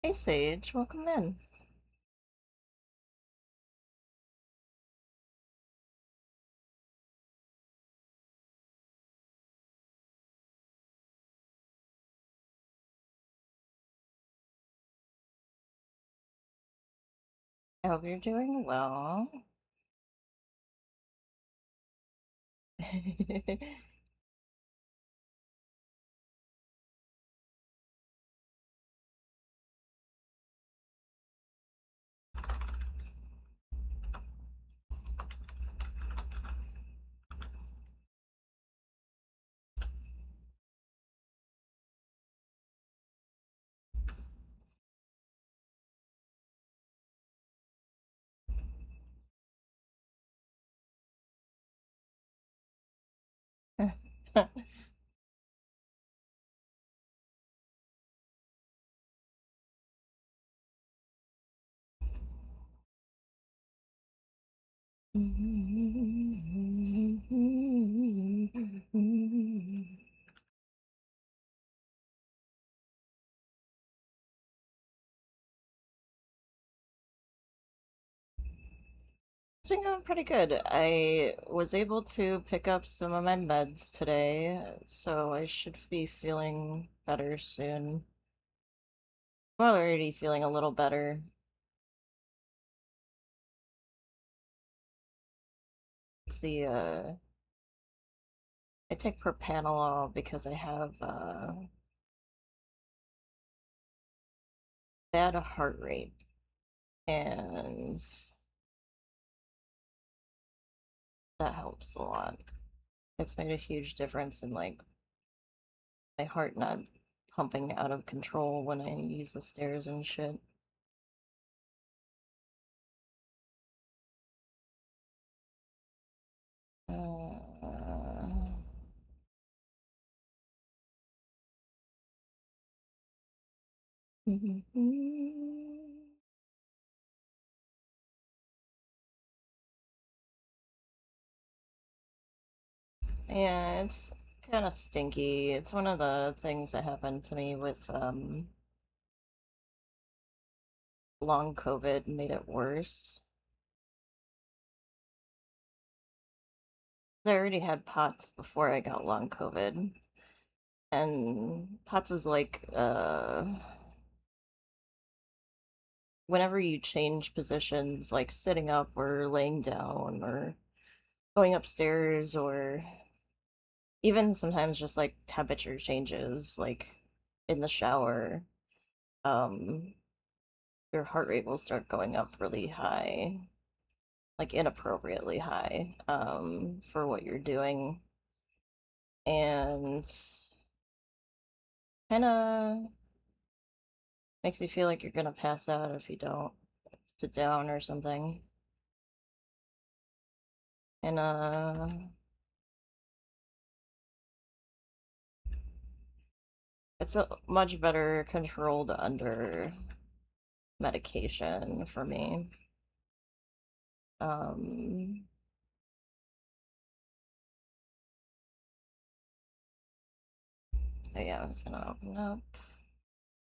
Hey Sage, welcome in. I hope you're doing well. It's been going pretty good. I was able to pick up some of my meds today, so I should be feeling better soon. Well, already feeling a little better. It's I take propanolol because I have bad heart rate, and that helps a lot. It's made a huge difference in like my heart not pumping out of control when I use the stairs and shit. Uh, yeah, it's kind of stinky. It's one of the things that happened to me with long COVID made it worse. I already had POTS before I got long COVID. And POTS is like whenever you change positions, like sitting up or laying down or going upstairs or even sometimes just like temperature changes, like in the shower, um, your heart rate will start going up really high, like inappropriately high, for what you're doing. And kind of makes you feel like you're gonna pass out if you don't sit down or something. And it's a much better controlled under medication for me. Um, so yeah, I'm just gonna open up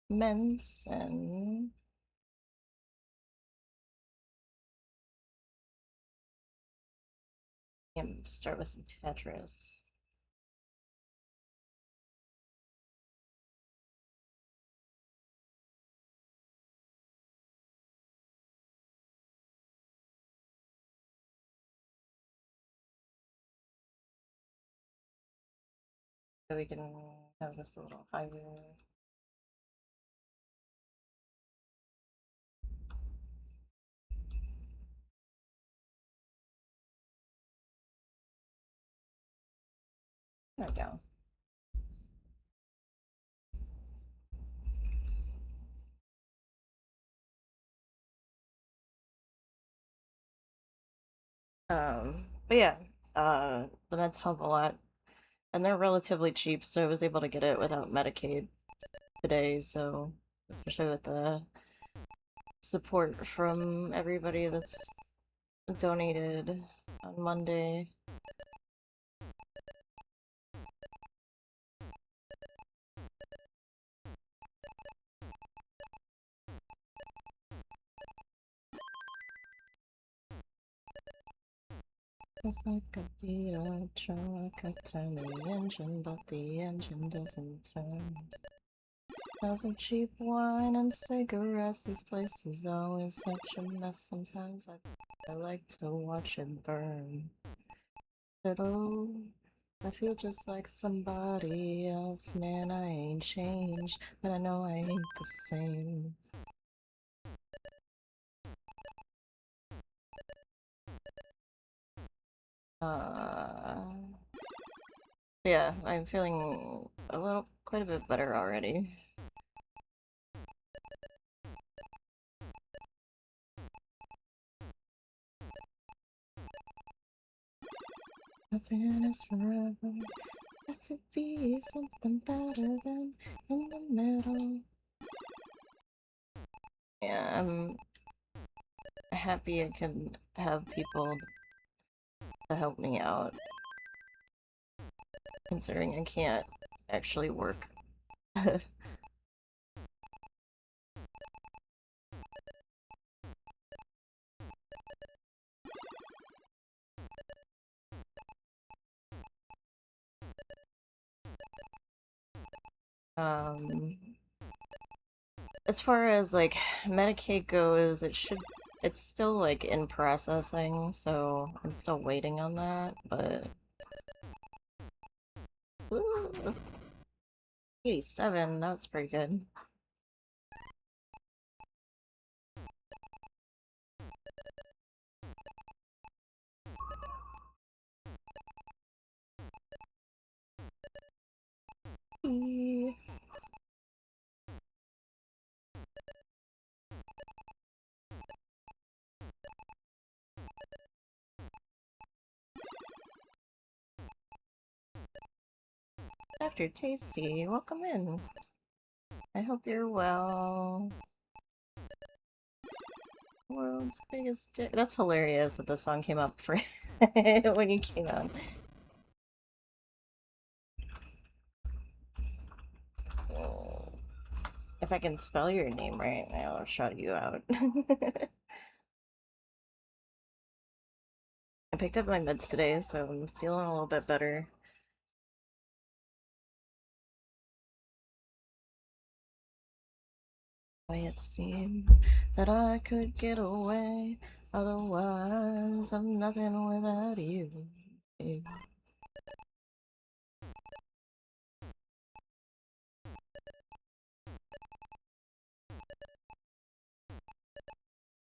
mints and start with some tetris. So we can have this a little higher. There we go. But yeah, the meds help a lot, and they're relatively cheap, so I was able to get it without Medicaid today. So especially with the support from everybody that's donated on Monday. It's like a beat up truck. I turn the engine, but the engine doesn't turn. Smells of cheap wine and cigarettes. This place is always such a mess. Sometimes I like to watch it burn. But oh, I feel just like somebody else. Man, I ain't changed, but I know I ain't the same. Yeah, I'm feeling quite a bit better already. Nothing is forever. Got to be something better than in the middle. Yeah, I'm happy I can have people to help me out, considering I can't actually work. Um, as far as like Medicaid goes, it's still like in processing, so I'm still waiting on that, but ooh, 87, that's pretty good. Dr. Tasty, welcome in. I hope you're well. World's biggest dick. That's hilarious that the song came up for when you came on. If I can spell your name right, I'll shout you out. I picked up my meds today, so I'm feeling a little bit better. Way it seems that I could get away, otherwise I'm nothing without you.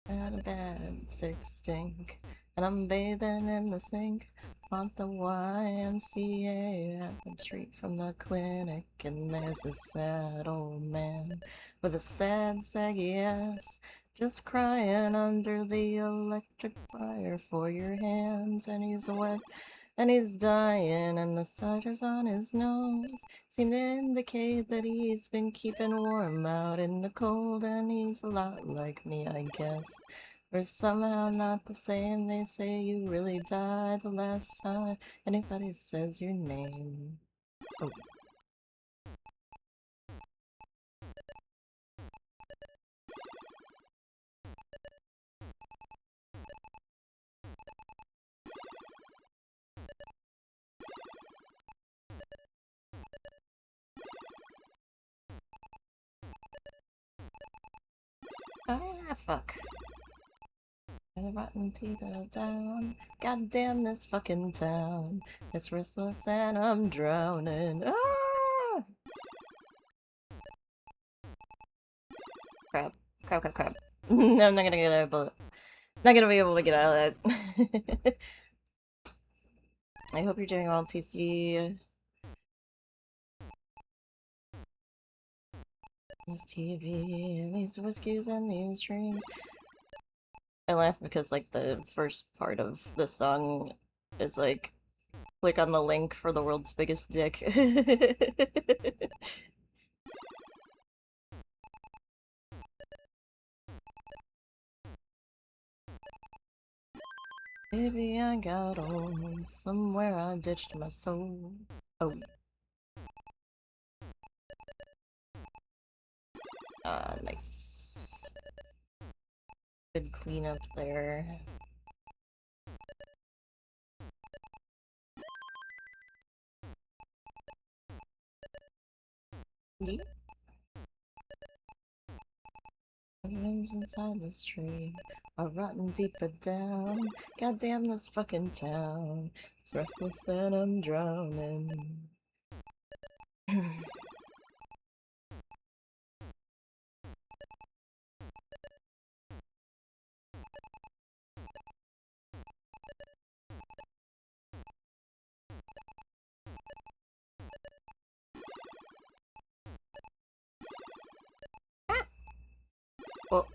Had a bad sick stink, and I'm bathing in the sink. Want the YMCA up street from the clinic, and there's a sad old man with a sad, saggy ass, just crying under the electric wire for your hands, and he's wet and he's dying, and the cider's on his nose seem to indicate that he's been keeping warm out in the cold, and he's a lot like me, I guess. We're somehow not the same. They say you really died the last time anybody says your name. Oh. Ah, fuck. And the rotten teeth are down. God damn this fucking town. It's restless and I'm drowning. Ah! Crap. Crap, crap, crap. No, I'm not gonna get out of not gonna be able to get out of that. I hope you're doing well, TC. This TV, and these whiskeys, and these dreams. I laugh because, like, the first part of the song is like, click on the link for the world's biggest dick. Baby, I got old. Somewhere I ditched my soul. Oh. Nice. Good cleanup there. Yeet. Lives inside this tree are rotting deeper down. Goddamn this fucking town. It's restless and I'm drowning. Well,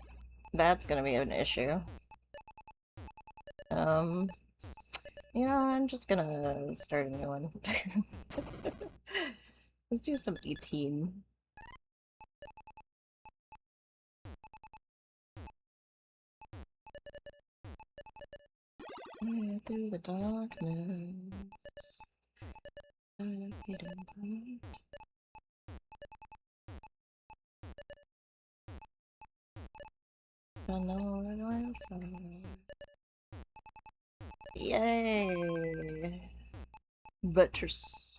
that's gonna be an issue. I'm just gonna start a new one. Let's do some 18. Through the darkness. I know where the are. Yay! Buttress.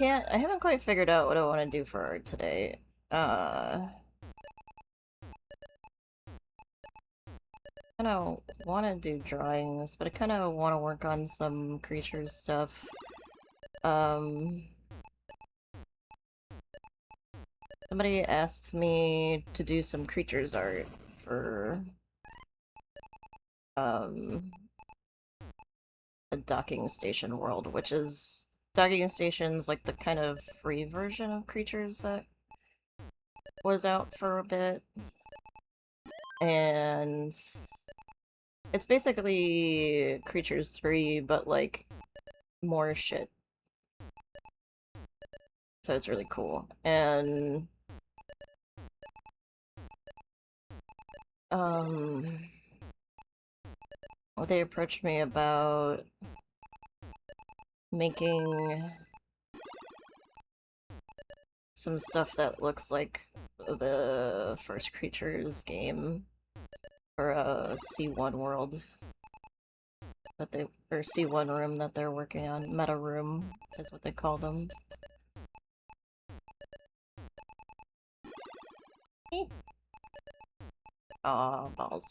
I haven't quite figured out what I want to do for art today. I kind of want to do drawings, but I kind of want to work on some creatures stuff. Somebody asked me to do some creatures art for, a docking station world, which is docking stations like the kind of free version of creatures that was out for a bit. And it's basically Creatures 3, but like more shit. So it's really cool. And they approached me about making some stuff that looks like the first Creatures game for a C1 world that or C1 room that they're working on. Meta room is what they call them. Aw, balls.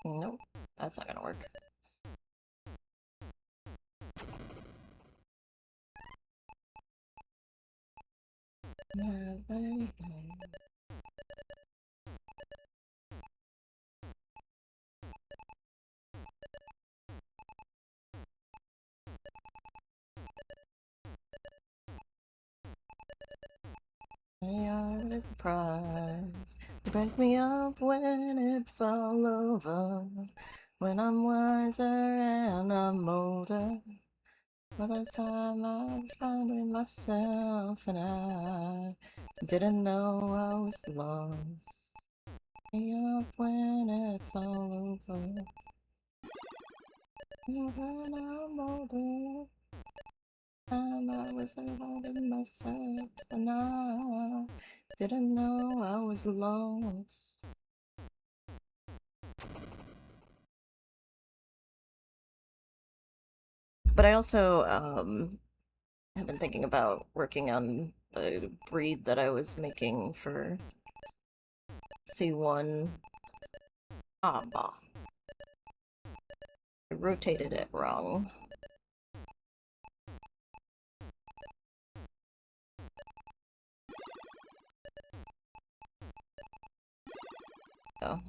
Nope, that's not gonna work. What is the prize? Break me up when it's all over. When I'm wiser and I'm older. By the time I was finding myself and I didn't know I was lost. Break me up when it's all over. When I'm older. I was finding myself and I didn't know I was lost. But I also have been thinking about working on the breed that I was making for C1. Ah, bah. I rotated it wrong. Oh.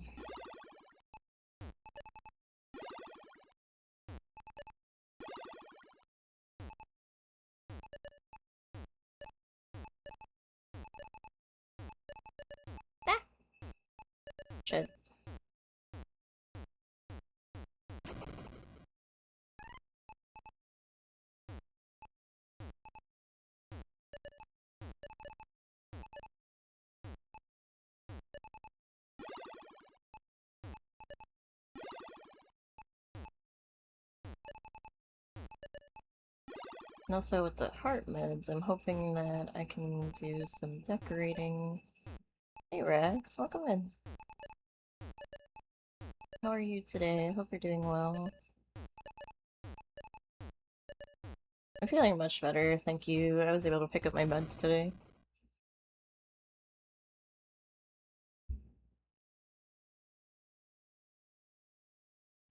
Ah. Shit. And also with the heart meds, I'm hoping that I can do some decorating. Hey Rex, welcome in. How are you today? I hope you're doing well. I'm feeling much better, thank you. I was able to pick up my meds today.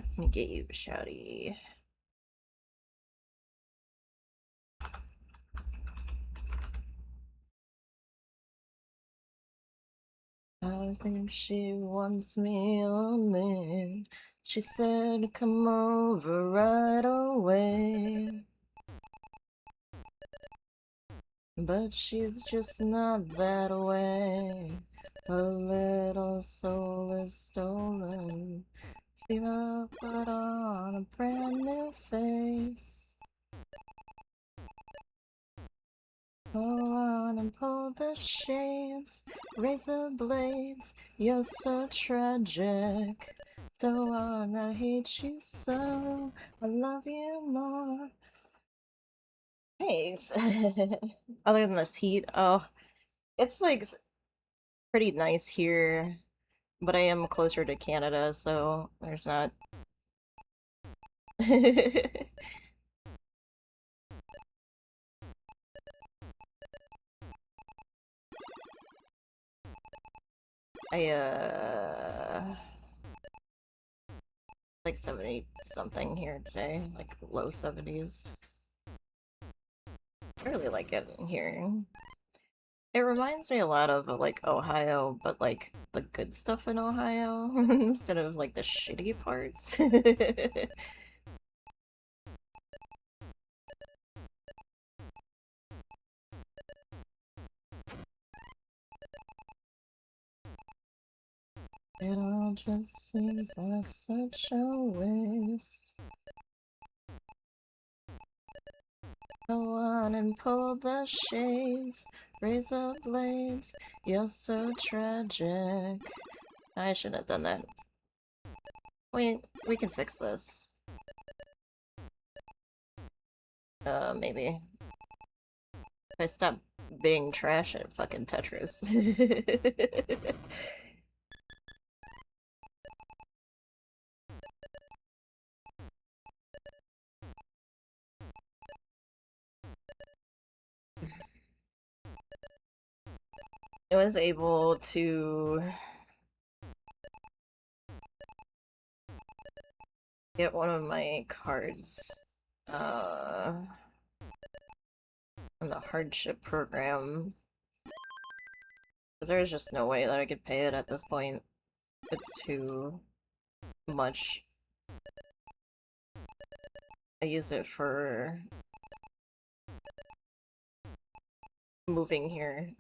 Let me get you, Shouty. I think she wants me only. She said, come over right away. But she's just not that way. Her little soul is stolen. Fever put on a brand new face. Go on and pull the shades, razor blades, you're so tragic. Don't wanna hate you so, I love you more. Thanks. Other than this heat, oh, it's like pretty nice here, but I am closer to Canada, so there's not. I, like 70 something here today, like low 70s. I really like it in here. It reminds me a lot of like Ohio, but like the good stuff in Ohio instead of like the shitty parts. It all just seems like such a waste. Go on and pull the shades, razor blades, you're so tragic. I shouldn't have done that. Wait, we can fix this. Maybe. If I stop being trash at fucking Tetris. I was able to get one of my cards on the hardship program. But there's just no way that I could pay it at this point. It's too much. I use it for moving here.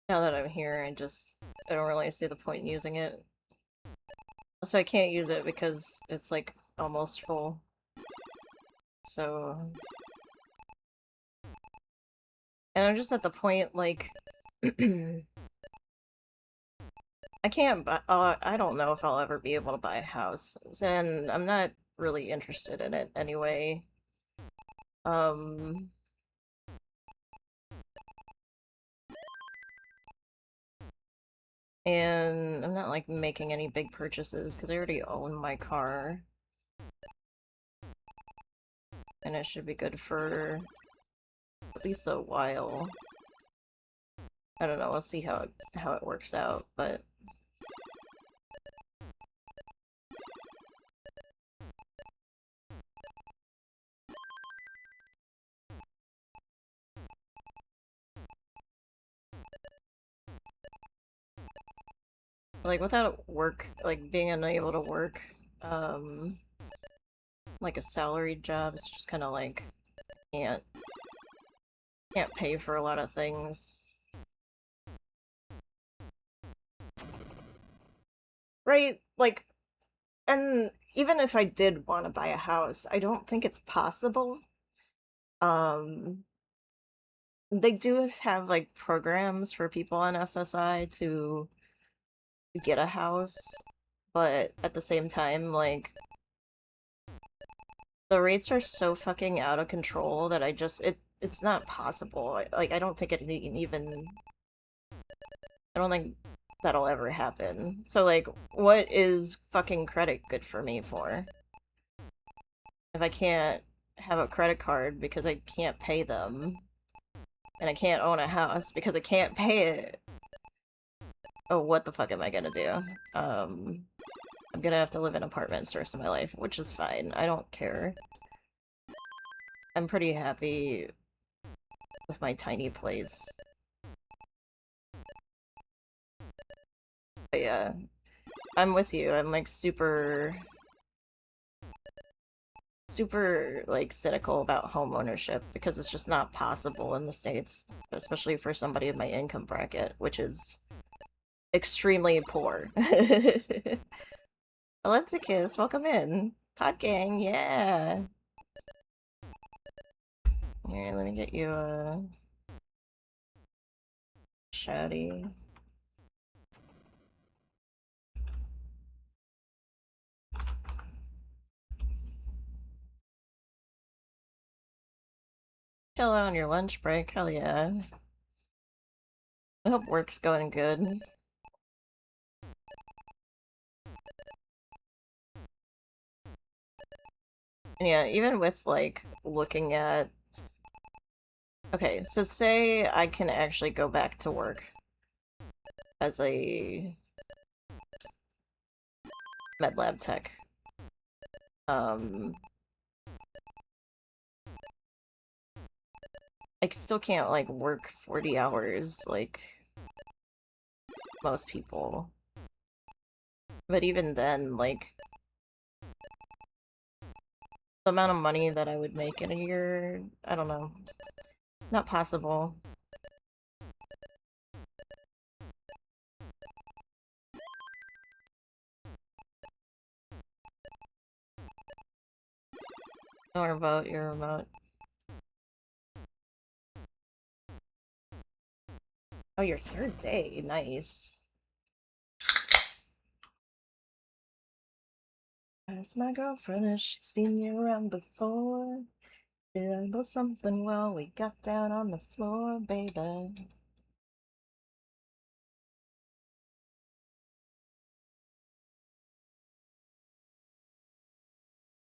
Now that I'm here, I don't really see the point in using it. So I can't use it because it's like almost full. So... And I'm just at the point, like... I can't buy... I don't know if I'll ever be able to buy a house. And I'm not really interested in it anyway. And I'm not, like, making any big purchases, because I already own my car. And it should be good for at least a while. I don't know, we'll see how it works out, but... Like, without work, like, being unable to work, like a salaried job, it's just kind of like, can't pay for a lot of things. Right? Like, and even if I did want to buy a house, I don't think it's possible. They do have, like, programs for people on SSI to get a house, but at the same time, like, the rates are so fucking out of control that it's not possible. Like, I don't think it even... I don't think that'll ever happen. So, like, what is fucking credit good for me for? If I can't have a credit card because I can't pay them, and I can't own a house because I can't pay it. Oh, what the fuck am I gonna do? I'm gonna have to live in apartments the rest of my life, which is fine. I don't care. I'm pretty happy with my tiny place. But yeah, I'm with you. I'm like super like cynical about home ownership because it's just not possible in the States, especially for somebody in my income bracket, which is extremely poor. Ellipticus, welcome in. Pod gang, yeah. Here, let me get you a shouty. Chilling on your lunch break, hell yeah. I hope work's going good. And yeah, even with like looking at okay, so say I can actually go back to work as a med lab tech. Um, I still can't like work 40 hours like most people. But even then, like the amount of money that I would make in a year, I don't know. Not possible. Your remote, your remote. Oh, your third day. Nice. Ask my girlfriend if she's seen you around before. Did I build something while we got down on the floor, baby?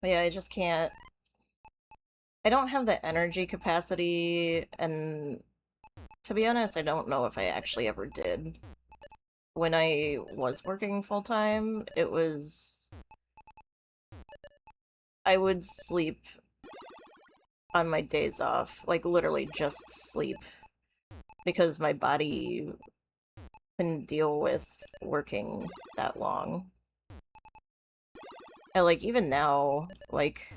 But yeah, I just can't. I don't have the energy capacity, and to be honest, I don't know if I actually ever did. When I was working full time, it was. I would sleep on my days off, like literally just sleep, because my body couldn't deal with working that long. And like even now, like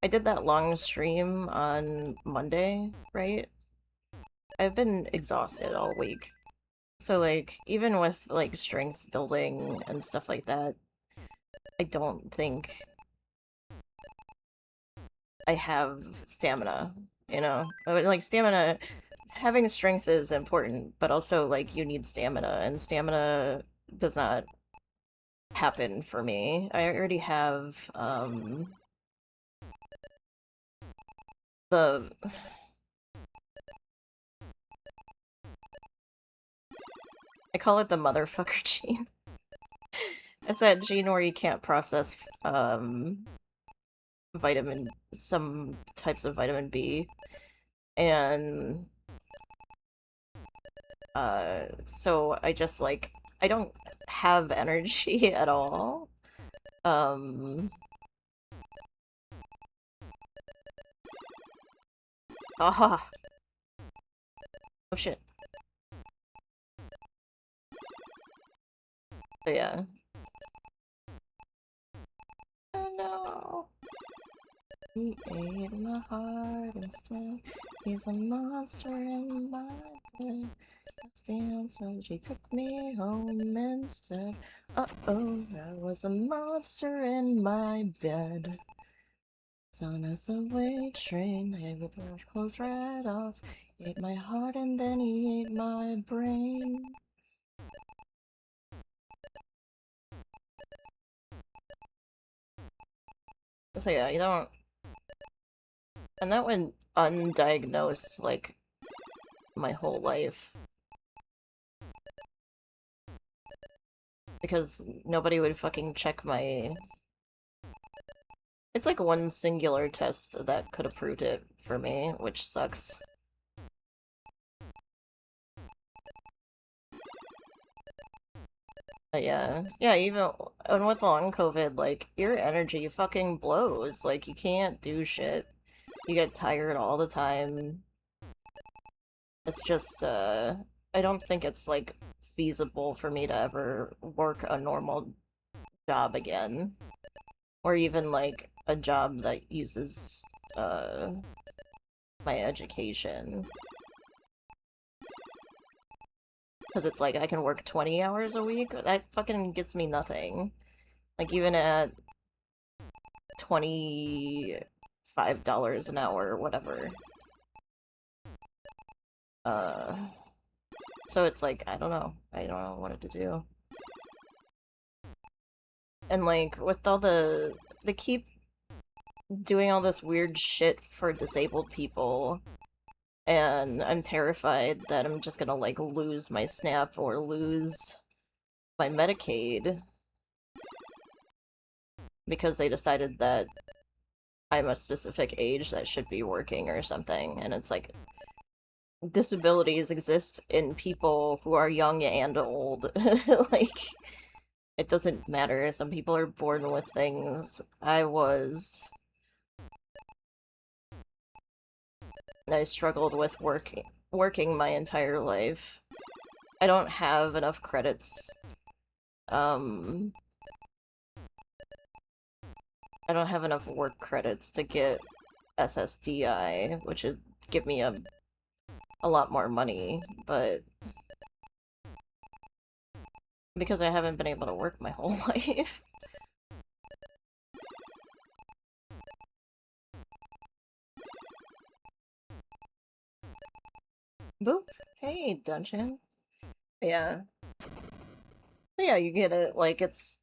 I did that long stream on Monday, right? I've been exhausted all week. So like even with like strength building and stuff like that, I don't think I have stamina, you know? Like stamina having strength is important, but also like you need stamina, and stamina does not happen for me. I already have the I call it the motherfucker gene. It's that gene where you can't process some types of vitamin B, and so I just like I don't have energy at all. Um aha. Oh shit. But yeah. Oh no. He ate my heart instead. He's a monster in my bed. Stand so she took me home instead. Uh-oh, there was a monster in my bed. It's on a subway train. I ripped my clothes right off. He ate my heart and then he ate my brain. So yeah, you don't. And that went undiagnosed like my whole life. because nobody would fucking check my... It's like one singular test that could have proved it for me, which sucks. But yeah. Yeah, even and with long COVID, like, your energy fucking blows. Like, you can't do shit. You get tired all the time. It's just, I don't think it's, like, feasible for me to ever work a normal job again. Or even, like, a job that uses, my education. Because it's like, I can work 20 hours a week? That fucking gets me nothing. Like, even at $25 an hour or whatever. Uh, so it's like, I don't know. I don't know what to do. And like, with all they keep doing all this weird shit for disabled people, and I'm terrified that I'm just gonna, like, lose my SNAP or lose my Medicaid because they decided that I'm a specific age that should be working or something, and it's like, disabilities exist in people who are young and old. Like, it doesn't matter. Some people are born with things. I struggled with working my entire life. I don't have enough credits. Um, I don't have enough work credits to get SSDI, which would give me a lot more money, but because I haven't been able to work my whole life. Boop. Hey, Dungeon. Yeah. But yeah, you get it. Like, it's...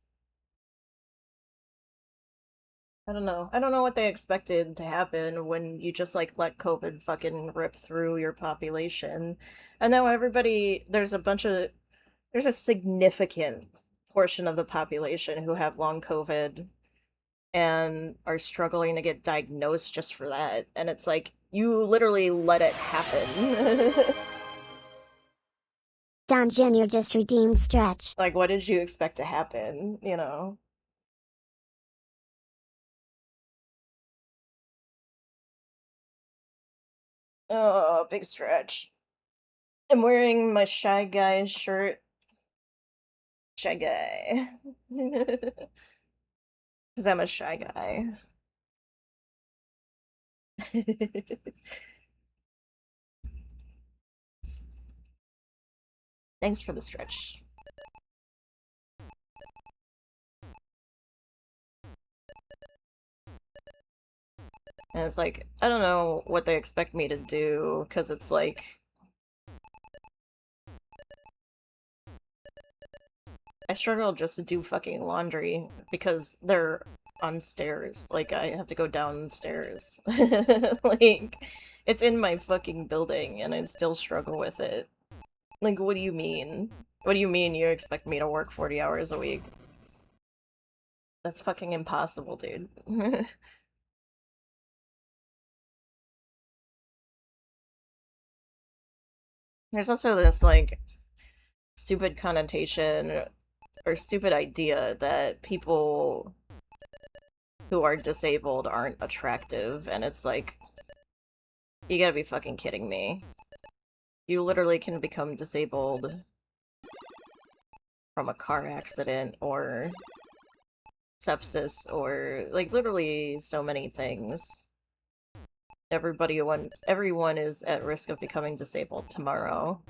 I don't know. I don't know what they expected to happen when you just, like, let COVID fucking rip through your population. And now everybody... There's a significant portion of the population who have long COVID and are struggling to get diagnosed just for that. And it's like, you literally let it happen. Dungeon, you're just redeemed stretch. Like, what did you expect to happen, you know? Oh, big stretch. I'm wearing my Shy Guy shirt. Shy Guy. Because I'm a shy guy. Thanks for the stretch. And it's like, I don't know what they expect me to do, because it's like, I struggle just to do fucking laundry, because they're on stairs. Like, I have to go downstairs. Like, it's in my fucking building, and I still struggle with it. Like, what do you mean? What do you mean you expect me to work 40 hours a week? That's fucking impossible, dude. There's also this, like, stupid connotation or stupid idea that people who are disabled aren't attractive, and it's like, you gotta be fucking kidding me. You literally can become disabled from a car accident or sepsis or, like, literally so many things. Everyone is at risk of becoming disabled tomorrow.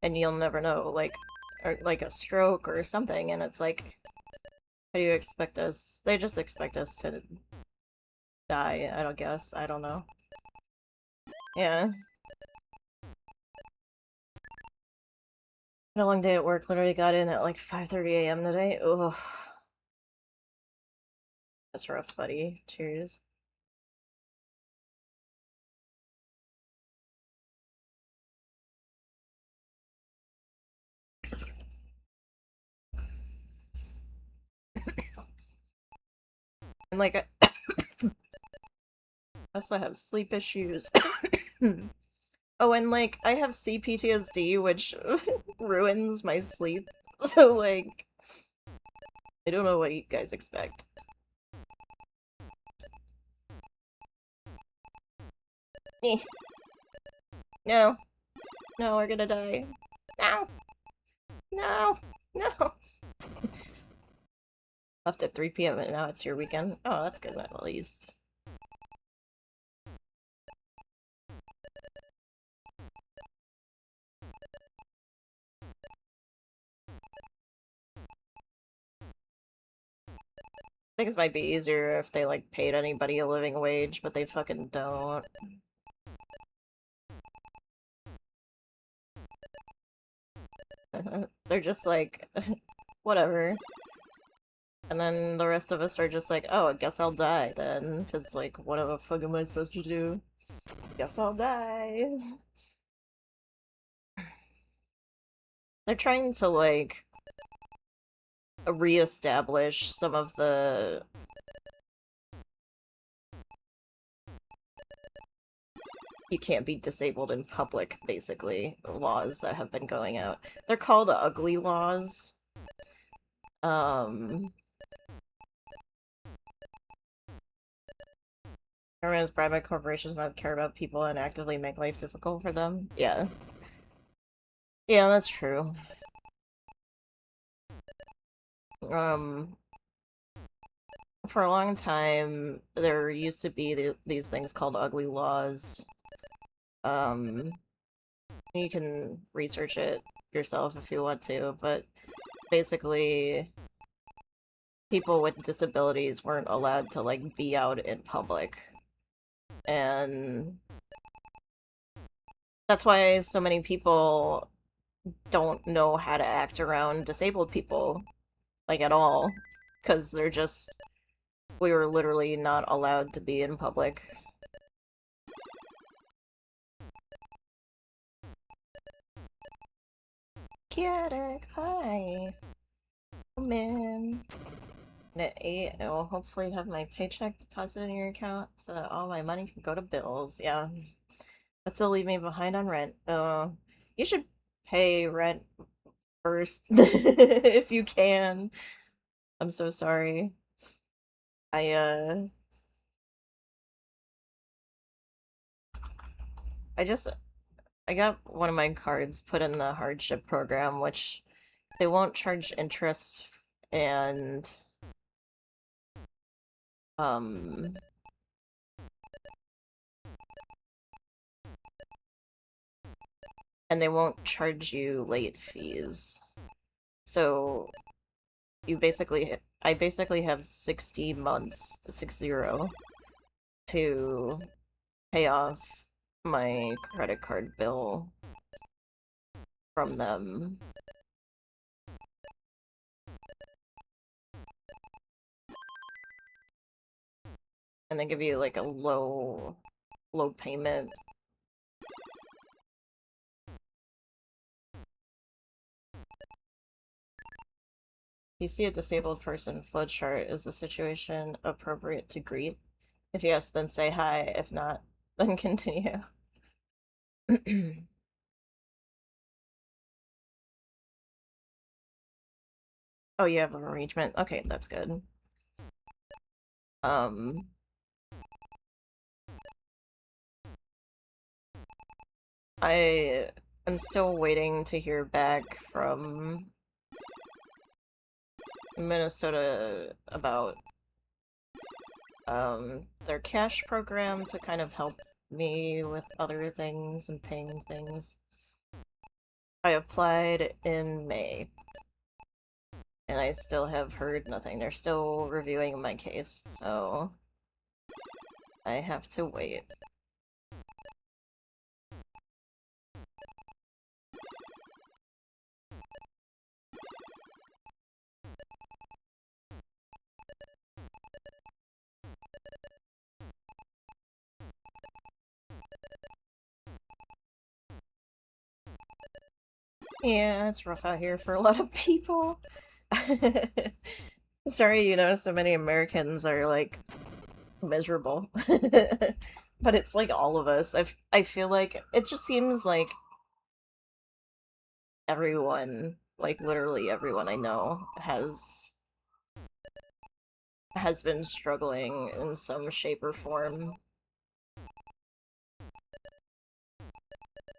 And you'll never know, like, or, like, a stroke or something, and it's like, how do you expect us? They just expect us to die, I don't guess. I don't know. Yeah. Had a long day at work, literally got in at like 5:30 a.m. today. Ugh. That's rough, buddy. Cheers. And like, I also have sleep issues. Oh, and like, I have CPTSD, which ruins my sleep. So, like, I don't know what you guys expect. Eh. No. No, we're gonna die. No! No! No! Left at 3 p.m. and now it's your weekend. Oh, that's good at least. Things might be easier if they, like, paid anybody a living wage, but they fucking don't. They're just like, whatever. And then the rest of us are just like, oh, I guess I'll die then. Because, like, what the fuck am I supposed to do? Guess I'll die. They're trying to, like, reestablish some of the you can't be disabled in public, basically, laws that have been going out. They're called ugly laws. Everyone's private corporations that care about people and actively make life difficult for them. Yeah. Yeah, that's true. Um, for a long time, there used to be these things called ugly laws. Um, you can research it yourself if you want to, but basically, people with disabilities weren't allowed to, like, be out in public. And that's why so many people don't know how to act around disabled people, like, at all. Because they're just... we were literally not allowed to be in public. Kiatek, hi! Come in. And at 8, I will hopefully have my paycheck deposited in your account so that all my money can go to bills. Yeah. But still leave me behind on rent. You should pay rent first if you can. I'm so sorry. I I just I got one of my cards put in the hardship program, which they won't charge interest and um and they won't charge you late fees. So I basically have 60 months, 60, to pay off my credit card bill from them. And they give you like a low payment. You see a disabled person flow chart. Is the situation appropriate to greet? If yes, then say hi. If not, then continue. Oh, you have an arrangement. Okay, that's good. Um, I am still waiting to hear back from Minnesota about their cash program to kind of help me with other things and paying things. I applied in May, and I still have heard nothing. They're still reviewing my case, so I have to wait. Yeah, it's rough out here for a lot of people. Sorry, so many Americans are like miserable. But it's like all of us. I feel like it just seems like everyone, like literally everyone I know has been struggling in some shape or form.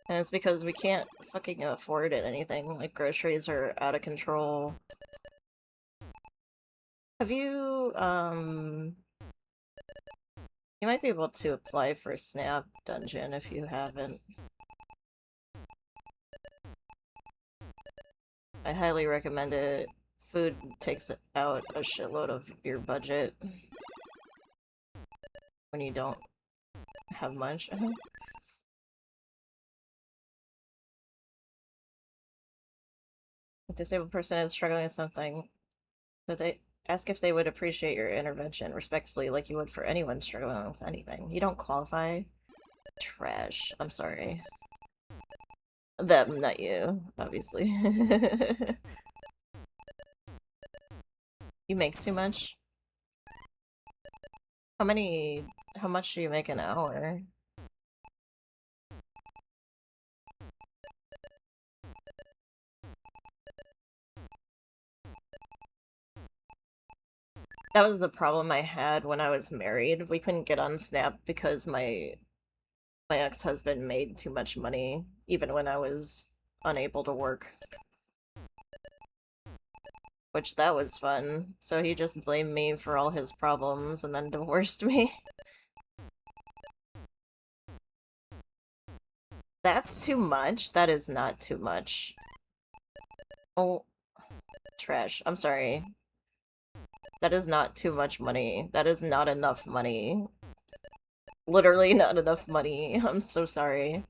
And it's because we can't fucking afford it anything. Like groceries are out of control. Have you you might be able to apply for Snap Dungeon if you haven't. I highly recommend it. Food takes out a shitload of your budget when you don't have much. A disabled person is struggling with something, but they ask if they would appreciate your intervention respectfully like you would for anyone struggling with anything. You don't qualify? Trash. I'm sorry. Them, not you, obviously. You make too much? How much do you make an hour? That was the problem I had when I was married. We couldn't get on Snap because my ex-husband made too much money, even when I was unable to work. Which that was fun. So he just blamed me for all his problems and then divorced me. That's too much? That is not too much. Oh, trash. I'm sorry. That is not too much money. That is not enough money. Literally not enough money. I'm so sorry.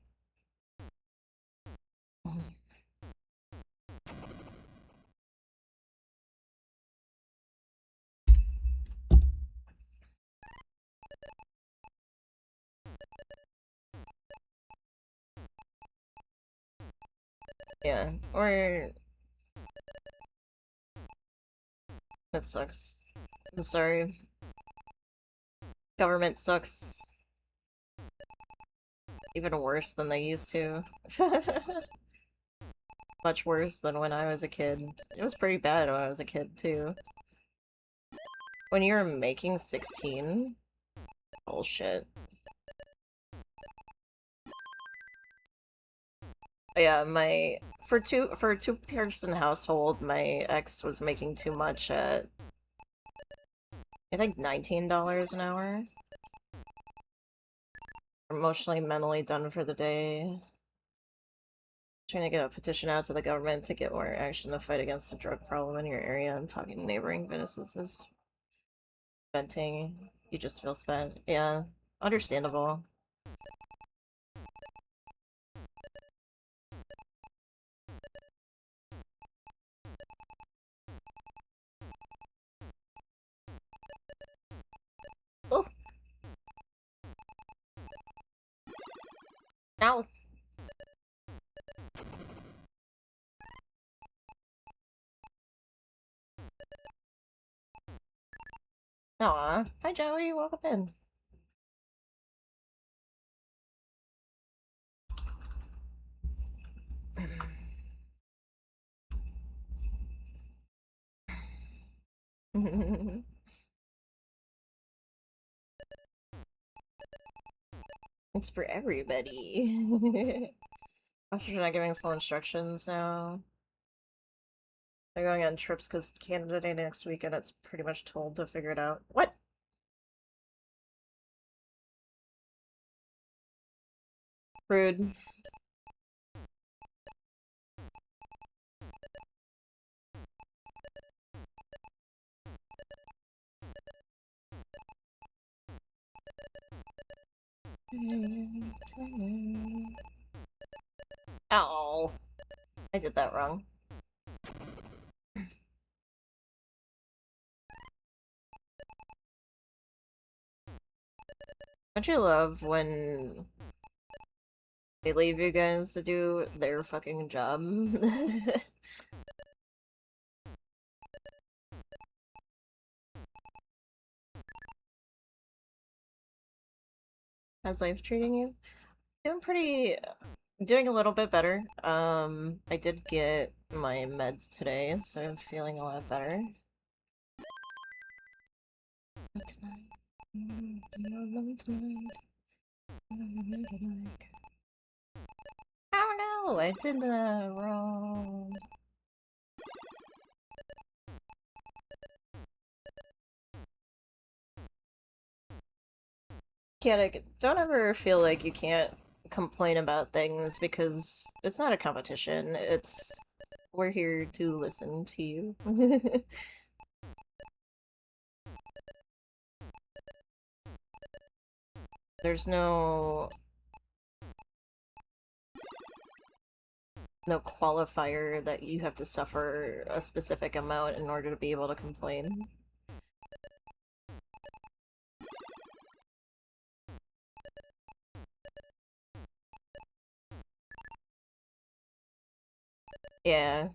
Yeah, or... That sucks. I'm sorry. Government sucks even worse than they used to. Much worse than when I was a kid. It was pretty bad when I was a kid, too. When you were making 16? Bullshit. Yeah, for a two-person household, my ex was making too much at I think $19 an hour. Emotionally, mentally done for the day. Trying to get a petition out to the government to get more action to fight against the drug problem in your area and talking to neighboring businesses. Venting. You just feel spent. Yeah. Understandable. Oh! Ow! Aw. Hi, Joey. Welcome in. It's for everybody. Masters are not giving full instructions now. They're going on trips because Canada Day next week and it's pretty much told to figure it out. What? Rude. Ow. I did that wrong. Don't you love when they leave you guys to do their fucking job? How's life treating you? Doing pretty, doing a little bit better. I did get my meds today, so I'm feeling a lot better. Tonight. Tonight. Oh no, I did the wrong. Don't ever feel like you can't complain about things because it's not a competition. We're here to listen to you. There's no qualifier that you have to suffer a specific amount in order to be able to complain. Yeah.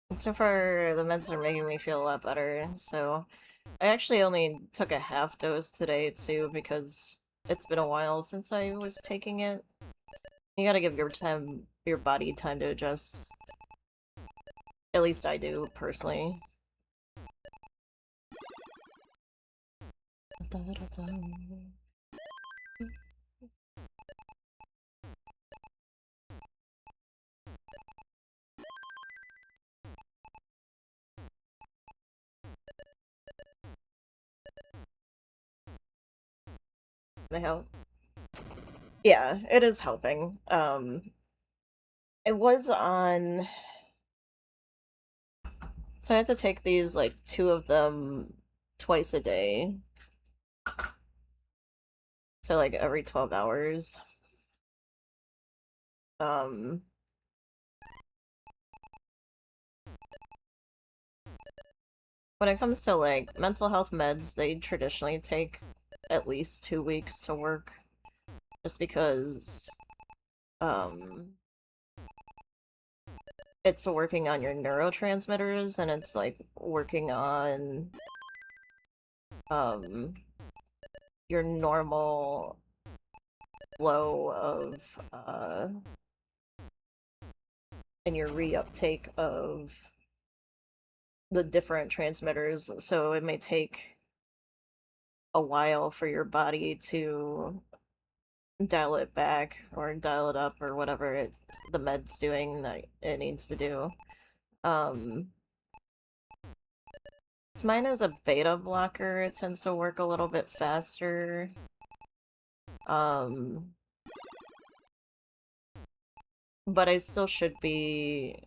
And so far, the meds are making me feel a lot better, so I actually only took a half dose today, too, because it's been a while since I was taking it. You gotta give your body time to adjust. At least I do, personally. They help. Yeah, it is helping. It was on... So I had to take these, like, two of them twice a day. So, like, every 12 hours. Um, when it comes to, like, mental health meds, they traditionally take at least 2 weeks to work. Just because, um, it's working on your neurotransmitters and it's, like, working on, um, your normal flow of, and your reuptake of the different transmitters, so it may take a while for your body to dial it back or dial it up or whatever the med's doing that it needs to do. Um, so mine is a beta blocker. It tends to work a little bit faster. Um, but I still should be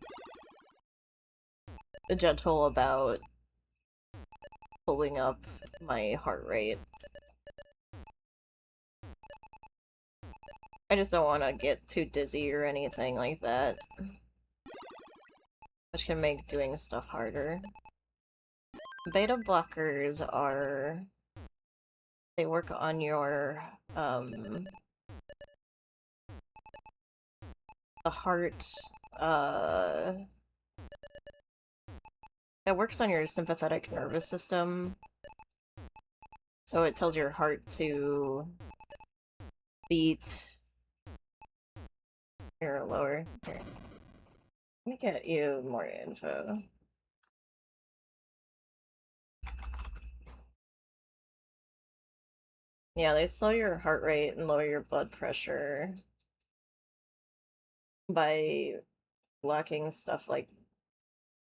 gentle about pulling up my heart rate. I just don't want to get too dizzy or anything like that, which can make doing stuff harder. Beta blockers are... they work on your, the heart, uh... it works on your sympathetic nervous system, so it tells your heart to beat... Here, lower. Here. Let me get you more info. Yeah, they slow your heart rate and lower your blood pressure by blocking stuff like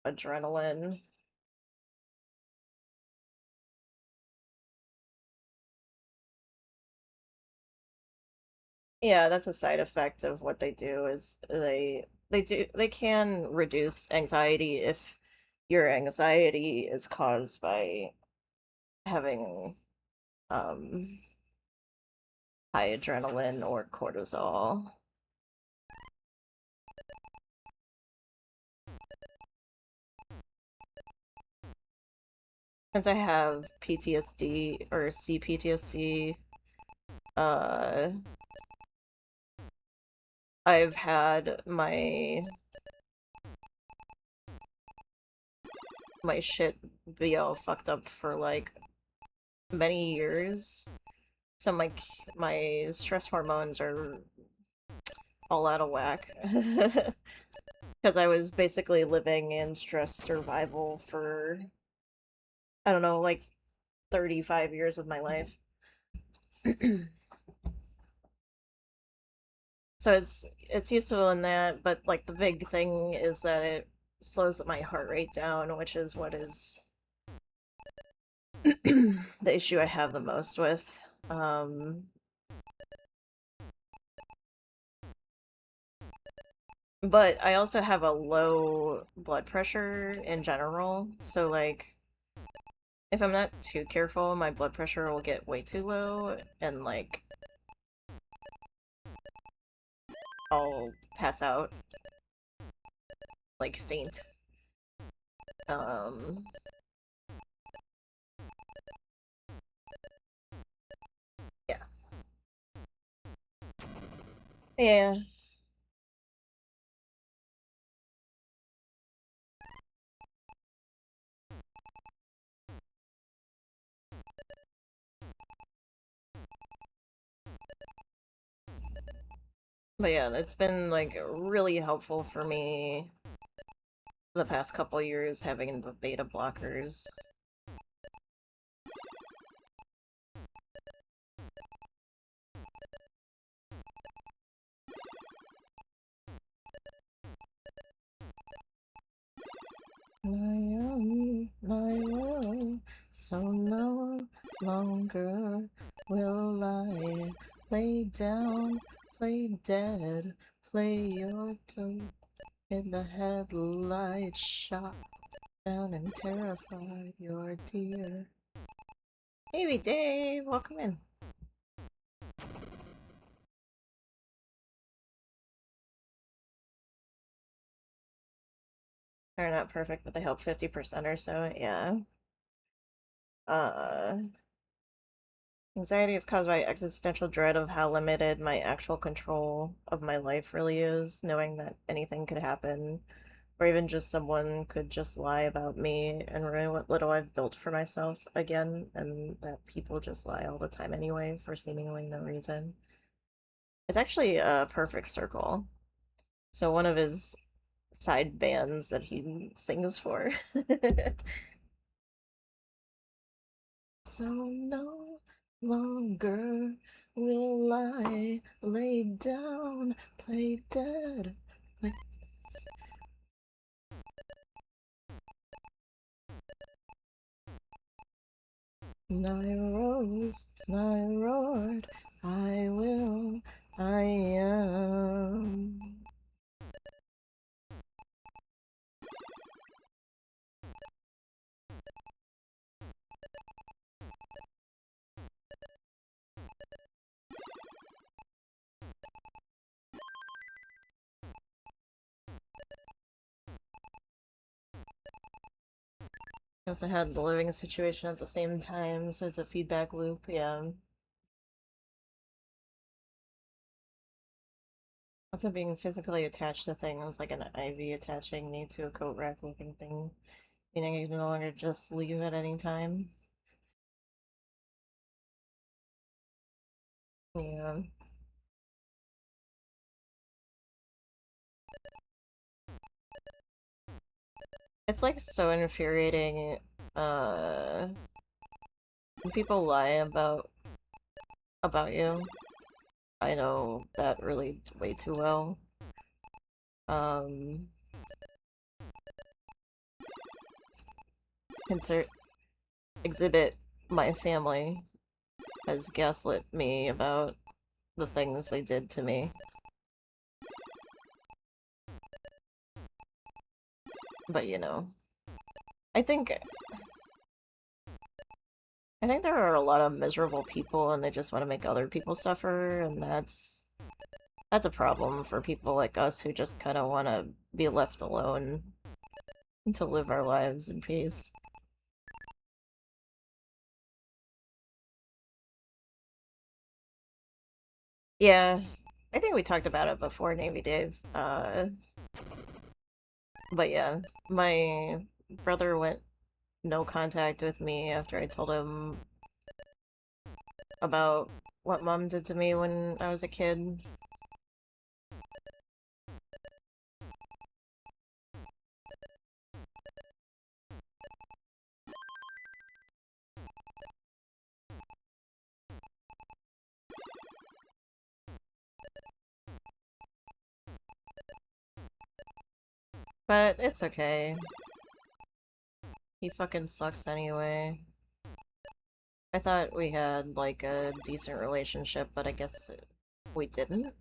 adrenaline. Yeah, that's a side effect of what they do is they can reduce anxiety if your anxiety is caused by having um high adrenaline or cortisol. Since I have PTSD or CPTSD, uh I've had my shit be all fucked up for like many years. So my stress hormones are all out of whack. Because I was basically living in stress survival for, I don't know, like 35 years of my life. So it's useful in that, but like the big thing is that it slows my heart rate down, which is what is the issue I have the most with. Um, but I also have a low blood pressure in general, so like if I'm not too careful, my blood pressure will get way too low and like I'll pass out, like faint. Um, yeah. Yeah. But yeah, it's been like really helpful for me the past couple years having the beta blockers. I will, so no longer will I lay down, play dead, play your dope in the headlights, shot down and terrified your dear. Hey, Dave, welcome in. They're not perfect, but they help 50% or so, yeah. Uh, Anxiety is caused by existential dread of how limited my actual control of my life really is, knowing that anything could happen, or even just someone could just lie about me and ruin what little I've built for myself again, and that people just lie all the time anyway for seemingly no reason. It's actually a perfect circle. So one of his side bands that he sings for. So no longer will I lay down, play dead, play this. I rose, I roared, I will, I am. I also had the living situation at the same time, so it's a feedback loop, yeah. Also being physically attached to things like an IV attaching me to a coat rack looking thing, meaning I can no longer just leave at any time. Yeah. It's like so infuriating, uh, when people lie about you. I know that really way too well. Um, insert exhibit my family has gaslit me about the things they did to me. But you know, I think I think there are a lot of miserable people and they just want to make other people suffer, and that's a problem for people like us who just kind of want to be left alone to live our lives in peace. Yeah, I think we talked about it before, Navy Dave. But yeah, my brother went. no contact with me after I told him about what mom did to me when I was a kid. But it's okay. He fucking sucks anyway. I thought we had, like, a decent relationship, but I guess we didn't.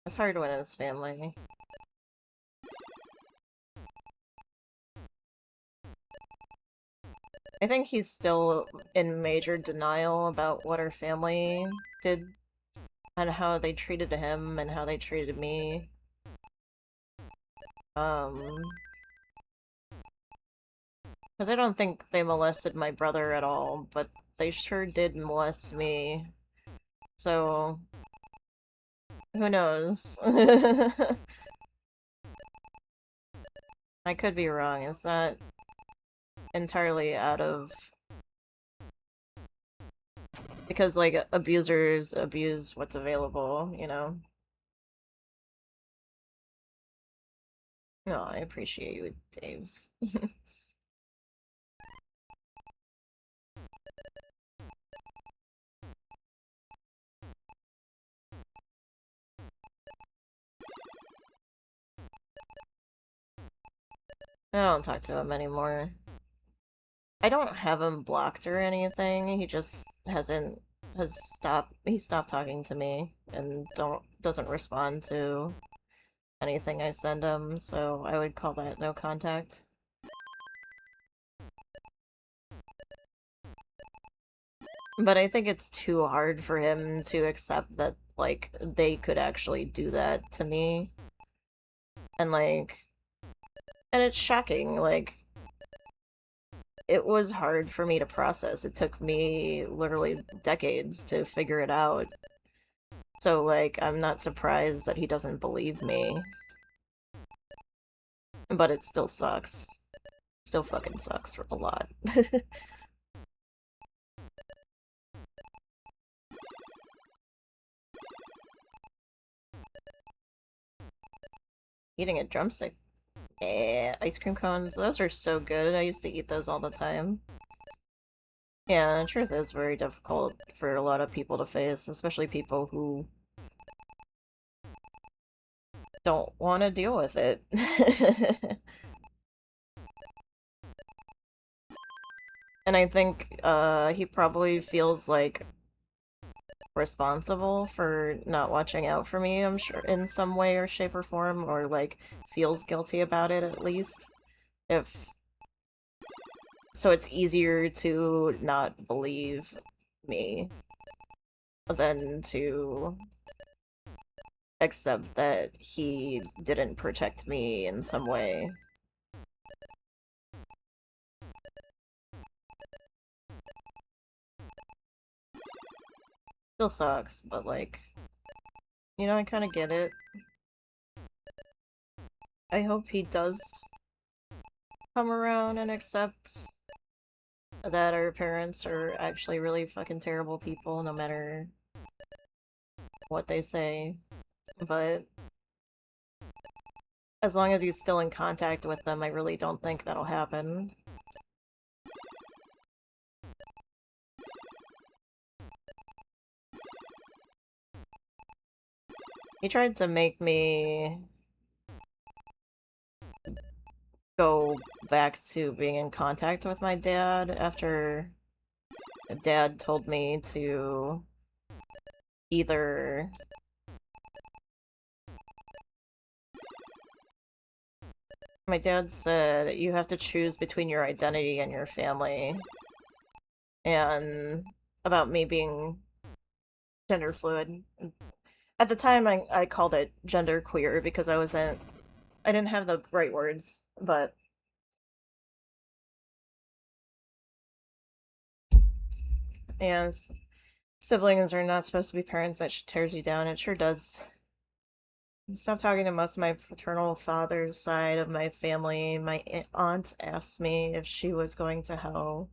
It's hard when it's family. I think he's still in major denial about what our family did and how they treated him and how they treated me. Because I don't think they molested my brother at all, but they sure did molest me. So, who knows? I could be wrong. It's not entirely out of... Because, like, abusers abuse what's available, you know? No, I appreciate you, Dave. I don't talk to him anymore. I don't have him blocked or anything. He just he stopped talking to me and doesn't respond to anything I send him, so I would call that no contact. But I think it's too hard for him to accept that, like, they could actually do that to me. And, like, and it's shocking, like, it was hard for me to process. It took me literally decades to figure it out. So, like, I'm not surprised that he doesn't believe me. But it still sucks. Still fucking sucks a lot. Eating a drumstick. Yeah, ice cream cones. Those are so good. I used to eat those all the time. Yeah, the truth is very difficult for a lot of people to face, especially people who don't want to deal with it. And I think he probably feels like responsible for not watching out for me, I'm sure, in some way or shape or form, or like feels guilty about it at least. If so, it's easier to not believe me than to accept that he didn't protect me in some way. Still sucks, but like, you know, I kind of get it. I hope he does come around and accept that our parents are actually really fucking terrible people, no matter what they say. But as long as he's still in contact with them, I really don't think that'll happen. He tried to make me go back to being in contact with my dad after dad told me to either my dad said you have to choose between your identity and your family, and about me being gender fluid. At the time I called it gender queer because I didn't have the right words, but and siblings are not supposed to be parents. That tears you down. It sure does. Stopped talking to most of my paternal father's side of my family. My aunt asked me if she was going to hell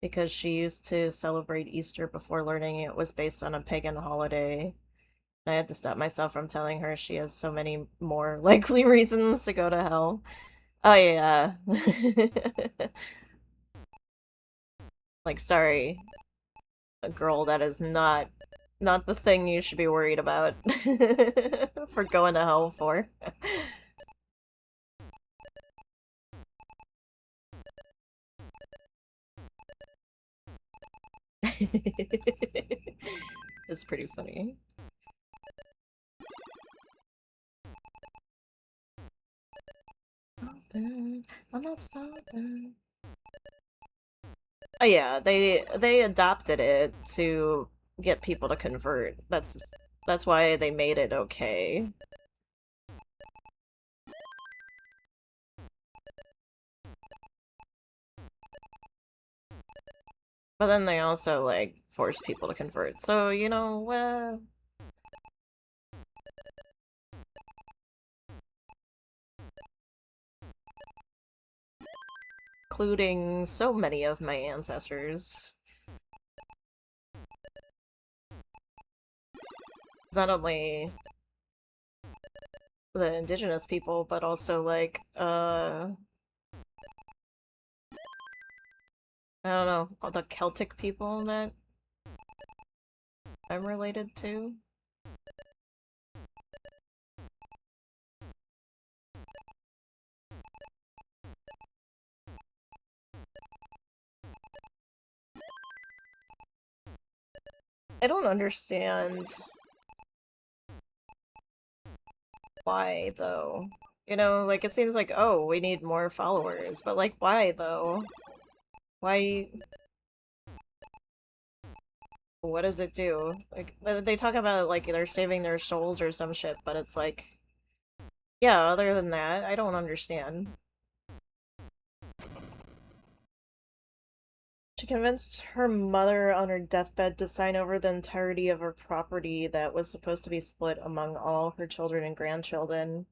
because she used to celebrate Easter before learning it was based on a pagan holiday. I had to stop myself from telling her she has so many more likely reasons to go to hell. Oh yeah. Like, sorry, a girl, that is not the thing you should be worried about for going to hell for. It's pretty funny. I'm not stopping. Oh yeah, they adopted it to get people to convert. That's why they made it okay. But then they also like force people to convert. So, including so many of my ancestors. Not only the indigenous people, but also like I don't know, all the Celtic people that I'm related to. I don't understand why though. Like it seems like, oh, we need more followers, but like why though? Why what does it do? Like they talk about like they're saving their souls or some shit, but it's like yeah, other than that, I don't understand. She convinced her mother on her deathbed to sign over the entirety of her property that was supposed to be split among all her children and grandchildren,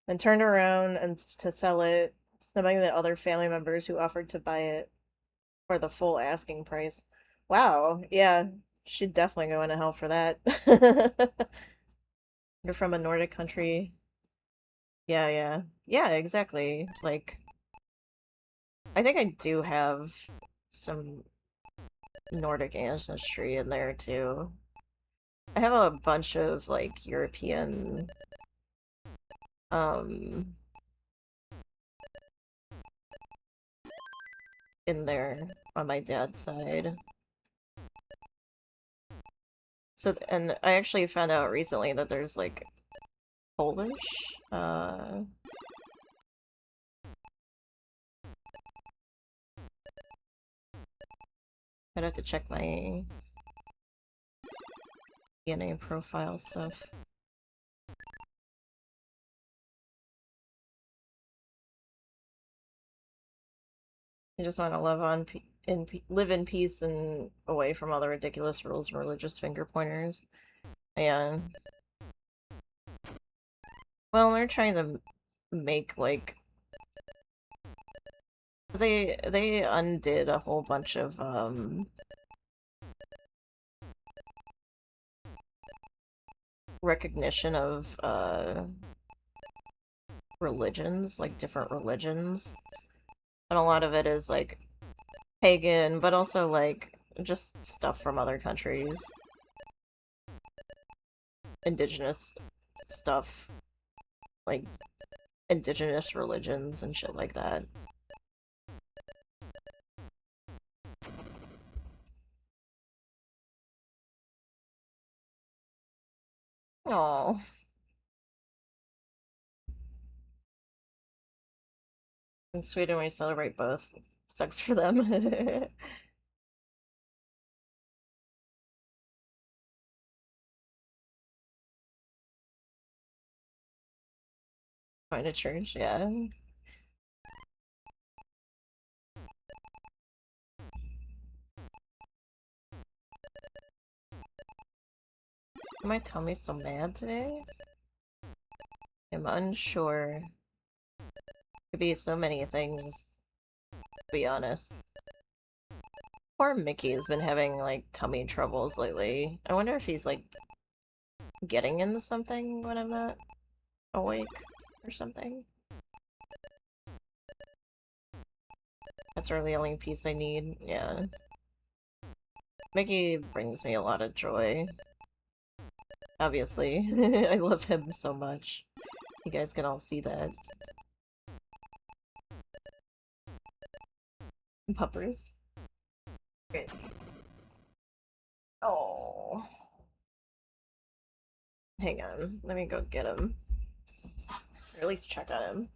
then turned around and to sell it, snubbing the other family members who offered to buy it for the full asking price. Wow, yeah, she'd definitely go into hell for that. You're from a Nordic country. Yeah, yeah. Yeah, exactly. Like, I think I do have some Nordic ancestry in there too. I have a bunch of like European um in there on my dad's side. So and I actually found out recently that there's like Polish. I'd have to check my DNA profile stuff. I just want to live live in peace and away from all the ridiculous rules and religious finger pointers. And well, they're trying to make like 'cause they undid a whole bunch of recognition of religions, like different religions. And a lot of it is like pagan, but also like just stuff from other countries. Indigenous stuff, like indigenous religions and shit like that. Oh, in Sweden we celebrate both. Sucks for them. Going to church, yeah. My tummy's so mad today. I'm unsure. Could be so many things, to be honest. Poor Mickey's been having, like, tummy troubles lately. I wonder if he's, like, getting into something when I'm not awake or something. That's really the only piece I need, yeah. Mickey brings me a lot of joy. Obviously. I love him so much. You guys can all see that. Puppers. Crazy. Oh. Hang on. Let me go get him. Or at least check on him.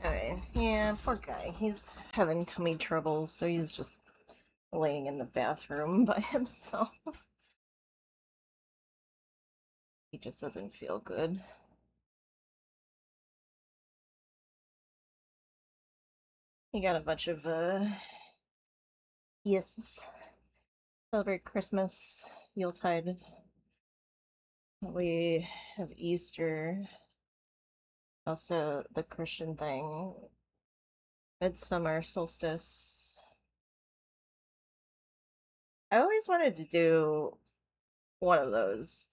Okay, yeah, poor guy. He's having tummy troubles, so he's just laying in the bathroom by himself. He just doesn't feel good. He got a bunch of yes, celebrate Christmas, Yuletide. We have Easter, also the Christian thing, Midsummer solstice. I always wanted to do one of those.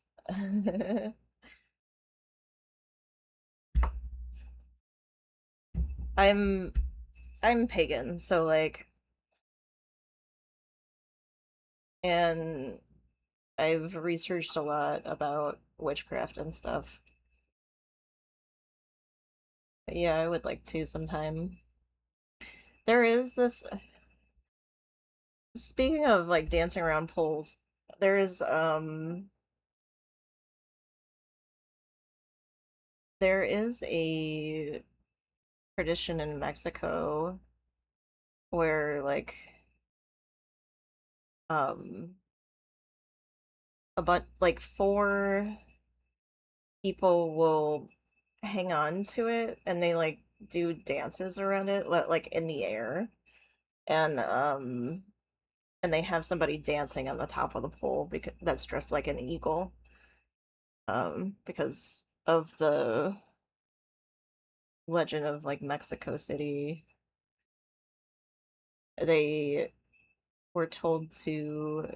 I'm I'm pagan, so like, and I've researched a lot about witchcraft and stuff. But yeah, I would like to sometime. There is this, speaking of like dancing around poles, there's there is a tradition in Mexico where um like four people will hang on to it and they like do dances around it like in the air and they have somebody dancing on the top of the pole because that's dressed like an eagle because of the legend of like Mexico City. They were told to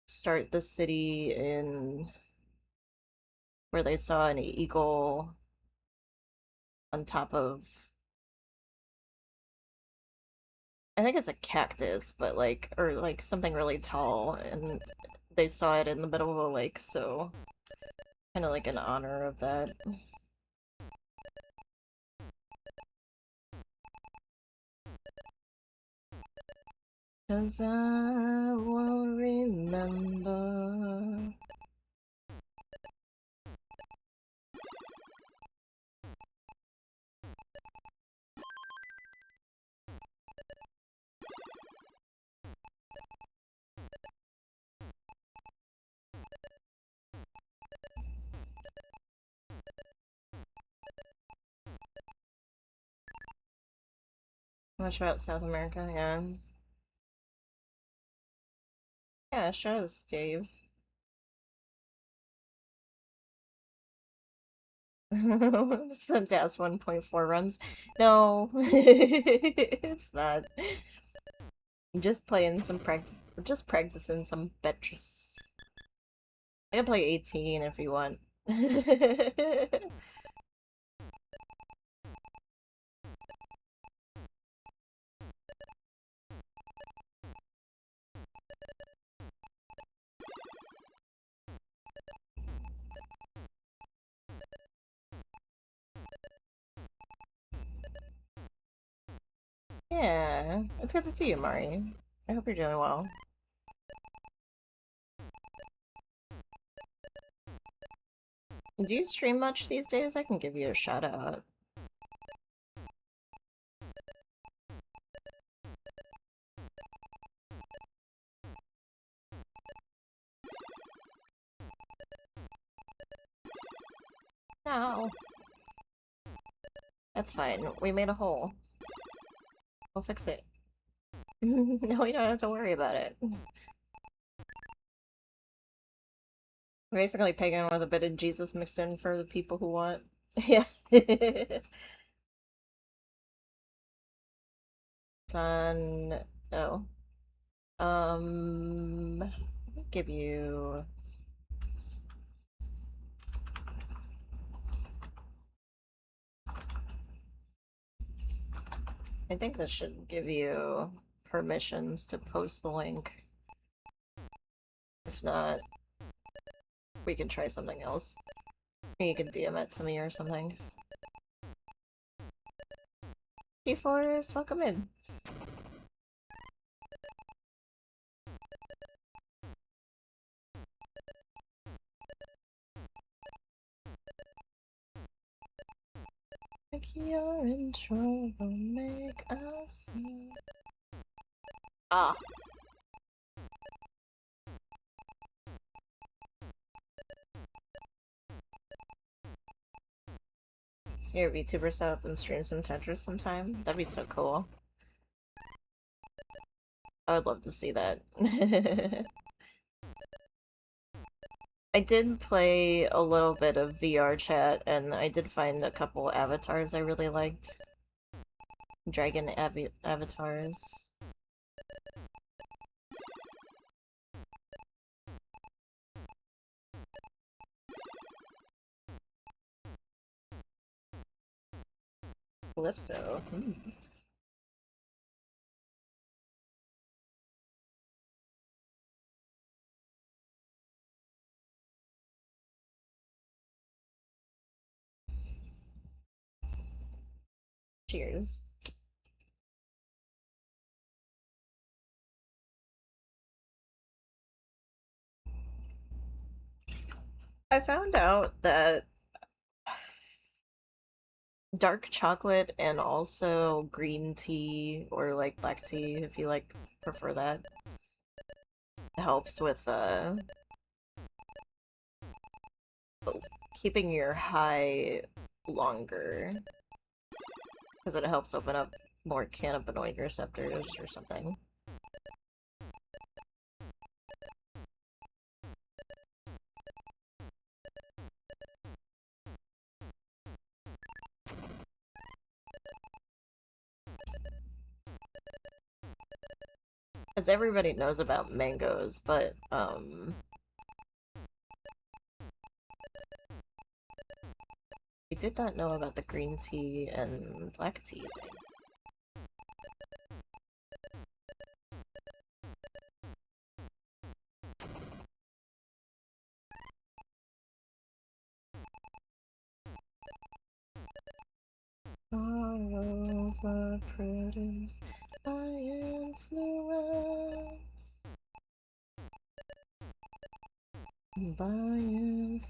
start the city in where they saw an eagle on top of, I think it's a cactus, but like, or like something really tall, and they saw it in the middle of a lake, so kind of like in honor of that. 'Cause I won't remember. Much about South America, yeah. Yeah, show us, Dave. Syntax 1.4 runs. No, it's not. Just playing some practice, just practicing some Tetris. I can play 18 if you want. Yeah, it's good to see you, Mari. I hope you're doing well. Do you stream much these days? I can give you a shout out. No, that's fine. We made a hole. We'll fix it. No, we don't have to worry about it. Basically pagan with a bit of Jesus mixed in for the people who want. Yeah. It's on... Oh. I'll give you... I think this should give you permissions to post the link. If not, we can try something else. You can DM it to me or something. Hey Forrest, welcome in. Thank You're in trouble, make a scene. Ah. So your VTuber set up and stream some Tetris sometime? That'd be so cool. I would love to see that. I did play a little bit of VR chat, and I did find a couple avatars I really liked. Dragon avatars. Calypso. Hmm. Cheers. I found out that dark chocolate and also green tea or like black tea, if you like prefer that, helps with keeping your high longer because it helps open up more cannabinoid receptors or something. As everybody knows about mangoes, but I did not know about the green tea and black tea thing. All over produce by influence. By influence.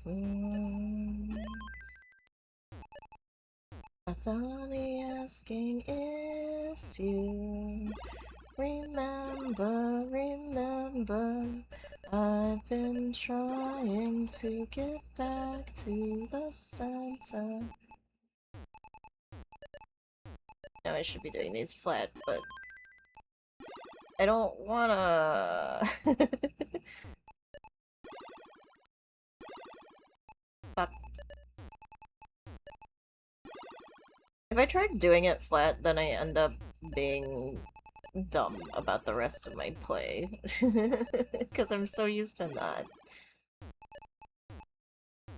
That's only asking if you remember. I've been trying to get back to the center. Now I should be doing these flat, but I don't wanna... Fuck. If I tried doing it flat, then I end up being dumb about the rest of my play. Because I'm so used to not.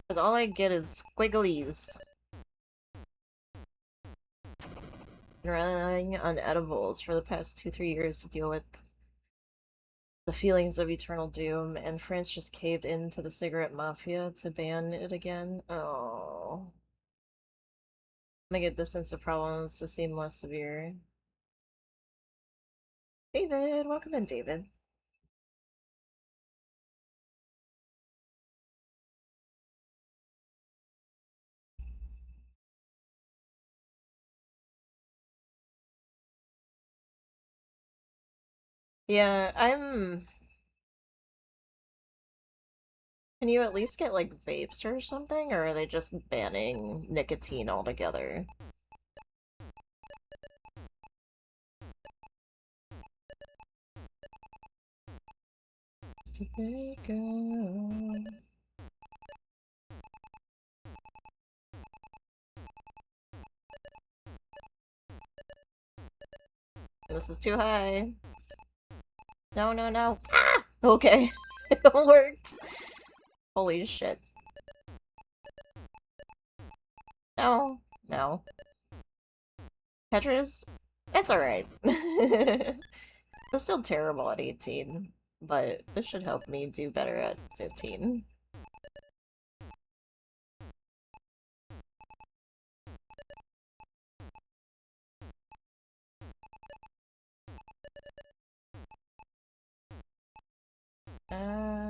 Because all I get is squigglies. Been relying on edibles for the past 2-3 years to deal with the feelings of eternal doom, and France just caved into the cigarette mafia to ban it again. Oh. I'm gonna get this sense of problems to seem less severe. David, welcome in, David. Yeah, I'm... Can you at least get, like, vapes or something? Or are they just banning nicotine altogether? This is too high. No, no, no. Ah! Okay. It worked. Holy shit. No. No. Tetris? It's alright. I'm still terrible at 18, but this should help me do better at 15. Uh...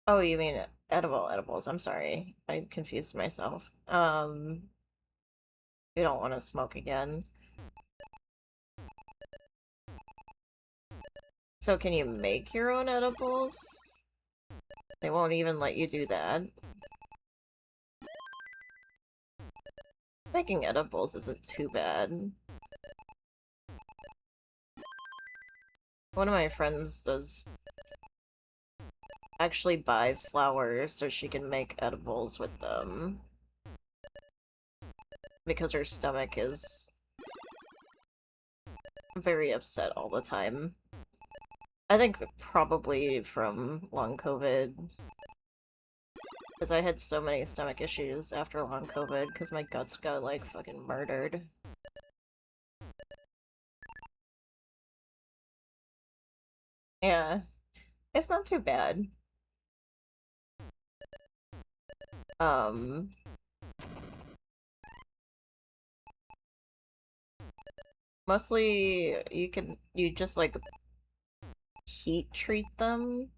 Oh, you mean edibles. I'm sorry. I confused myself. You don't want to smoke again. So can you make your own edibles? They won't even let you do that. Making edibles isn't too bad. One of my friends does actually buy flowers so she can make edibles with them. Because her stomach is very upset all the time. I think probably from long COVID. Because I had so many stomach issues after long COVID because my guts got like fucking murdered. Yeah, it's not too bad. Um, Mostly you just like heat treat them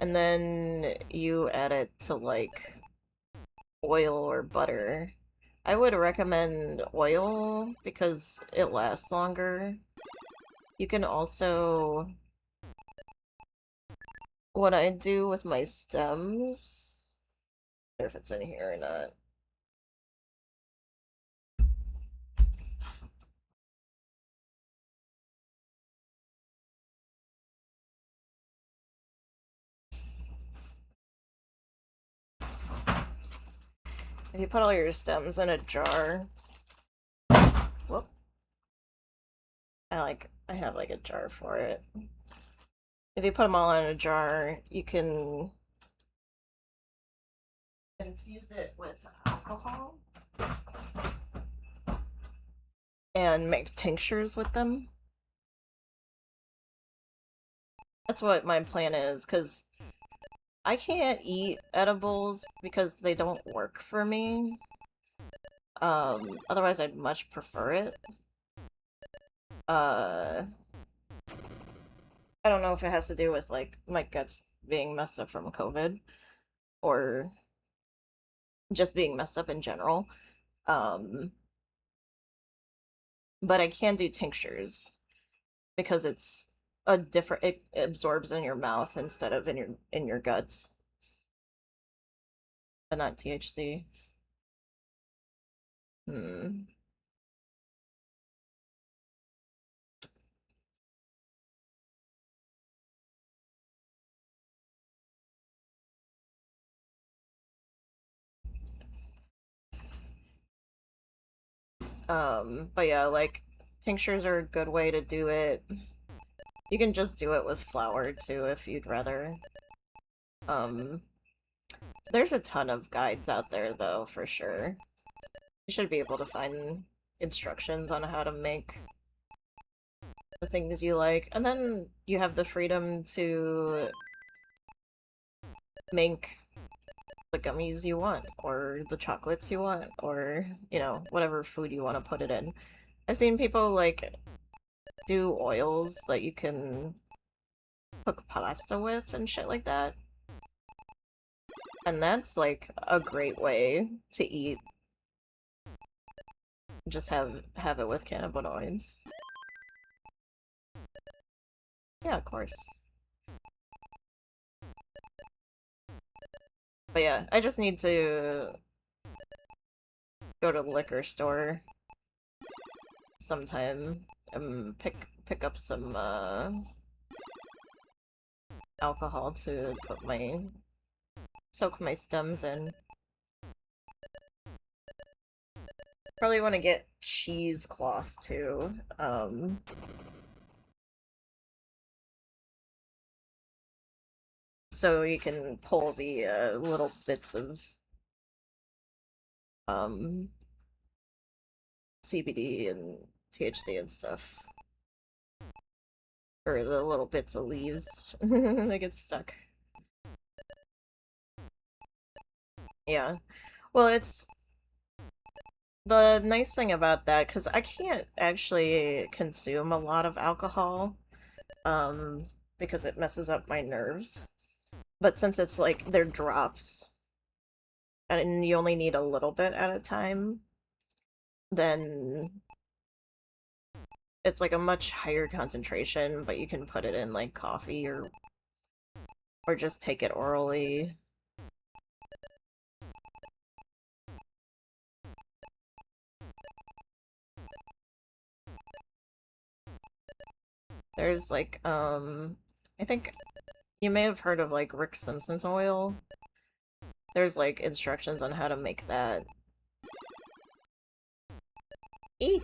and then you add it to like oil or butter. I would recommend oil because it lasts longer. You can also, what I do with my stems, I don't know if it's in here or not. If you put all your stems in a jar, whoop, I have like a jar for it. If you put them all in a jar, you can infuse it with alcohol and make tinctures with them. That's what my plan is, because I can't eat edibles because they don't work for me. Otherwise I'd much prefer it. Uh, I don't know if it has to do with, like, my guts being messed up from COVID, or just being messed up in general. Um, but I can do tinctures because it's a different, it absorbs in your mouth instead of in your guts, but not THC. Hmm. But yeah, like, tinctures are a good way to do it. You can just do it with flour too if you'd rather. Um, there's a ton of guides out there though, for sure. You should be able to find instructions on how to make the things you like, and then you have the freedom to make the gummies you want, or the chocolates you want, or, you know, whatever food you want to put it in. I've seen people, like, do oils that you can cook pasta with and shit like that. And that's, like, a great way to eat. Just have it with cannabinoids. Yeah, of course. But yeah, I just need to go to the liquor store sometime and pick up some alcohol to soak my stems in. Probably want to get cheesecloth too. So you can pull the little bits of um CBD and THC and stuff. Or the little bits of leaves that get stuck. Yeah. Well, it's the nice thing about that, because I can't actually consume a lot of alcohol, um, because it messes up my nerves. But since it's like they're drops and you only need a little bit at a time, then it's like a much higher concentration, but you can put it in like coffee or just take it orally. There's like I think you may have heard of like Rick Simpson's oil. There's like instructions on how to make that. Eat.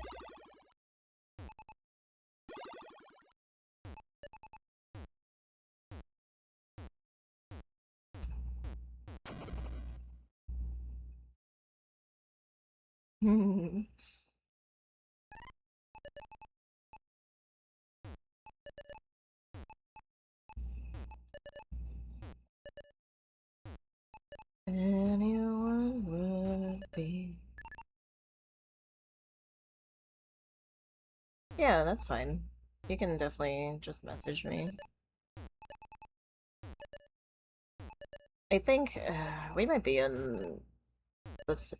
Anyone would be. Yeah, that's fine. You can definitely just message me. I think we might be in this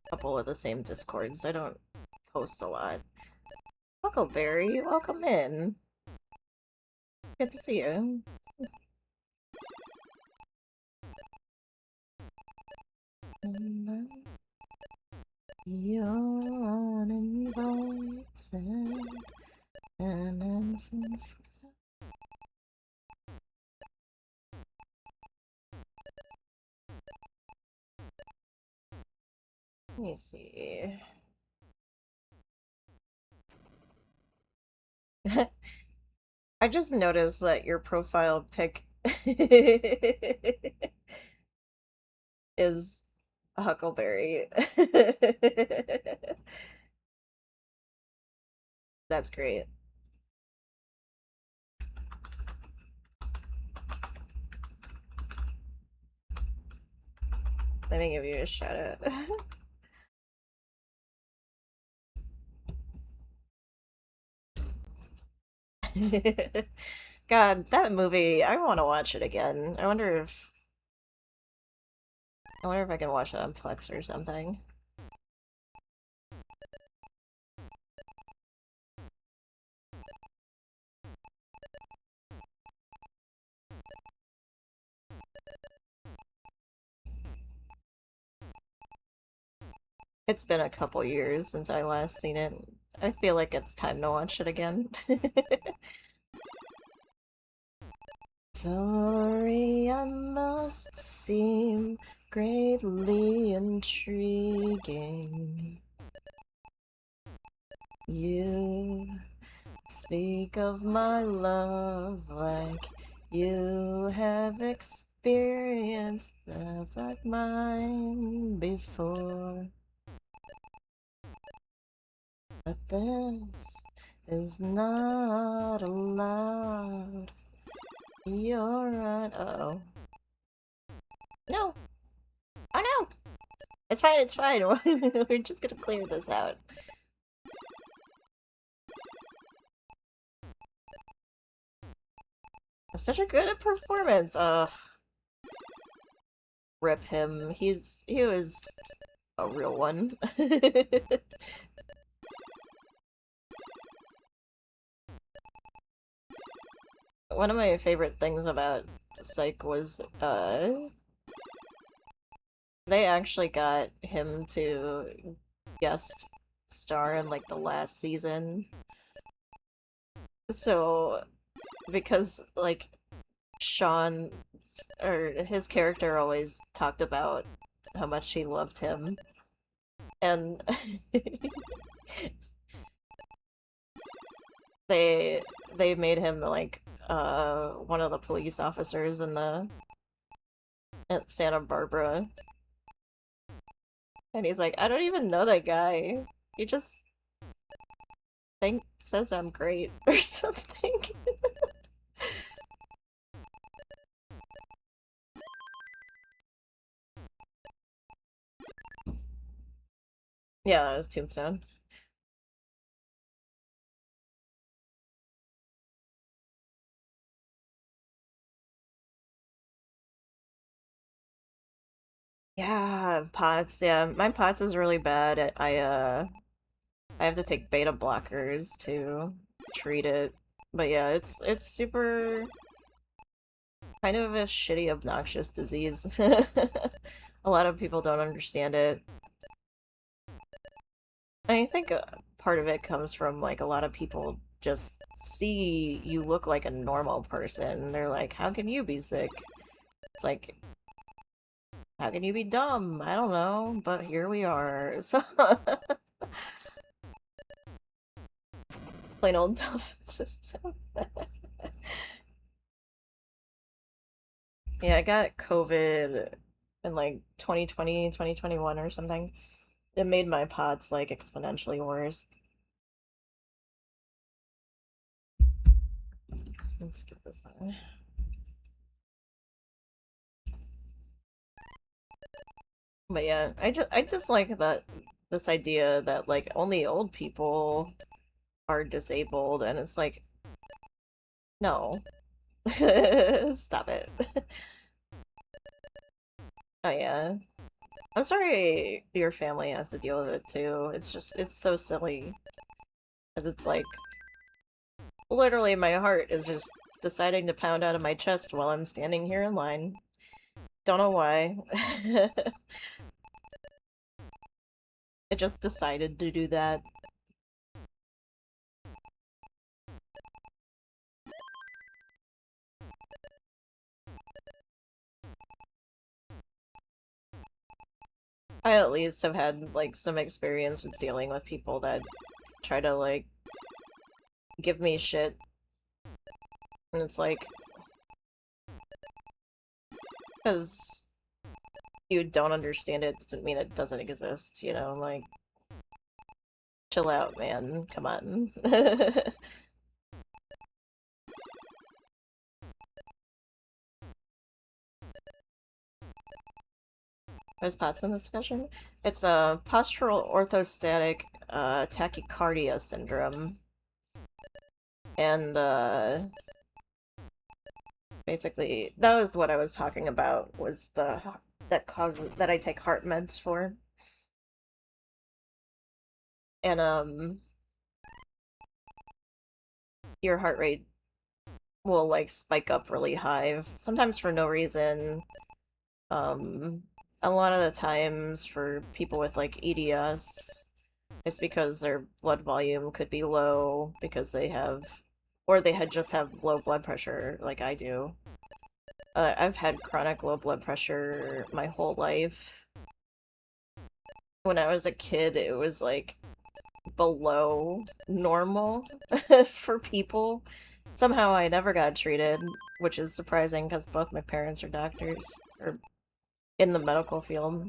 couple of the same discords. I don't post a lot. Huckleberry, welcome in. Good to see you. You're uninvited and then let me see. I just noticed that your profile pic is a huckleberry. That's great. Let me give you a shout out. God, that movie, I want to watch it again. I wonder if I can watch it on Plex or something. It's been a couple years since I last seen it. I feel like it's time to watch it again. Sorry, I must seem greatly intriguing. You speak of my love like you have experienced love like mine before. But this is not allowed. You're right. Uh-oh. No! Oh no! It's fine, it's fine. We're just gonna clear this out. Such a good performance. Rip him. He was a real one. One of my favorite things about Psych was they actually got him to guest star in like the last season. So because like Sean or his character always talked about how much he loved him and they they made him like one of the police officers in the at Santa Barbara. And he's like, I don't even know that guy. He just says I'm great or something. Yeah, that was Tombstone. Yeah, POTS. Yeah, my POTS is really bad. I have to take beta blockers to treat it. But yeah, it's super kind of a shitty, obnoxious disease. A lot of people don't understand it. And I think part of it comes from like a lot of people just see you look like a normal person. They're like, how can you be sick? It's like, how can you be dumb? I don't know, but here we are. So, plain old dumb system. Yeah, I got COVID in like 2020, 2021 or something. It made my POTS like exponentially worse. Let's skip this one. But yeah, I just like that this idea that like only old people are disabled and it's like no. Stop it. Oh yeah. I'm sorry your family has to deal with it too. It's so silly. Because it's like literally my heart is just deciding to pound out of my chest while I'm standing here in line. Don't know why. It just decided to do that. I at least have had like some experience with dealing with people that try to like give me shit. And it's like, because you don't understand it doesn't mean it doesn't exist, you know? Like, chill out, man. Come on. Where's POTS in the discussion? It's a postural orthostatic tachycardia syndrome. And basically that was what I was talking about, was the that causes that I take heart meds for. And your heart rate will like spike up really high, sometimes for no reason. Um, a lot of the times for people with like EDS, it's because their blood volume could be low because they have, or they had just have low blood pressure like I do. I've had chronic low blood pressure my whole life. When I was a kid, it was like below normal for people. Somehow I never got treated, which is surprising because both my parents are doctors, or in the medical field.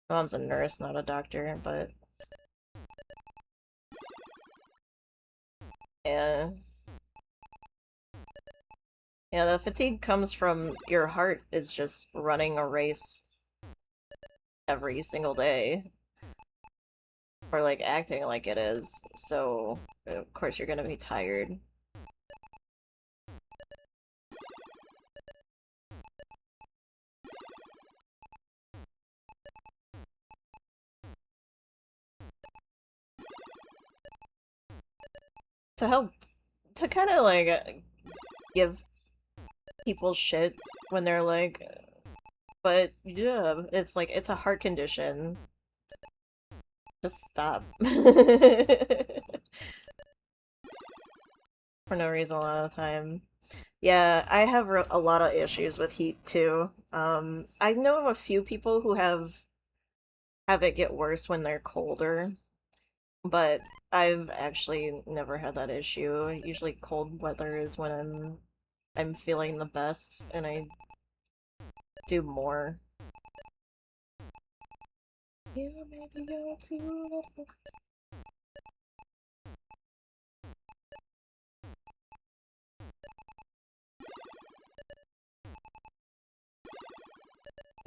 My mom's a nurse, not a doctor, but yeah. Yeah, the fatigue comes from your heart is just running a race every single day, or like acting like it is, so of course you're gonna be tired. To help, to kind of like give people shit when they're like, but yeah, it's like, it's a heart condition. Just stop. For no reason a lot of the time. Yeah, I have a lot of issues with heat too. I know a few people who have it get worse when they're colder, but I've actually never had that issue. Usually cold weather is when I'm feeling the best and I do more. You maybe go too little.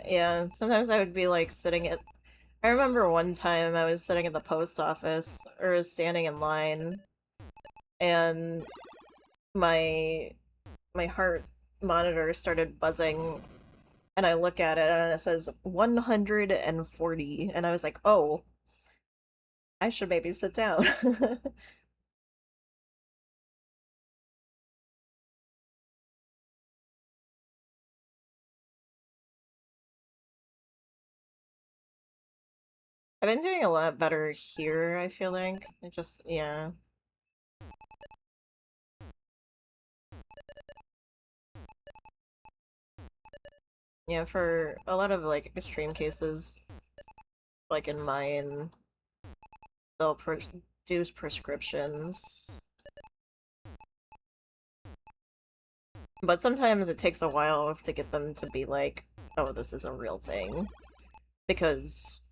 Yeah, sometimes I would be like sitting at I remember one time I was sitting at the post office, or was standing in line, and my my heart monitor started buzzing, and I look at it and it says 140, and I was like, oh, I should maybe sit down. I've been doing a lot better here, I feel like. It just, yeah. Yeah, for a lot of like extreme cases, like in mine, they'll produce prescriptions. But sometimes it takes a while to get them to be like, oh, this is a real thing. Because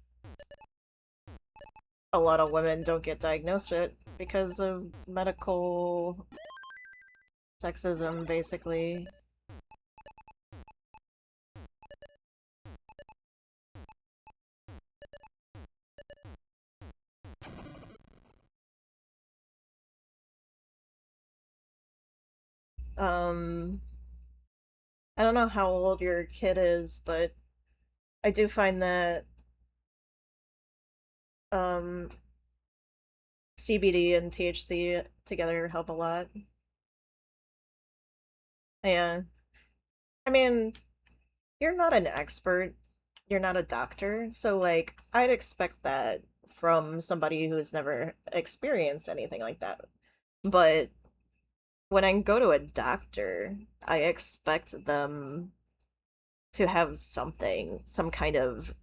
a lot of women don't get diagnosed with it because of medical sexism, basically. Um, I don't know how old your kid is, but I do find that um, CBD and THC together help a lot. Yeah. I mean, you're not an expert, you're not a doctor, so like I'd expect that from somebody who's never experienced anything like that. But when I go to a doctor, I expect them to have something, some kind of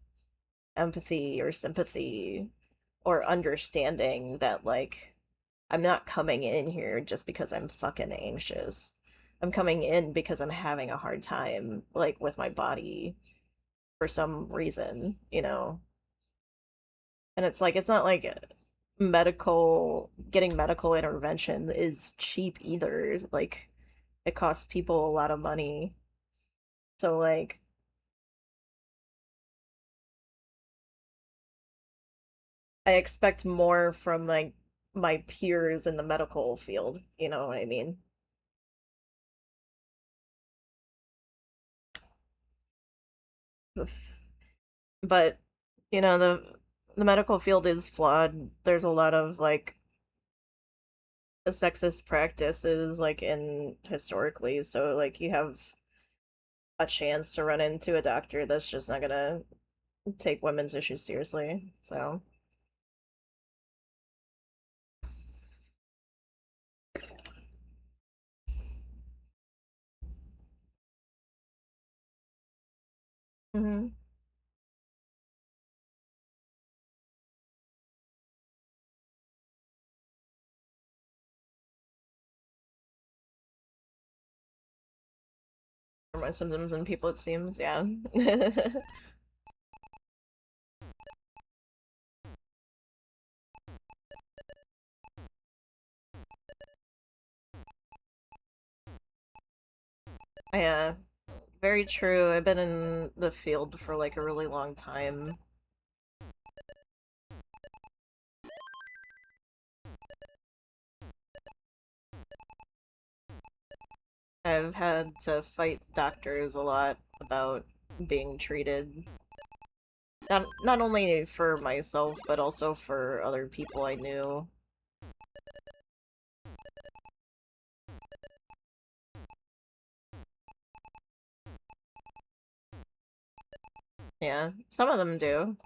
empathy or sympathy or understanding that like I'm not coming in here just because I'm fucking anxious. I'm coming in because I'm having a hard time like with my body for some reason, you know. And it's like it's not like medical getting medical intervention is cheap either. Like it costs people a lot of money. So like I expect more from like my peers in the medical field, you know what I mean? But you know, the medical field is flawed. There's a lot of like sexist practices like in historically, so like you have a chance to run into a doctor that's just not gonna take women's issues seriously. So, mhm. For my symptoms and people, it seems, yeah. Yeah, very true. I've been in the field for like a really long time. I've had to fight doctors a lot about being treated. Not only for myself, but also for other people I knew. Yeah, some of them do.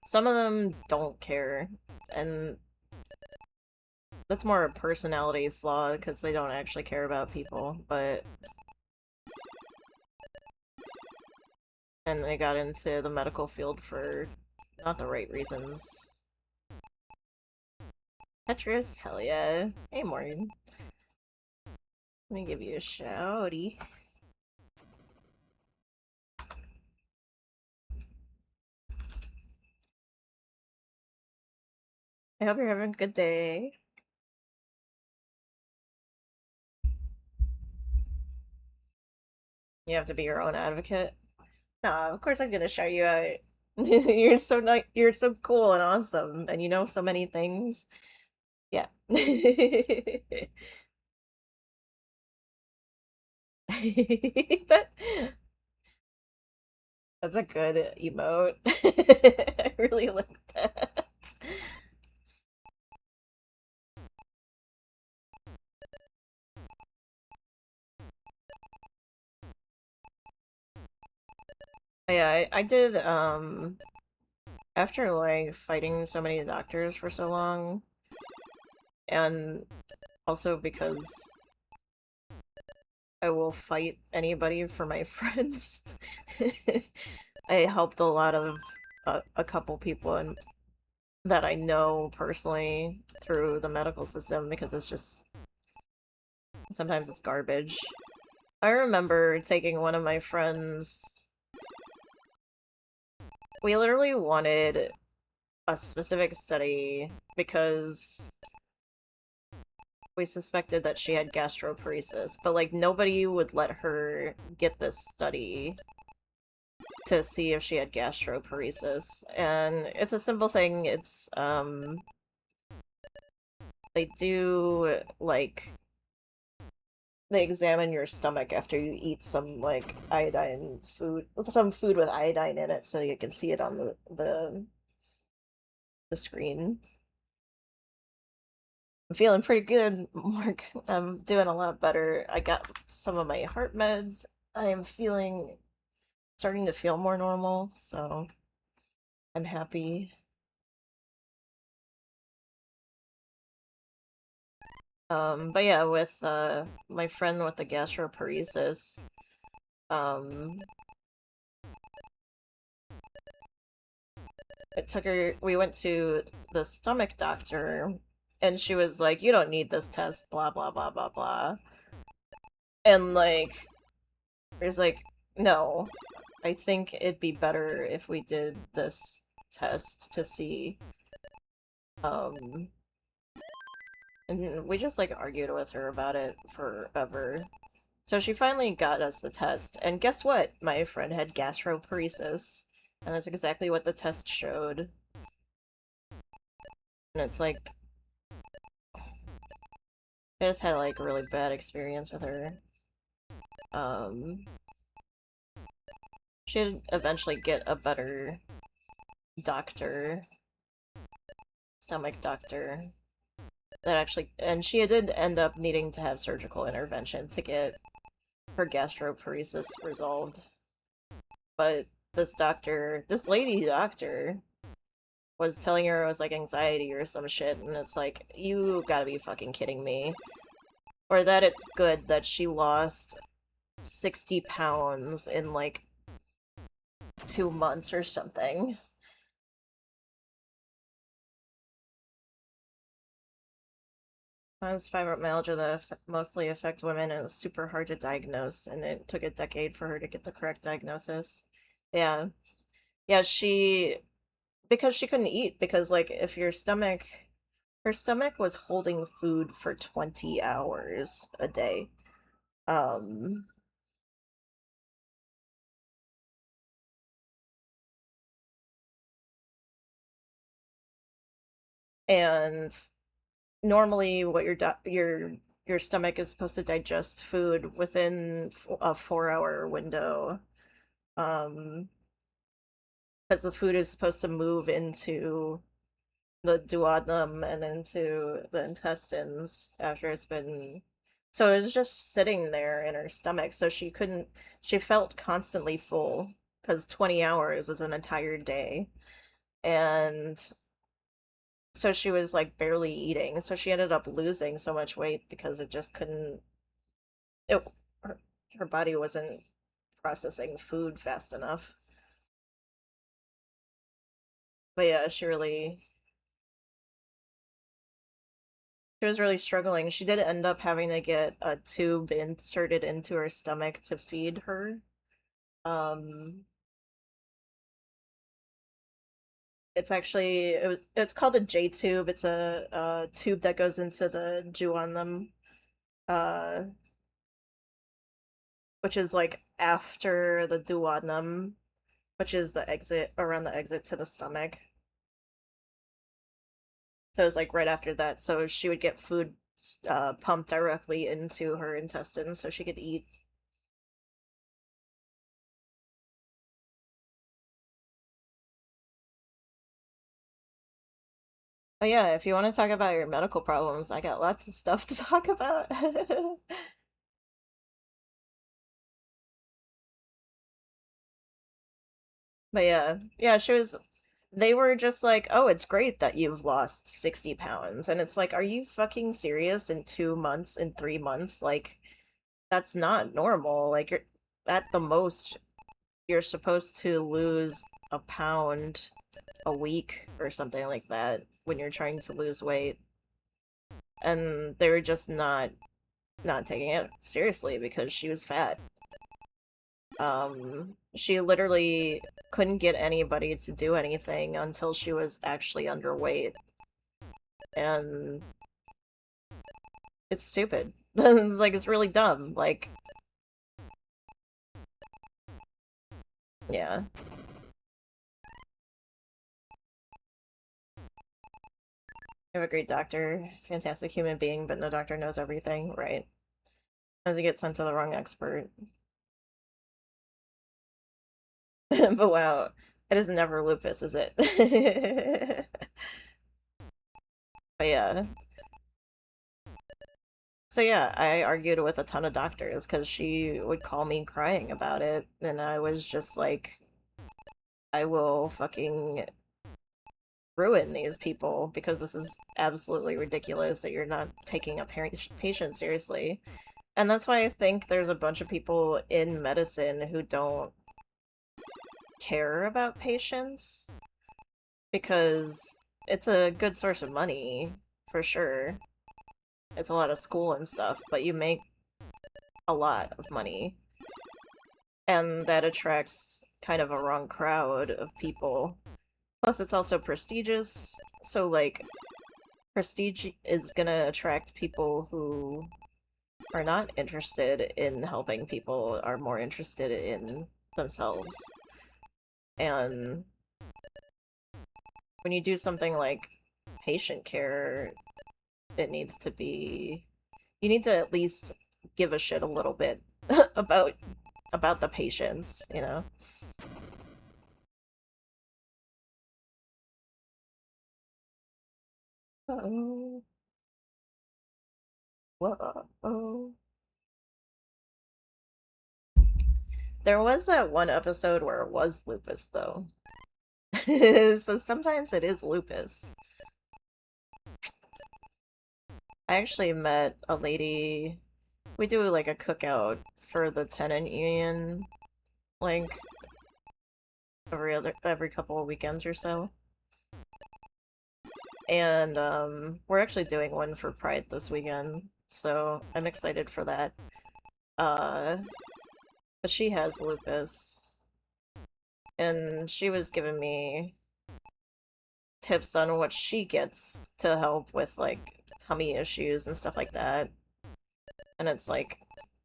Some of them don't care. And that's more a personality flaw because they don't actually care about people, but and they got into the medical field for not the right reasons. Tetris, hell yeah. Hey, Morgan. Let me give you a shouty. I hope you're having a good day. You have to be your own advocate. Nah, of course I'm gonna shout you out. You're so nice. You're so cool and awesome, and you know so many things. Yeah. That That's a good emote. I really like that. Yeah, I did after like fighting so many doctors for so long, and also because I will fight anybody for my friends. I helped a lot of a couple people that I know personally through the medical system because it's just sometimes it's garbage. I remember taking one of my friends. We literally wanted a specific study because we suspected that she had gastroparesis, but like nobody would let her get this study to see if she had gastroparesis. And it's a simple thing. It's they do like they examine your stomach after you eat some like iodine food, some food with iodine in it, so you can see it on the screen. I'm feeling pretty good, Mark. I'm doing a lot better. I got some of my heart meds. I am feeling starting to feel more normal, so I'm happy. But yeah, with my friend with the gastroparesis, um, it took her. We went to the stomach doctor, and she was like, "You don't need this test." Blah blah blah blah blah. And like, it was like, "No, I think it'd be better if we did this test to see." Um, and we just like argued with her about it forever. So she finally got us the test, and guess what? My friend had gastroparesis, and that's exactly what the test showed. And it's like, I just had like a really bad experience with her. Um, she'd eventually get a better doctor, stomach doctor, that actually, and she did end up needing to have surgical intervention to get her gastroparesis resolved. But this lady doctor, was telling her it was like anxiety or some shit, and it's like, you gotta be fucking kidding me. Or that it's good that she lost 60 pounds in like 2 months or something. It's fibromyalgia that mostly affect women, and it's super hard to diagnose, and it took a decade for her to get the correct diagnosis. Yeah. Yeah, because she couldn't eat, because like if her stomach was holding food for 20 hours a day. Um, and normally what your stomach is supposed to digest food within a 4 hour window, um because the food is supposed to move into the duodenum and into the intestines after it's been, so it was just sitting there in her stomach, so she felt constantly full because 20 hours is an entire day. And so she was like barely eating, so she ended up losing so much weight because it just couldn't, it her, her body wasn't processing food fast enough. But yeah, she was really struggling. She did end up having to get a tube inserted into her stomach to feed her. um it's called a J tube. It's a tube that goes into the duodenum, uh which is like after the duodenum, which is the exit, around the exit to the stomach. So it was like right after that. So she would get food pumped directly into her intestines so she could eat. Oh yeah, if you want to talk about your medical problems, I got lots of stuff to talk about. But yeah, they were just like, oh, it's great that you've lost 60 pounds. And it's like, are you fucking serious? In 2 months, in 3 months? Like, that's not normal. Like, at the most, you're supposed to lose a pound a week or something like that when you're trying to lose weight. And they were just not taking it seriously because she was fat. She literally couldn't get anybody to do anything until she was actually underweight. And it's stupid. It's like, it's really dumb. Like, yeah. You have a great doctor, fantastic human being, but no doctor knows everything, right? As you get sent to the wrong expert. But wow, it is never lupus, is it? But yeah. So yeah, I argued with a ton of doctors because she would call me crying about it, and I was just like, I will fucking ruin these people because this is absolutely ridiculous that you're not taking a patient seriously. And that's why I think there's a bunch of people in medicine who don't care about patients because it's a good source of money, for sure. It's a lot of school and stuff, but you make a lot of money. And that attracts kind of a wrong crowd of people. Plus, it's also prestigious, so, like, prestige is gonna attract people who are not interested in helping people, are more interested in themselves. And when you do something like patient care, it needs to be... You need to at least give a shit a little bit about the patients, you know? Uh-oh. Whoa. There was that one episode where it was lupus, though. So sometimes it is lupus. I actually met a lady. We do like a cookout for the tenant union, like every couple of weekends or so. And we're actually doing one for Pride this weekend, so I'm excited for that. Uh, but she has lupus, and she was giving me tips on what she gets to help with like tummy issues and stuff like that. And it's like,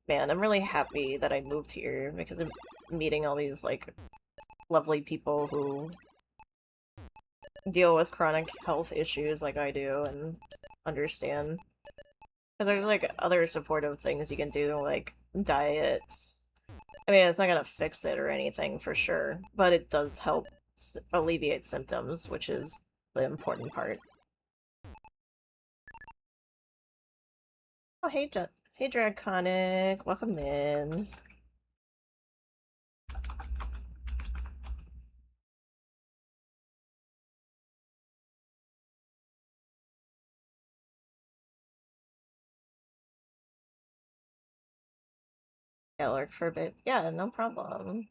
man, I'm really happy that I moved here because I'm meeting all these like lovely people who deal with chronic health issues like I do and understand. Because there's like other supportive things you can do, like diets. I mean, it's not gonna fix it or anything for sure, but it does help alleviate symptoms, which is the important part. Oh, hey, Draconic, welcome in. Yeah, lurk for a bit. Yeah, no problem.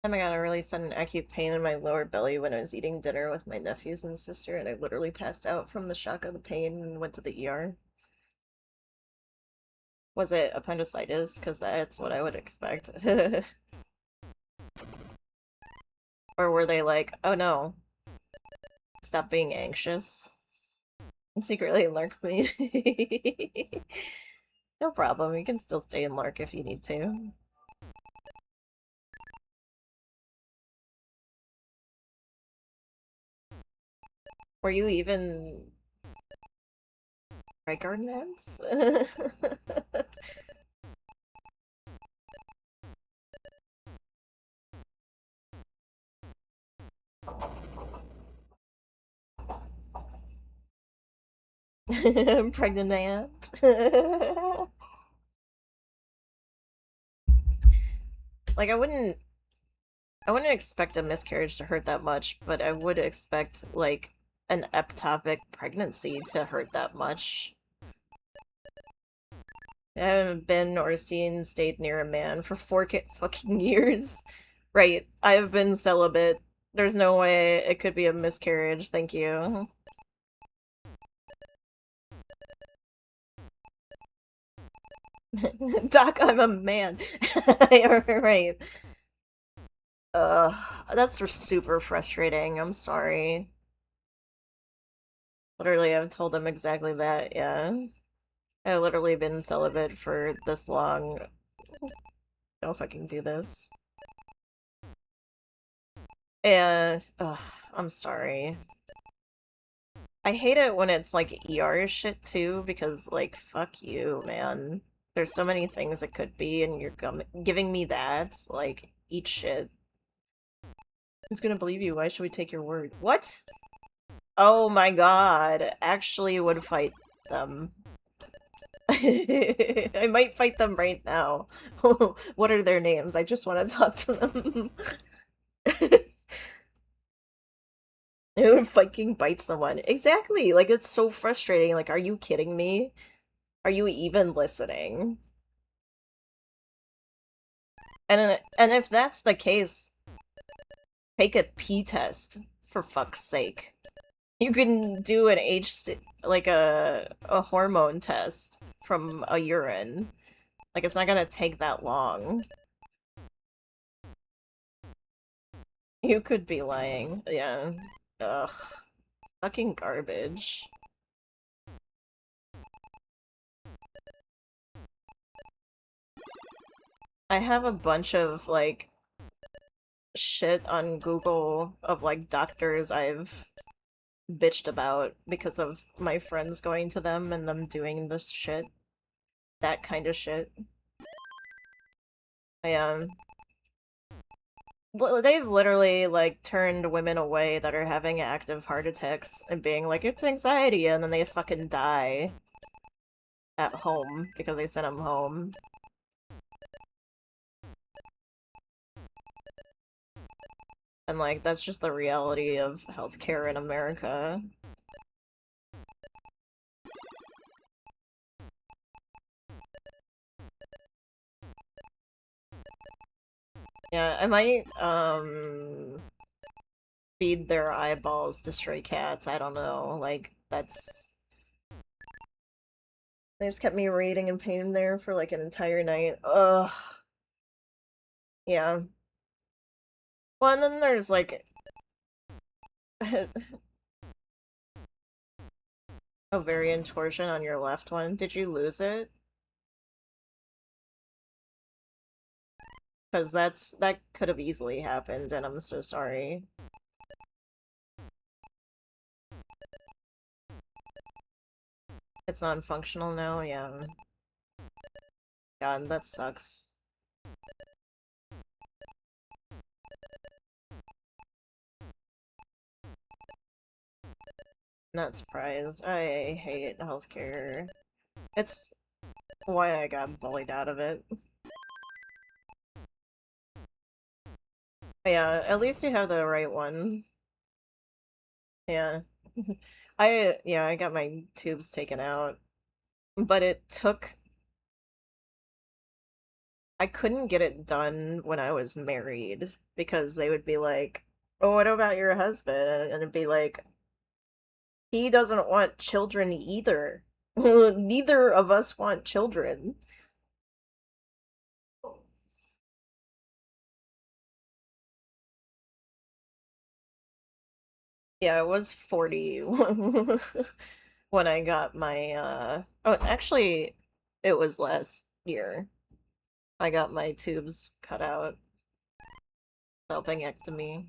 Oh my god, I really sudden acute pain in my lower belly when I was eating dinner with my nephews and sister, and I literally passed out from the shock of the pain and went to the ER. Was it appendicitis? Because that's what I would expect. Or were they like, oh no, stop being anxious? And secretly lurk me. No problem, you can still stay in lurk if you need to. Were you even right garden ants? I'm pregnant aunt. Like I wouldn't expect a miscarriage to hurt that much, but I would expect like an ectopic pregnancy to hurt that much. I haven't been or seen stayed near a man for fucking years. Right, I've been celibate. There's no way it could be a miscarriage, thank you. Doc, I'm a man. Right. Ugh, that's super frustrating. I'm sorry. Literally, I've told them exactly that, yeah. I've literally been celibate for this long. Don't fucking do this. And, ugh, I'm sorry. I hate it when it's like ER shit too, because like, fuck you, man. There's so many things it could be, and you're giving me that. Like, eat shit. Who's gonna believe you? Why should we take your word? What? Oh my god. Actually would fight them. I might fight them right now. What are their names? I just want to talk to them. Who would fucking bite someone? Exactly. Like, it's so frustrating. Like, are you kidding me? Are you even listening? And if that's the case, take a pee test for fuck's sake. You can do an like a hormone test from a urine. Like, it's not gonna take that long. You could be lying. Yeah. Ugh. Fucking garbage. I have a bunch of, like, shit on Google of, like, doctors I've bitched about because of my friends going to them and them doing this shit. That kind of shit. I they've literally, like, turned women away that are having active heart attacks and being like, it's anxiety, and then they fucking die at home because they sent them home. And, like, that's just the reality of healthcare in America. Yeah, I might, feed their eyeballs to stray cats. I don't know. Like, that's... They just kept me reading in pain there for, like, an entire night. Ugh. Yeah. Well, and then there's, like... ovarian torsion on your left one. Did you lose it? Because that could have easily happened, and I'm so sorry. It's non-functional now, yeah. God, that sucks. Not surprised. I hate healthcare. It's why I got bullied out of it. But yeah, at least you have the right one. Yeah. I got my tubes taken out, but it took I couldn't get it done when I was married because they would be like, "Oh, what about your husband?" And it'd be like, "He doesn't want children either. Neither of us want children." Yeah, I was 40 when I got my oh, actually it was last year. I got my tubes cut out, salpingectomy.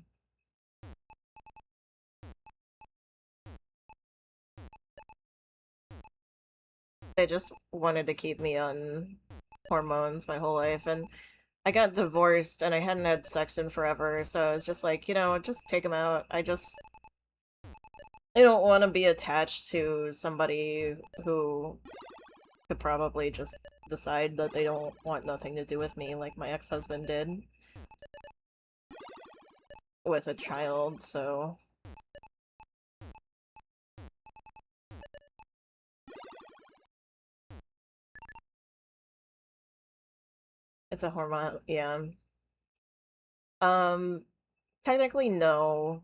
They just wanted to keep me on hormones my whole life, and I got divorced and I hadn't had sex in forever, so I was just like, just take them out. I don't want to be attached to somebody who could probably just decide that they don't want nothing to do with me like my ex-husband did with a child, so... It's a hormone, yeah. Um, Technically, no.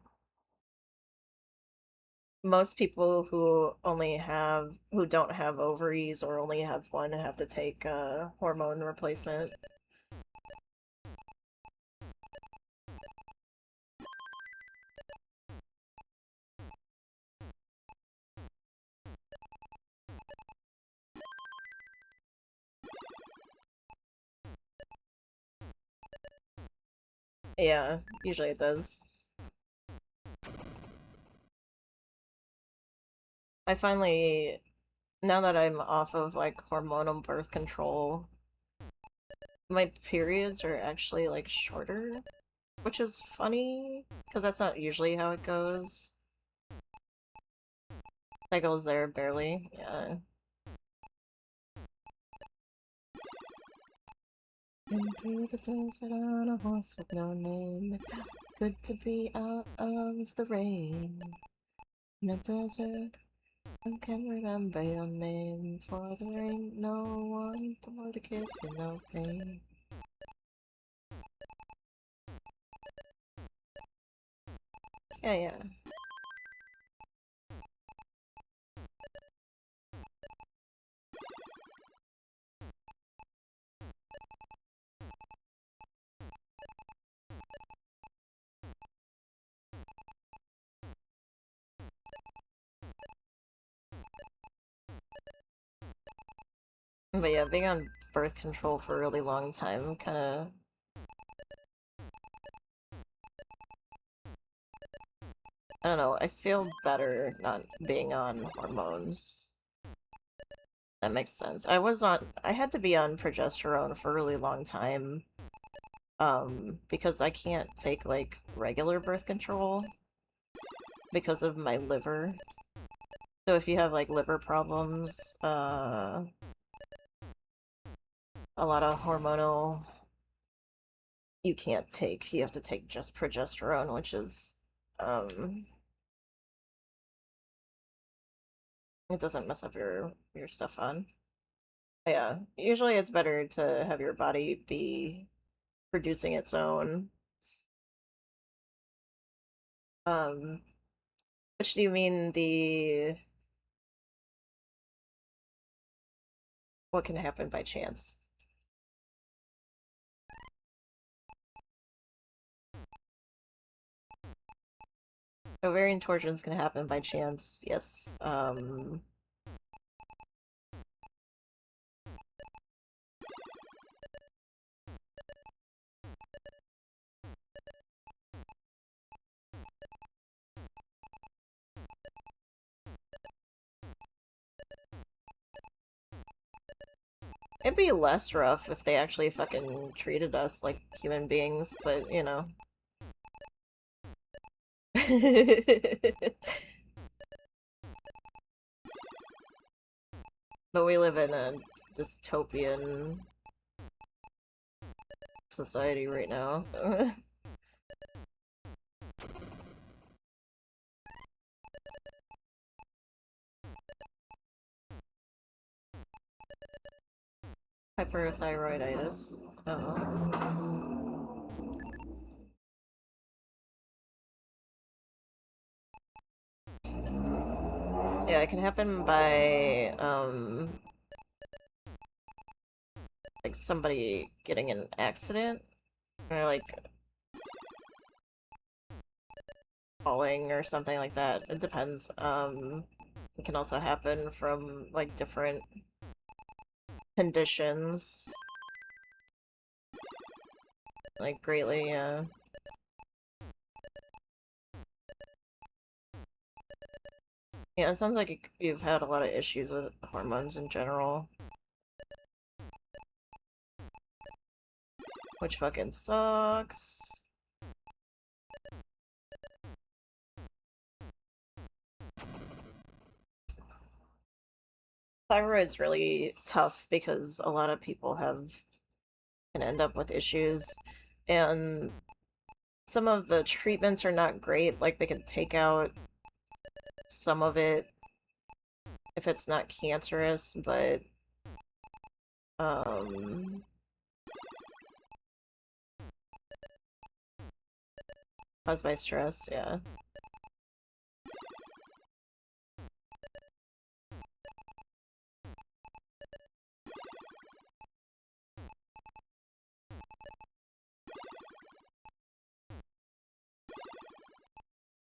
Most people who don't have ovaries or only have one have to take a hormone replacement. Yeah, usually it does. I finally, now that I'm off of like hormonal birth control, my periods are actually like shorter, which is funny because that's not usually how it goes. Cycles there barely, yeah. And through the desert on a horse with no name, it felt good to be out of the rain. In the desert, I can remember your name, for there ain't no one to give you no pain. Yeah, yeah. But yeah, being on birth control for a really long time kinda... I don't know, I feel better not being on hormones. That makes sense. I had to be on progesterone for a really long time, because I can't take, like, regular birth control because of my liver. So if you have, like, liver problems, a lot of hormonal you can't take. You have to take just progesterone, which is, um, it doesn't mess up your stuff on. Yeah, usually it's better to have your body be producing its own. Um, which do you mean what can happen by chance? Ovarian torsions can happen by chance, yes. It'd be less rough if they actually fucking treated us like human beings, but you know. But we live in a dystopian society right now. Hyperthyroiditis. Oh. Yeah, it can happen by, like somebody getting in an accident, or like falling or something like that. It depends. It can also happen from like different conditions. Like greatly, yeah. Yeah, it sounds like you've had a lot of issues with hormones in general. Which fucking sucks. Thyroid's really tough because a lot of people can end up with issues, and some of the treatments are not great. Like they can take out some of it if it's not cancerous, but um caused by stress, yeah.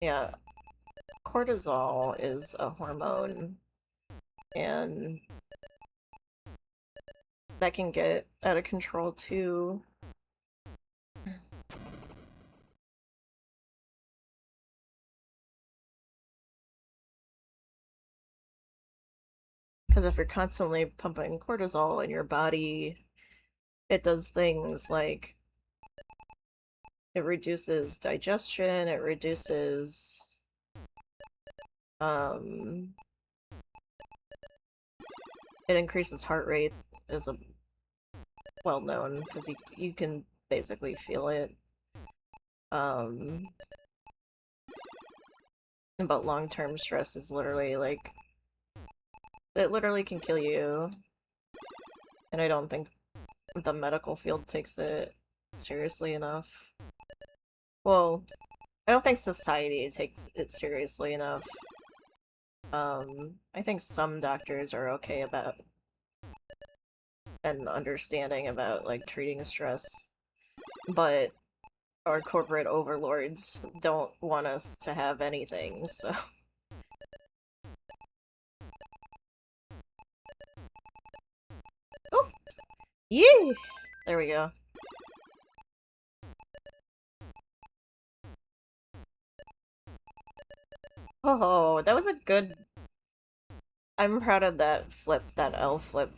Yeah, cortisol is a hormone, and that can get out of control too. Because if you're constantly pumping cortisol in your body, it does things like it reduces digestion, it reduces um it increases heart rate is a well known because you can basically feel it. Um but long-term stress is literally like it literally can kill you, and I don't think the medical field takes it seriously enough. Well, I don't think society takes it seriously enough. I think some doctors are okay about and understanding about like treating stress, but our corporate overlords don't want us to have anything, so. Oh, yee! There we go. Oh, that was a good. I'm proud of that flip, that L flip.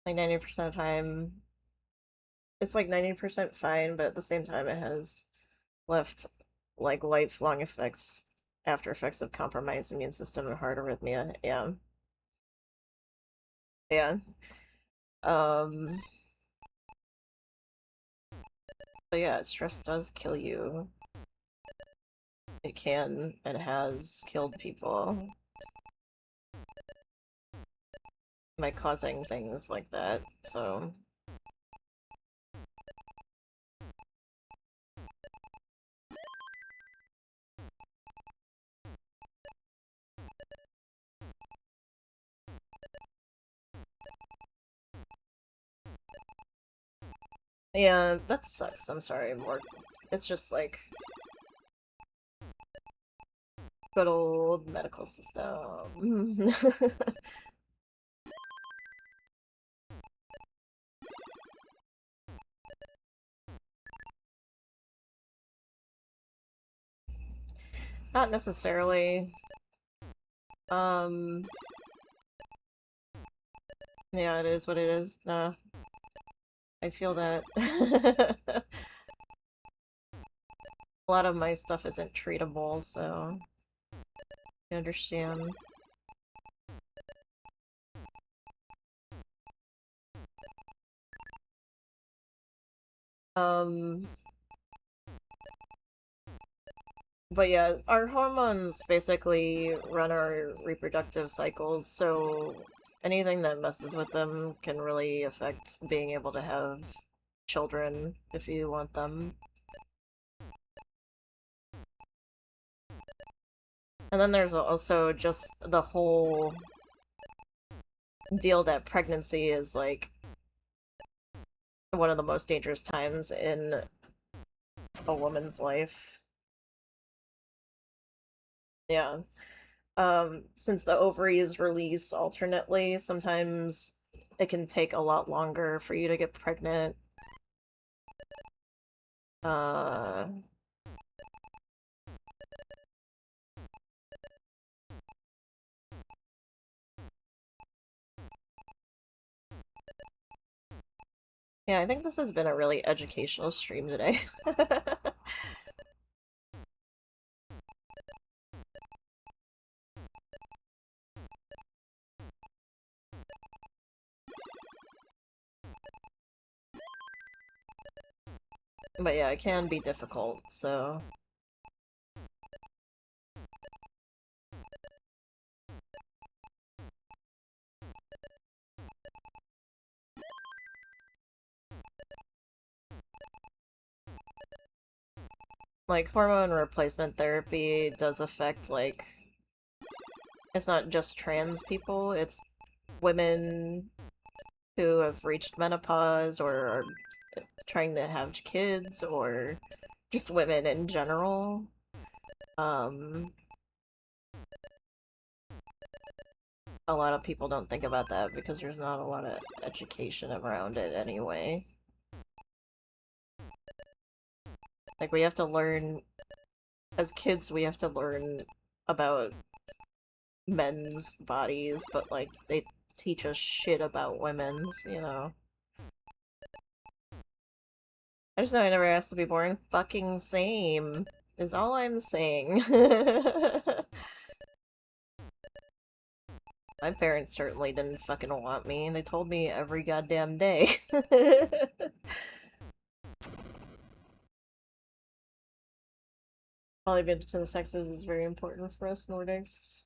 Like 90% of the time, it's like 90% fine, but at the same time, it has left like lifelong effects, after effects of compromised immune system and heart arrhythmia. Yeah, yeah. Um, but yeah, stress does kill you. It can and has killed people by causing things like that. So, yeah, that sucks. I'm sorry, more. It's just like good old medical system. Not necessarily. Um, yeah, it is what it is. I feel that. A lot of my stuff isn't treatable, so I understand. Um, but yeah, our hormones basically run our reproductive cycles, so anything that messes with them can really affect being able to have children if you want them. And then there's also just the whole deal that pregnancy is like one of the most dangerous times in a woman's life. Yeah. Since the ovaries release alternately, sometimes it can take a lot longer for you to get pregnant. Uh, yeah, I think this has been a really educational stream today. But yeah, it can be difficult, so... Like, hormone replacement therapy does affect, like... It's not just trans people, it's women who have reached menopause or are trying to have kids, or just women in general. Um, a lot of people don't think about that because there's not a lot of education around it anyway. Like, we have to learn, as kids, we have to learn about men's bodies, but, like, they teach us shit about women's, you know? I just know I never asked to be born fucking same, is all I'm saying. My parents certainly didn't fucking want me, and they told me every goddamn day. Probably to the sexes is very important for us Nordics.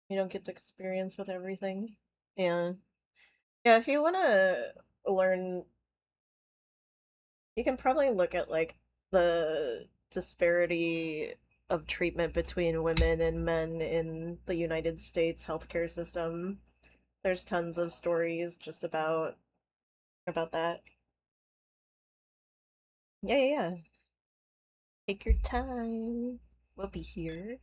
You don't get to experience with everything. Yeah. Yeah, if you wanna learn, you can probably look at, like, the disparity of treatment between women and men in the United States healthcare system. There's tons of stories just about that. Yeah, yeah, yeah. Take your time. We'll be here.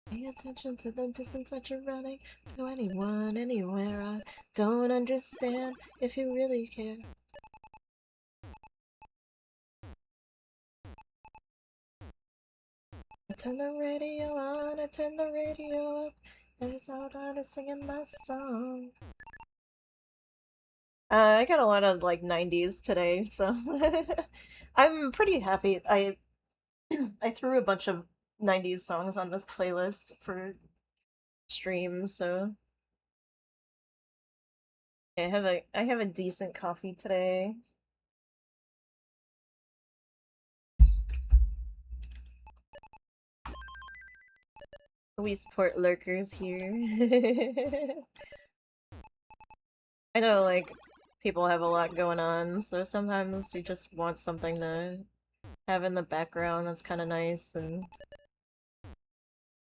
Pay attention to the distance that you're running. To anyone, anywhere. I don't understand if you really care. I turn the radio on, I turn the radio up, and it's all done singing my song. I got a lot of like 90s today, so I'm pretty happy. I threw a bunch of 90s songs on this playlist for stream, so I have a decent coffee today. We support lurkers here. I know, like, people have a lot going on, so sometimes you just want something to have in the background that's kind of nice, and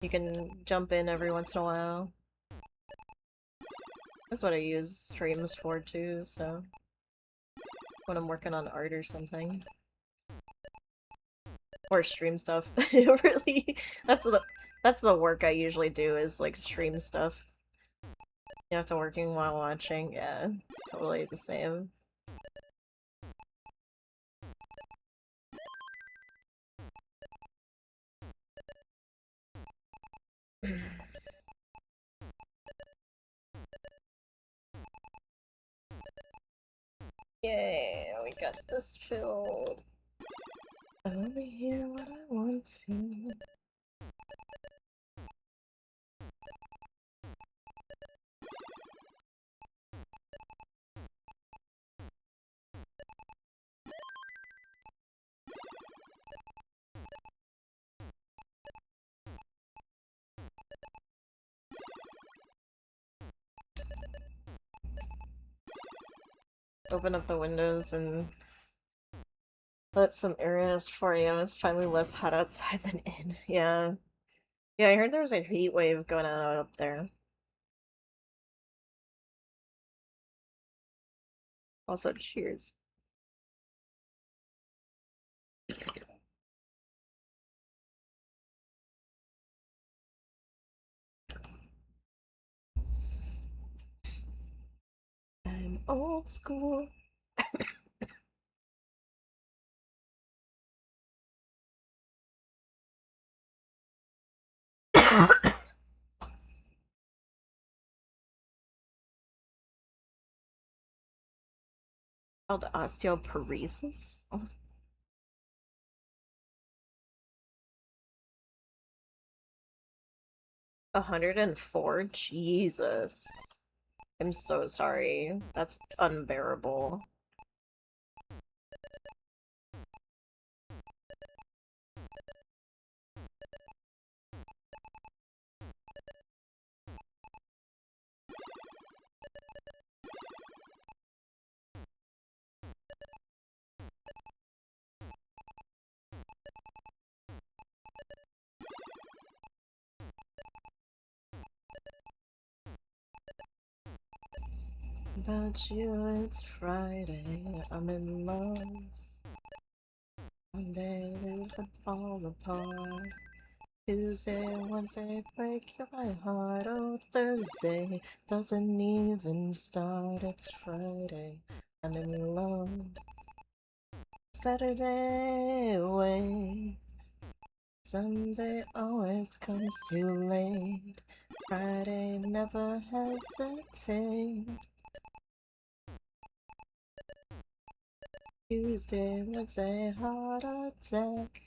you can jump in every once in a while. That's what I use streams for too, so when I'm working on art or something. Or stream stuff. Really, that's the work I usually do, is like stream stuff. You have to working while watching, yeah, totally the same. Yay, we got this filled. I only hear what I want to. Open up the windows and let some air in. It's 4 a.m. It's finally less hot outside than in. Yeah. Yeah, I heard there was a heat wave going on up there. Also, cheers. I'm old school. Called osteoporosis? 104? Jesus. I'm so sorry. That's unbearable. About you, it's Friday. I'm in love. Monday, it would fall apart. Tuesday, Wednesday, break my heart. Oh, Thursday doesn't even start. It's Friday. I'm in love. Saturday, wait. Sunday always comes too late. Friday, never hesitate. Tuesday, Wednesday, heart attack.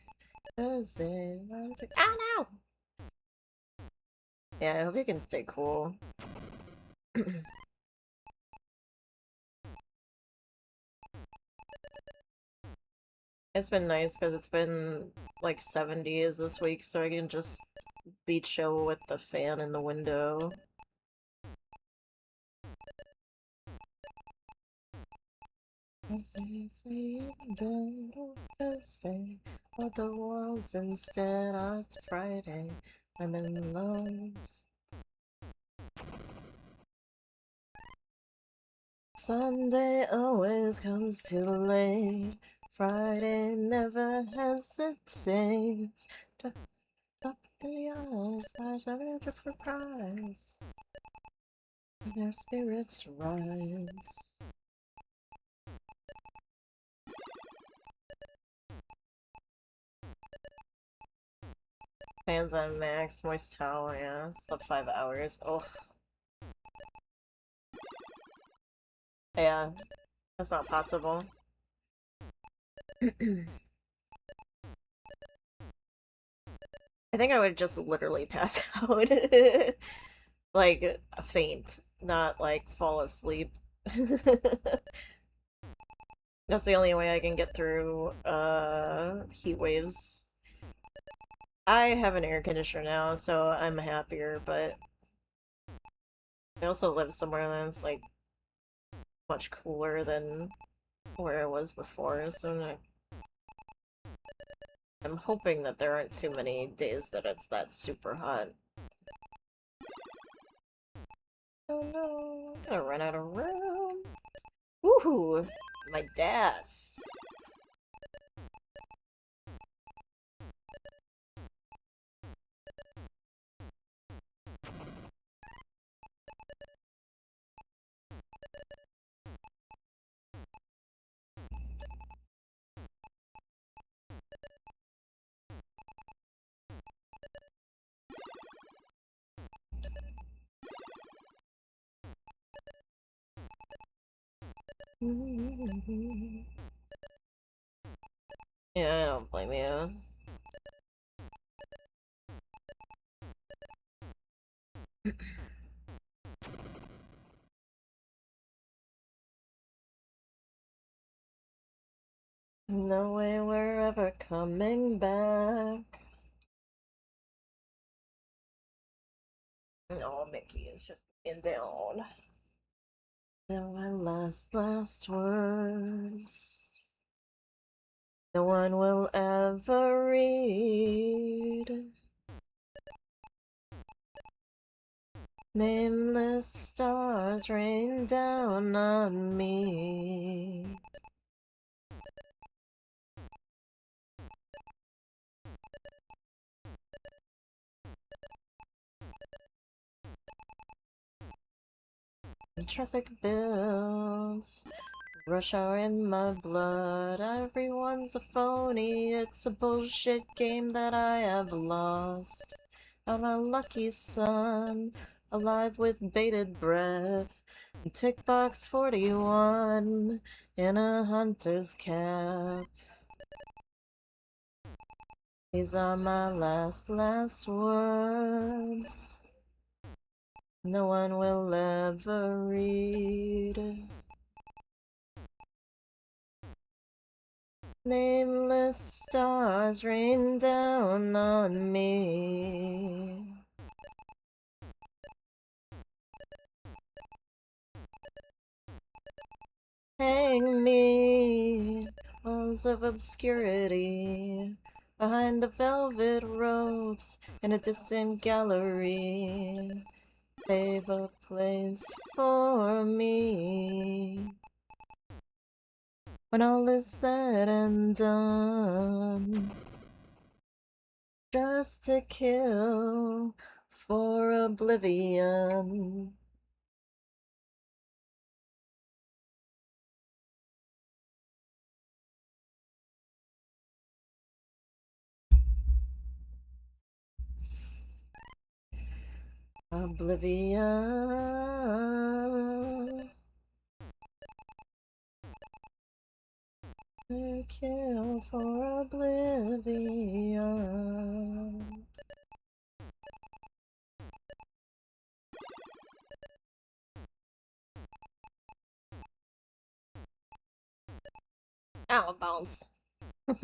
Thursday, Wednesday. Oh no! Yeah, I hope you can stay cool. It's been nice because it's been like 70s this week, so I can just be chill with the fan in the window. Thursday, but the walls instead are Friday. I'm in love. Sunday always comes too late. Friday never hesitates. Up the eyes, eyes are ready for prize. Their spirits rise. Hands on max, moist towel, yeah. Slept 5 hours. Oh, yeah. That's not possible. I think I would just literally pass out. Like, faint, not like fall asleep. That's the only way I can get through, heat waves. I have an air conditioner now, so I'm happier, but I also live somewhere that's, like, much cooler than where I was before, so I'm hoping that there aren't too many days that it's that super hot. Oh no, I'm gonna run out of room. Woohoo! My desk! Yeah, I don't blame you. No way we're ever coming back. No, Mickey is just in down. They're my last words. No one will ever read. Nameless stars rain down on me. Traffic builds. Rush hour in my blood. Everyone's a phony. It's a bullshit game that I have lost. I'm a lucky son, alive with bated breath. Tick box 41 in a hunter's cap. These are my last words. No one will ever read. Nameless stars rain down on me. Hang me, walls of obscurity, behind the velvet ropes in a distant gallery. Save a place for me. When all is said and done, just to kill for oblivion. Oblivion. To kill for oblivion. Ow, bounce. I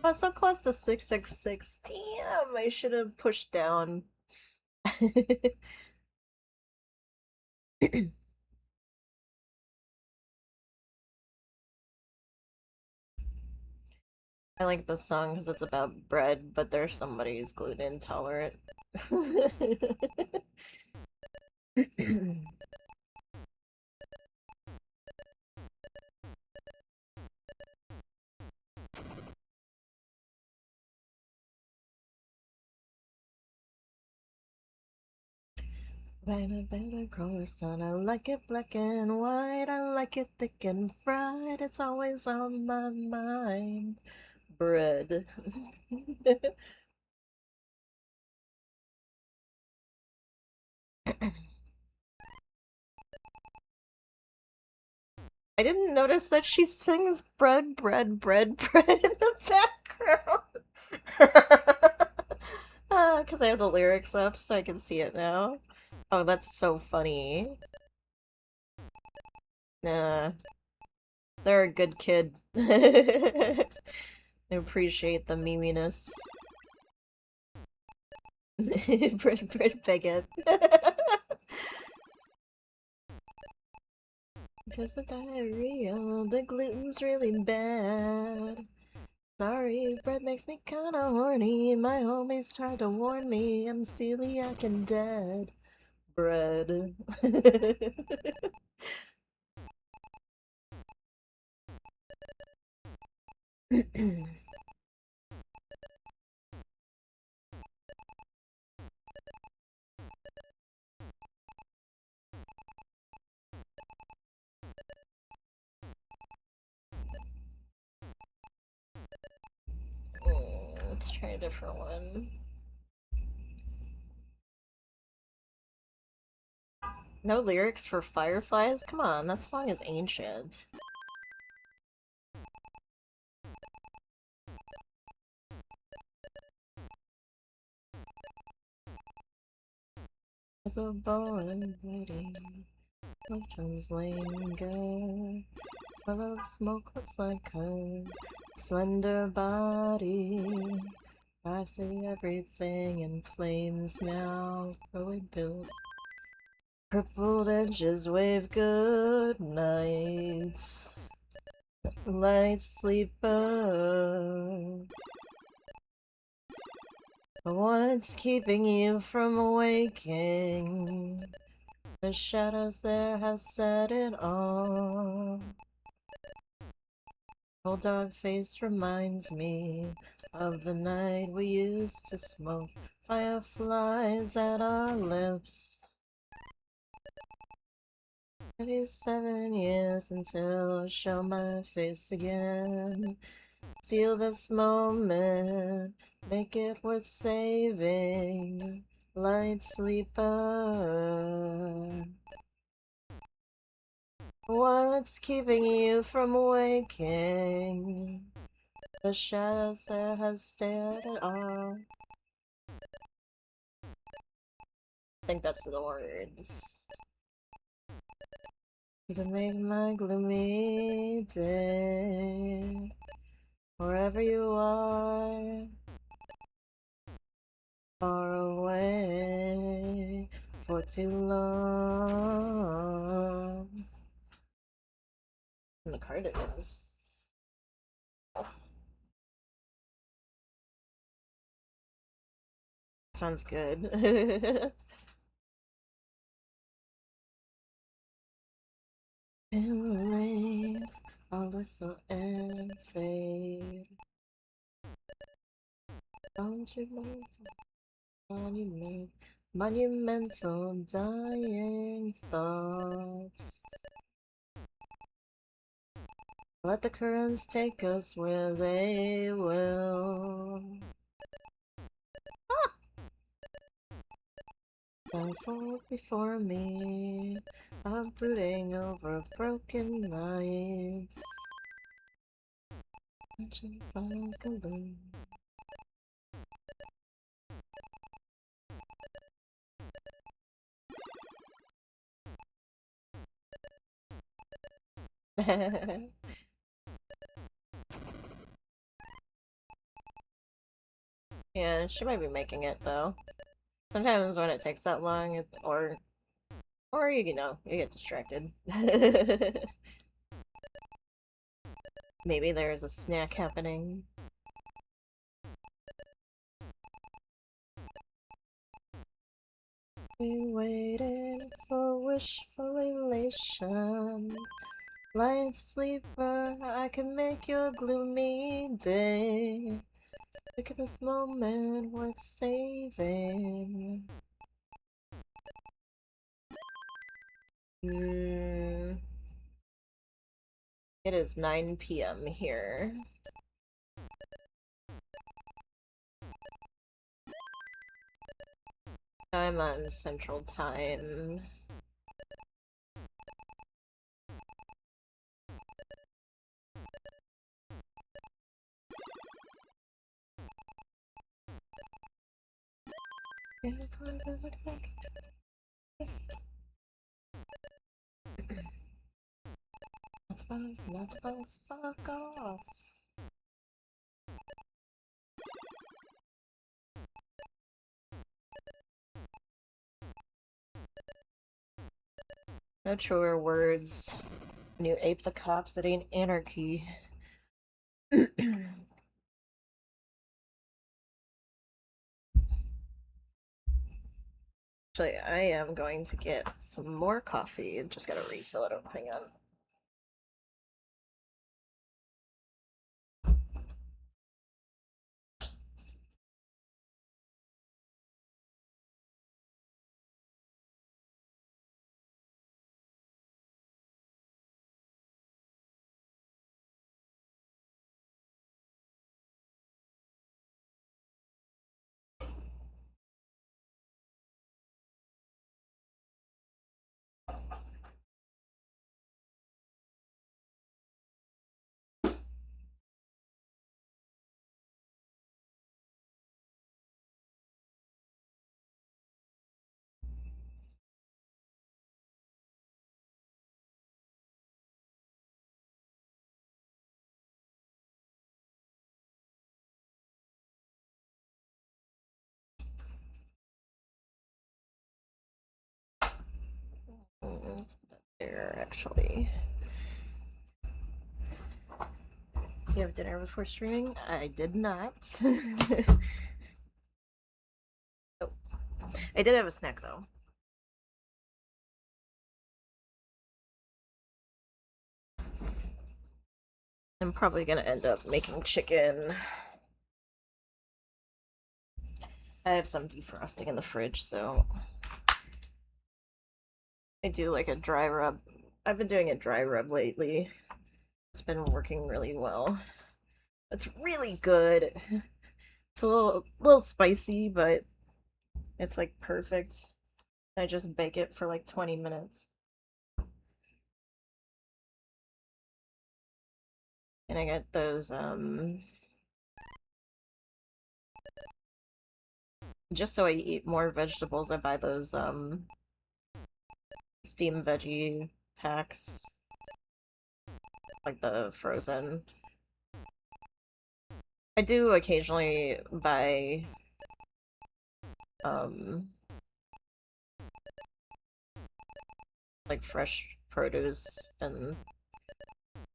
was so close to 666. Damn, I should have pushed down. I like this song because it's about bread, but there's somebody who's gluten intolerant. Better croissant. I like it black and white. I like it thick and fried. It's always on my mind. Bread. I didn't notice that she sings bread, bread, bread, bread in the background. Because I have the lyrics up so I can see it now. Oh, that's so funny. Nah, they're a good kid. I appreciate the meminess. Bread, bread, baguette. Because the diarrhea, the gluten's really bad. Sorry, bread makes me kinda horny. My homies tried to warn me. I'm celiac and dead. Bread. Let's try a different one. No lyrics for Fireflies? Come on, that song is ancient. As a boy waiting, motions linger. Full of smoke looks like her slender body. I see everything in flames now. Really built. Purpled edges wave good night. Light sleeper. What's keeping you from waking? The shadows there have said it all. Old dog face reminds me of the night we used to smoke. Fireflies at our lips. Maybe 7 years until I show my face again. Steal this moment, make it worth saving. Light sleeper. What's keeping you from waking? The shadows there have stared at all. I think that's the words. You can make my gloomy day. Wherever you are, far away for too long. And the cardigans. Sounds good. whistle and fade. Monumental dying thoughts. Let the currents take us where they will. Don't fall before me. I'm brooding over broken nights. Conscience like a loon. Yeah, she might be making it though. Sometimes when it takes that long, or you know, you get distracted. Maybe there's a snack happening. We waited for wishful elations. Light sleeper, I can make your gloomy day. Look at this moment worth saving. It is 9 p.m. here. I'm on Central Time. Not supposed, fuck off. No truer words. When you ape the cops, it ain't anarchy. Actually, I am going to get some more coffee. Just gotta refill it up. Hang on. Let's put that there, actually. You have dinner before streaming? I did not. Oh, I did have a snack, though. I'm probably gonna end up making chicken. I have some defrosting in the fridge, so I do like a dry rub. I've been doing a dry rub lately. It's been working really well. It's really good. It's a little spicy, but it's like perfect. I just bake it for like 20 minutes. And I get those just so I eat more vegetables, I buy those steam veggie packs, like the frozen. I do occasionally buy um like fresh produce and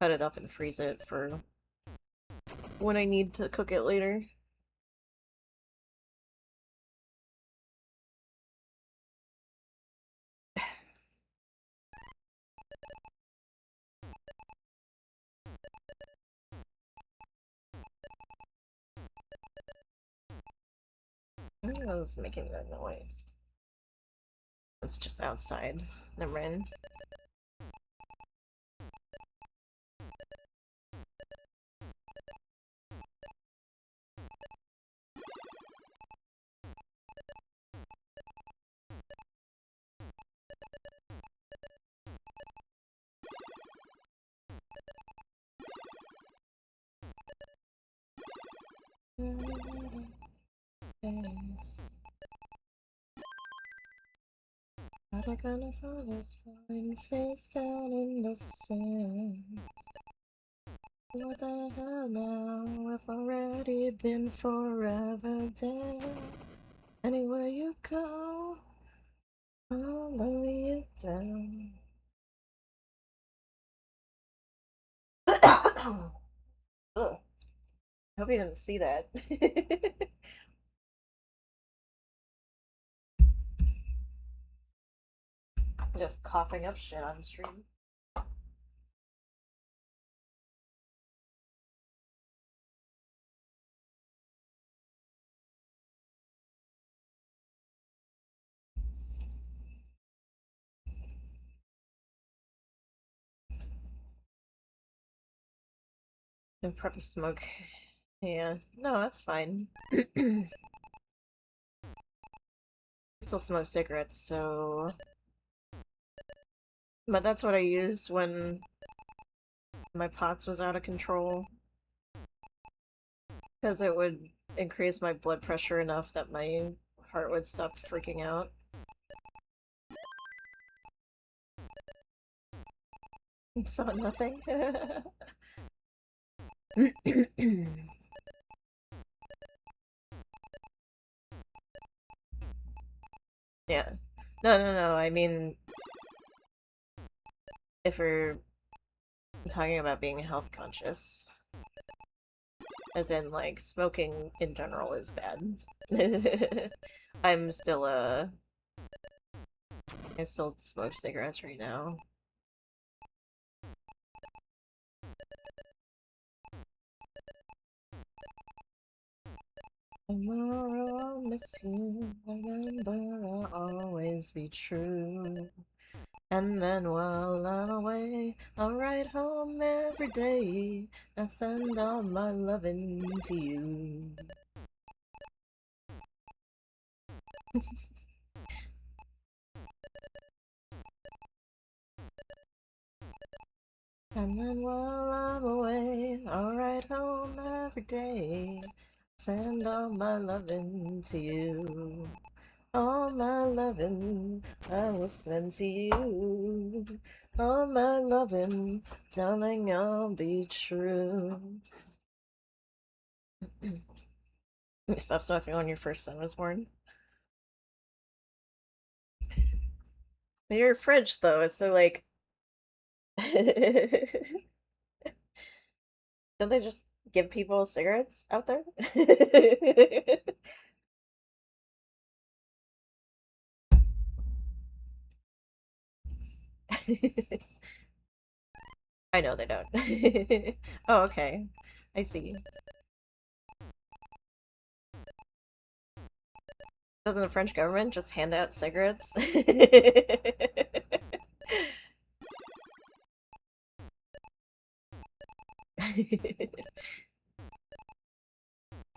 cut it up and freeze it for when I need to cook it later. I don't know what's making that noise. It's just outside. Never mind. How they gonna find us falling face down in the sand? What the hell now? I've already been forever dead. Anywhere you go, follow you down. Ugh. I hope you didn't see that. Just coughing up shit on stream. And prep of smoke. Yeah, no, that's fine. Still smoke cigarettes, so. But that's what I used when my POTS was out of control. Because it would increase my blood pressure enough that my heart would stop freaking out. Saw nothing. Yeah. No, no, no. I mean, if we're talking about being health conscious, as in, like, smoking in general is bad. I'm still, I still smoke cigarettes right now. Tomorrow I'll miss you, remember I'll always be true. And then while I'm away, I'll write home every day and send all my loving to you. And then while I'm away, I'll write home every day, send all my loving to you. All my loving I will send to you. All my loving, darling, I'll be true. You stop smoking when your first son was born. But you're a fridge, though. It's so like, don't they just give people cigarettes out there? I know they don't. Oh, okay. I see. Doesn't the French government just hand out cigarettes?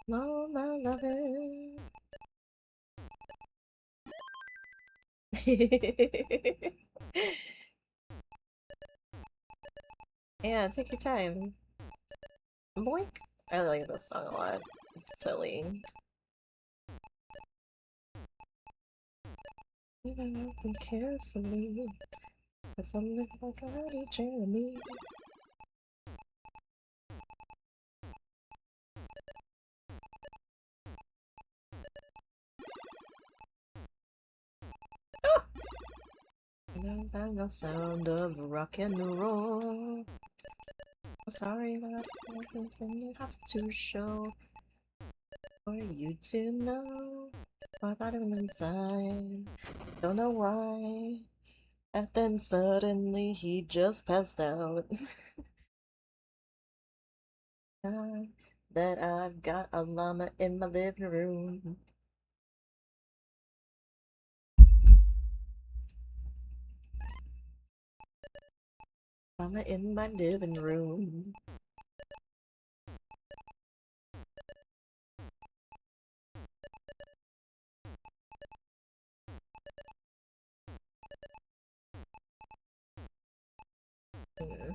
No, my loving. Yeah, take your time. Boink. I like this song a lot. It's silly. Even listen carefully. Cause I'm like a bloody Jeremy. And I the sound of rock and roll. I'm sorry that everything you have to show for you to know about him inside. Don't know why. And then suddenly he just passed out. That I've got a llama in my living room. I'm in my living room. Hmm.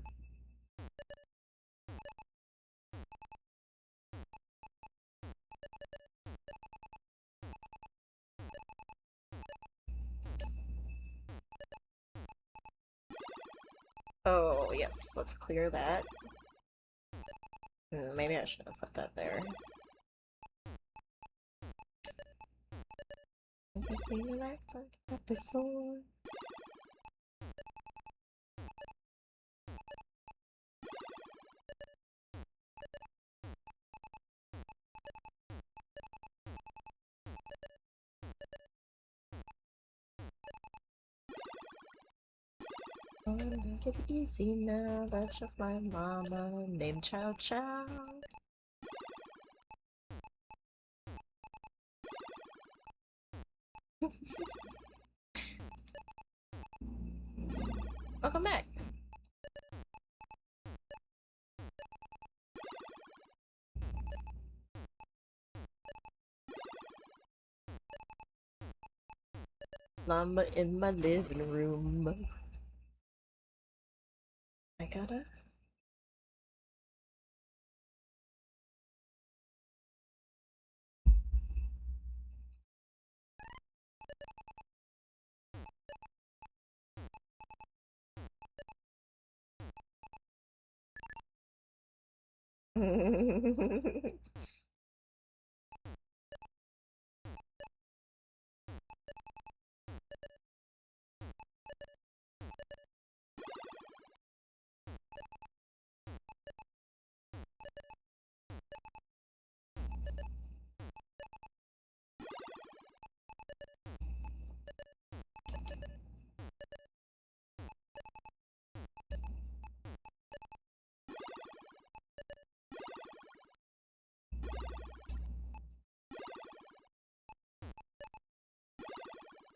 Oh, yes, let's clear that. Maybe I should have put that there. Never seen you act like that before. Oh, take it easy now, that's just my mama named Chow Chow. Welcome back. Llama in my living room. I gotta.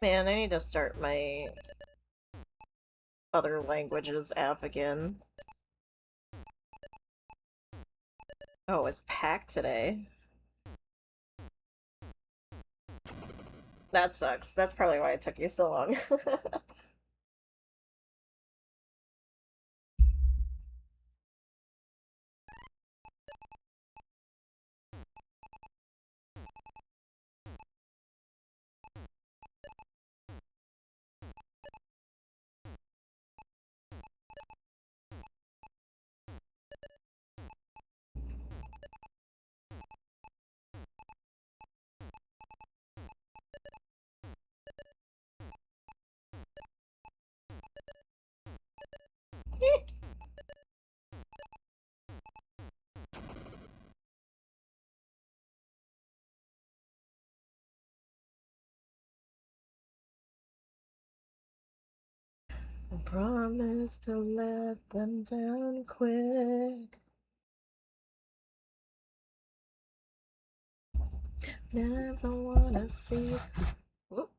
Man, I need to start my other languages app again. Oh, it's packed today. That sucks. That's probably why it took you so long. I promise to let them down quick. Never wanna see. Whoop.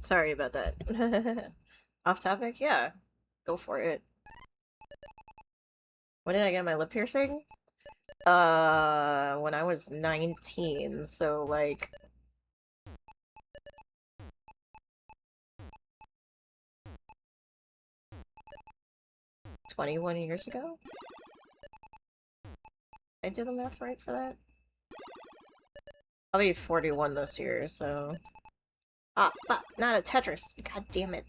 Sorry about that. Off topic? Yeah. Go for it. When did I get my lip piercing? When I was 19, so like 21 years ago? I did the math right for that? I'll be 41 this year, so... Ah, fuck! Not a tetris! God damn it.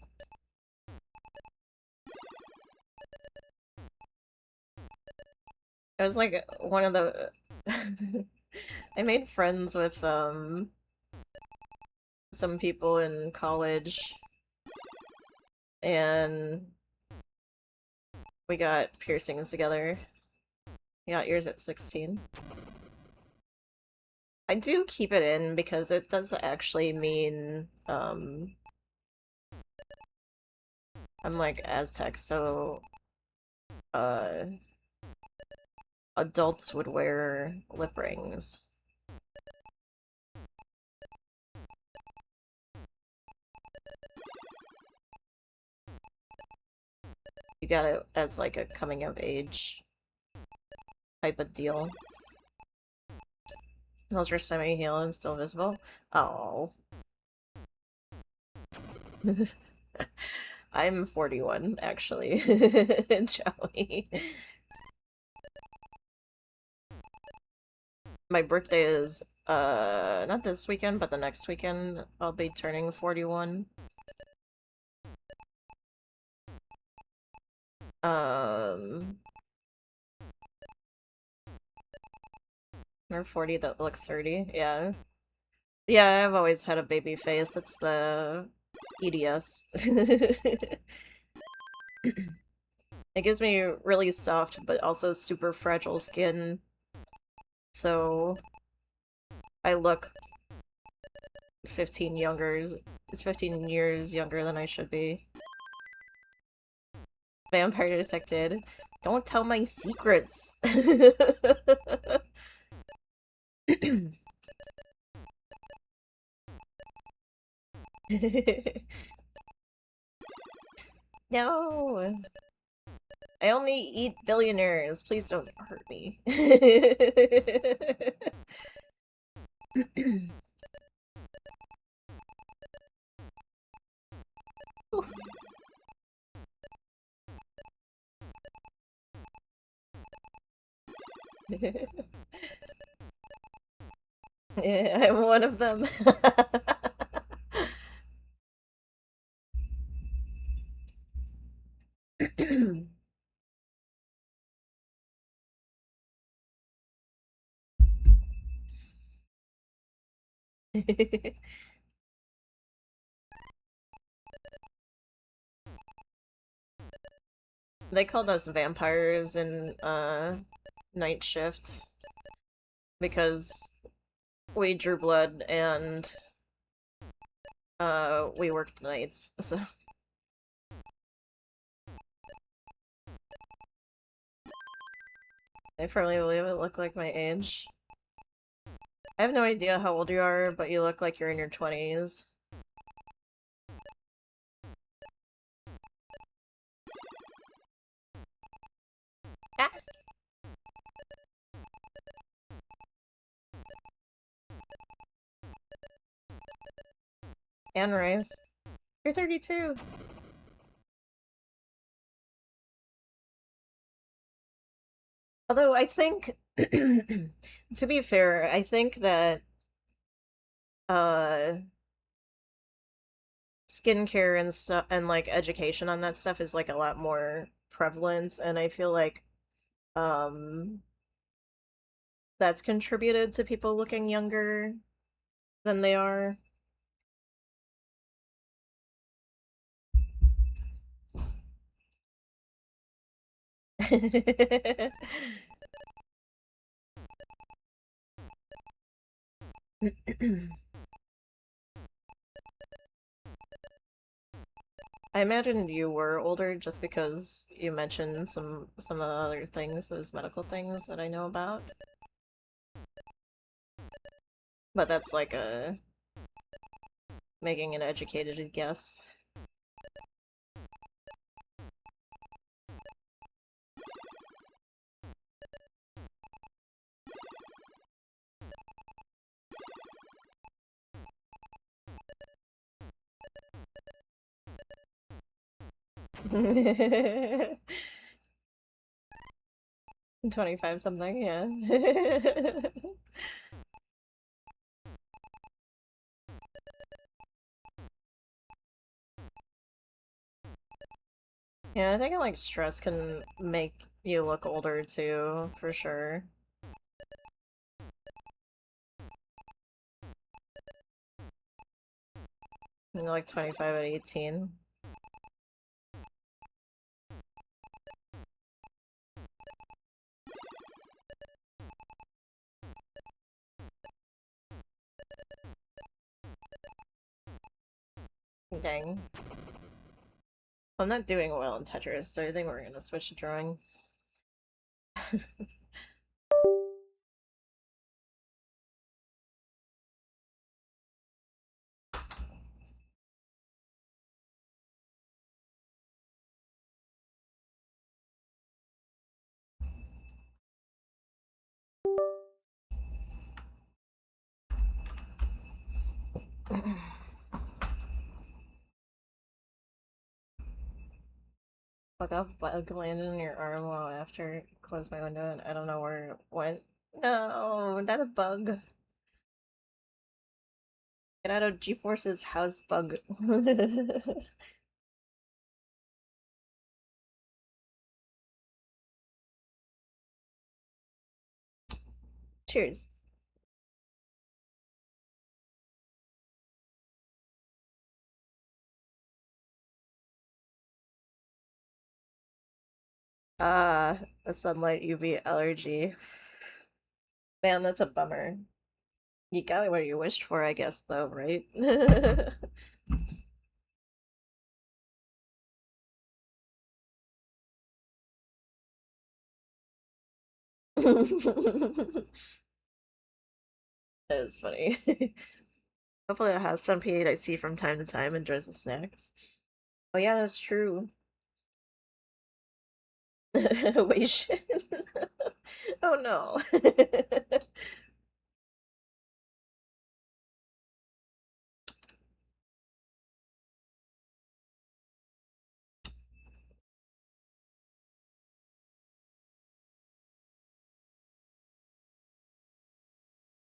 It was like one of the... I made friends with, some people in college, and we got piercings together. You got yours at 16. I do keep it in because it does actually mean, I'm like Aztec, so uh adults would wear lip rings. You got it as like a coming of age type of deal. Those are semi-healed and still visible. Oh. I'm 41, actually. Joey. My birthday is, not this weekend, but the next weekend. I'll be turning 41. Um, or 40 that look 30, yeah. Yeah, I've always had a baby face. It's the EDS. It gives me really soft, but also super fragile skin, so I look 15 younger. It's 15 years younger than I should be. Vampire detected. Don't tell my secrets! No! I only eat billionaires. Please don't hurt me. Yeah, I'm one of them. They called us vampires in night shift because we drew blood and we worked nights. So I firmly believe it looked like my age. I have no idea how old you are, but you look like you're in your 20s. Ah! Anne Rice. You're 32. Although I think, to be fair, I think that uh skincare and stuff and like education on that stuff is like a lot more prevalent, and I feel like um that's contributed to people looking younger than they are. I imagined you were older just because you mentioned some of the other things, those medical things that I know about. But that's like a making an educated guess. Yeah. 25 something, yeah. Yeah, I think like stress can make you look older too, for sure. You're like 25 at 18. Dang. I'm not doing well in Tetris, so I think we're gonna switch to drawing. Fuck up, bug landed in your arm while after closed my window and I don't know where it went. No, that a bug. Get out of G-Force's house, bug. Cheers. Ah, a sunlight UV allergy. Man, that's a bummer. You got what you wished for, I guess, though, right? That is funny. Hopefully it has some paid I see from time to time, enjoys the snacks. Oh yeah, that's true. Wait, shit. Oh no.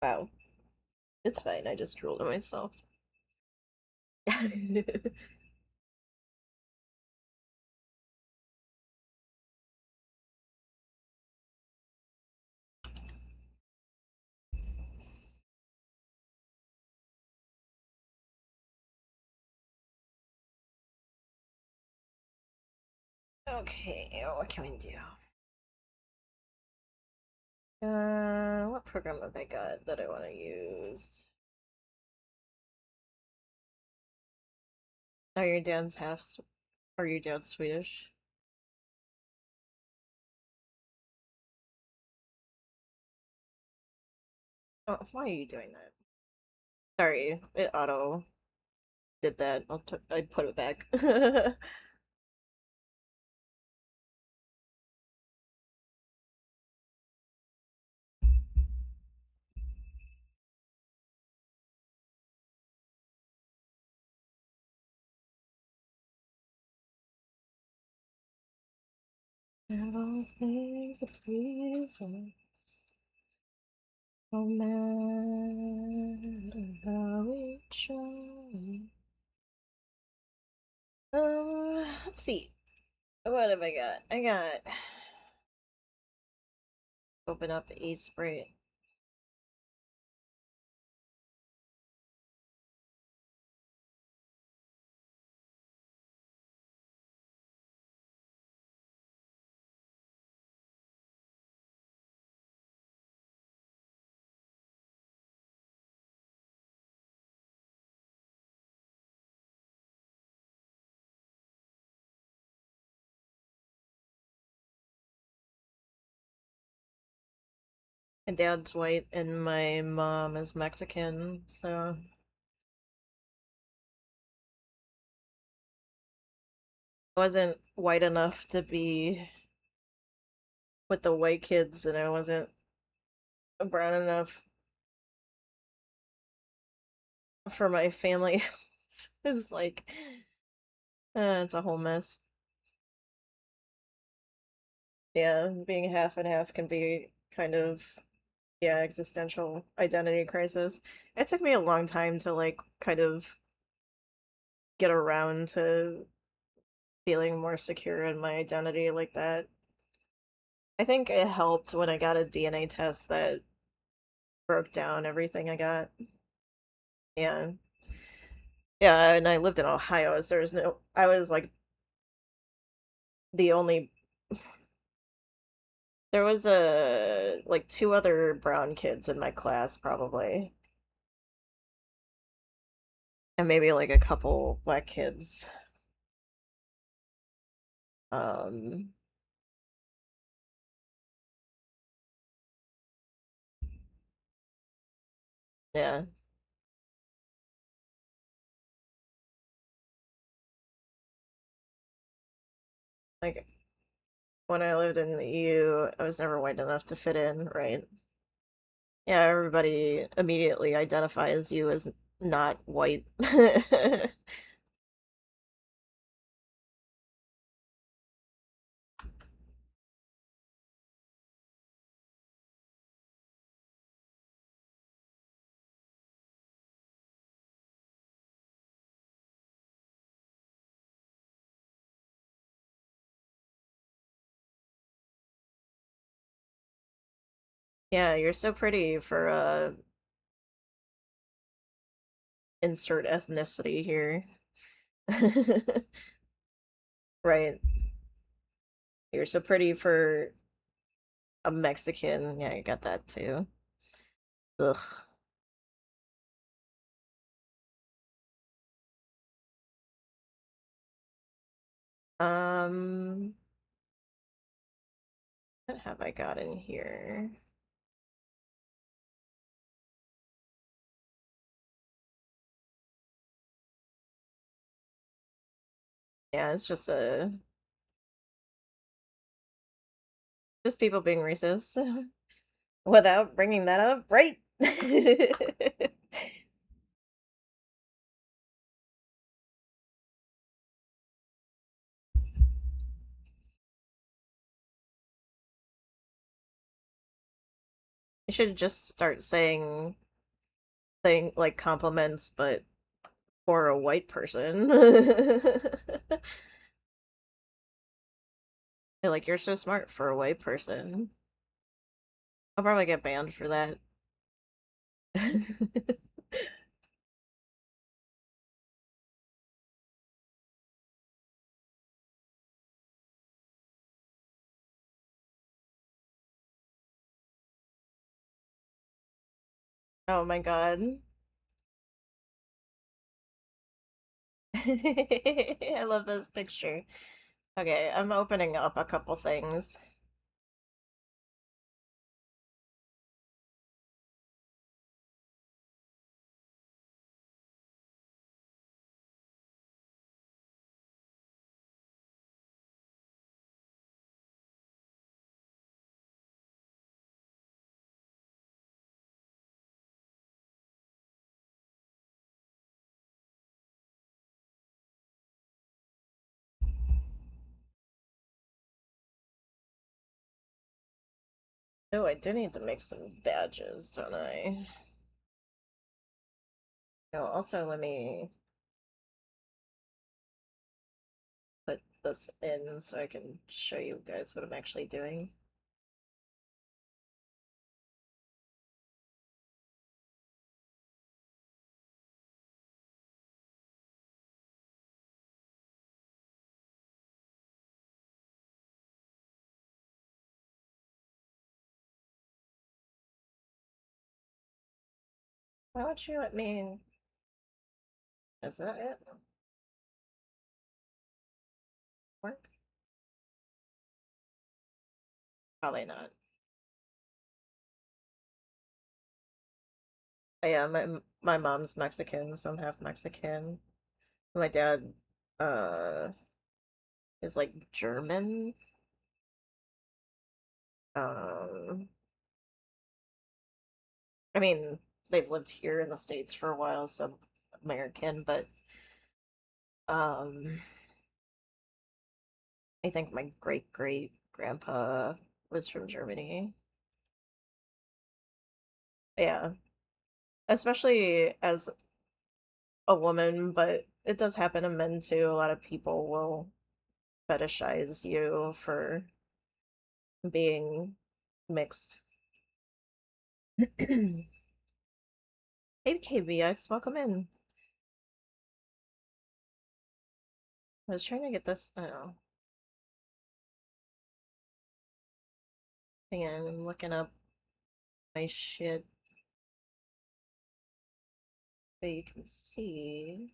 Wow. It's fine, I just drooled on myself. Okay, what can we do? What program have I got that I want to use? Oh, your dad's or your dad's Swedish? Oh, why are you doing that? Sorry, it auto did that. I put it back. And all things that please us, no matter how we try. Let's see. What have I got? I got open up a sprite. My dad's white and my mom is Mexican, so I wasn't white enough to be with the white kids, and I wasn't brown enough for my family. It's like, it's a whole mess. Yeah, being half and half can be kind of, yeah, existential identity crisis. It took me a long time to like kind of get around to feeling more secure in my identity like that. I think it helped when I got a DNA test that broke down everything I got. Yeah. Yeah, and I lived in Ohio, so there's no I was like the only there was a like two other brown kids in my class probably. And maybe like a couple black kids. Um, yeah, like when I lived in the EU, I was never white enough to fit in, right? Yeah, everybody immediately identifies you as not white. Yeah, you're so pretty for insert ethnicity here. Right. You're so pretty for a Mexican. Yeah, you got that too. Ugh. Um, what have I got in here? Yeah, it's just people being racist without bringing that up, right? You should just start saying like compliments, but for a white person. Like you're so smart for a white person. I'll probably get banned for that. Oh my god. I love this picture. Okay, I'm opening up a couple things. Oh, I do need to make some badges, don't I? Oh, also let me put this in so I can show you guys what I'm actually doing. Why don't you let me... Is that it? Work? Probably not. Oh, yeah, my mom's Mexican, so I'm half Mexican. My dad uh is like German. Um I mean, they've lived here in the States for a while, so American, but um I think my great great grandpa was from Germany. Yeah, especially as a woman, but it does happen to men too. A lot of people will fetishize you for being mixed. Hey KBX, welcome in. I was trying to get this. Oh, hang on, I'm looking up my shit so you can see.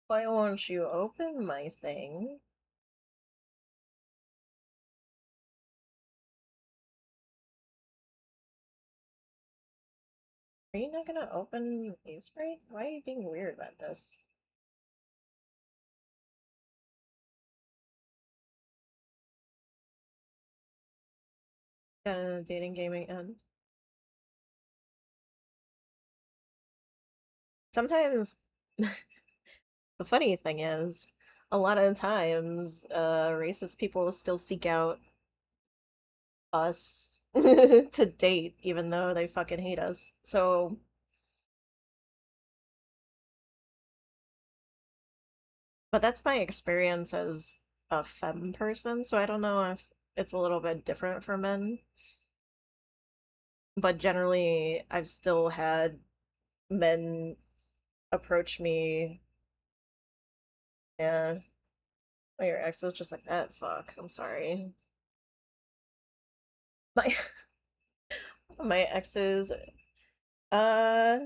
Why won't you open my thing? Are you not gonna open Eastbright? Why are you being weird about this? Dating gaming end. Sometimes the funny thing is, a lot of times, racist people still seek out us to date, even though they fucking hate us. So, but that's my experience as a femme person, so I don't know if it's a little bit different for men. But generally, I've still had men approach me, and oh, your ex was just like that. Fuck, I'm sorry. My my exes, uh,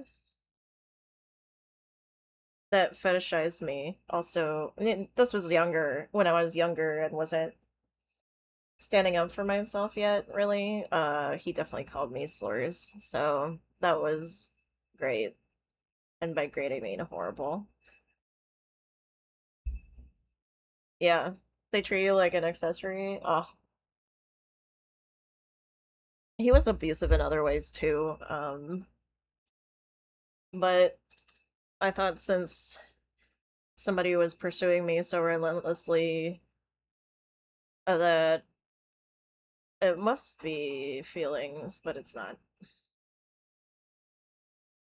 that fetishized me. Also, I mean, this was younger when I was younger and wasn't standing up for myself yet, really. He definitely called me slurs, so that was great. And by great, I mean horrible. Yeah, they treat you like an accessory. Oh, he was abusive in other ways too. But I thought since somebody was pursuing me so relentlessly, that it must be feelings, but it's not.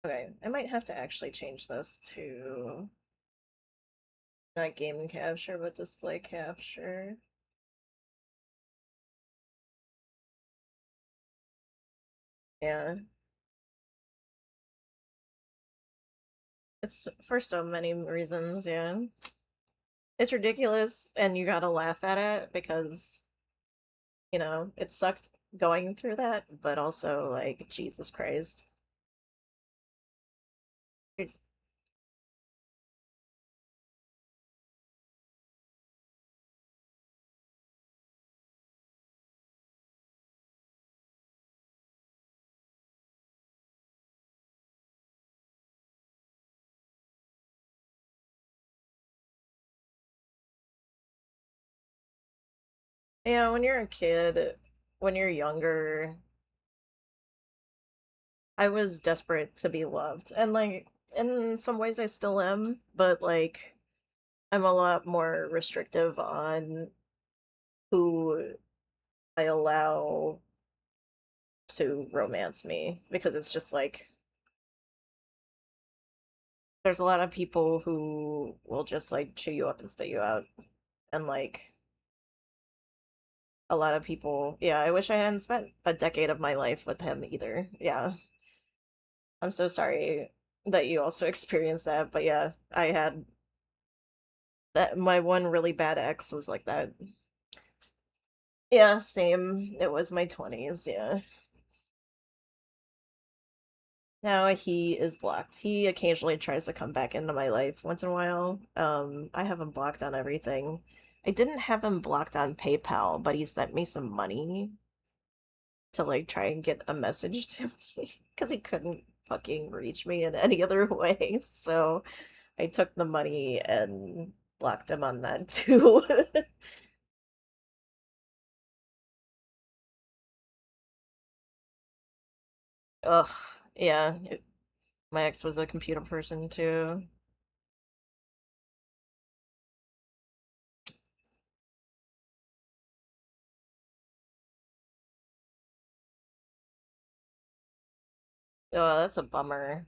Okay, I might have to actually change this to not game capture, but display capture. Yeah, it's for so many reasons, yeah. It's ridiculous, and you gotta laugh at it because, it sucked going through that, but also, like, Jesus Christ. It's, yeah, when you're a kid, when you're younger, I was desperate to be loved. And, like, in some ways I still am, but, like, I'm a lot more restrictive on who I allow to romance me because it's just like there's a lot of people who will just like chew you up and spit you out. And like a lot of people, yeah, I wish I hadn't spent a decade of my life with him either. Yeah. I'm so sorry that you also experienced that, but yeah, I had that my one really bad ex was like that. Yeah, same. It was my 20s, yeah. Now he is blocked. He occasionally tries to come back into my life once in a while. I have him blocked on everything. I didn't have him blocked on PayPal, but he sent me some money to like try and get a message to me because he couldn't fucking reach me in any other way. So I took the money and blocked him on that too. Ugh, yeah. My ex was a computer person too. Oh, that's a bummer.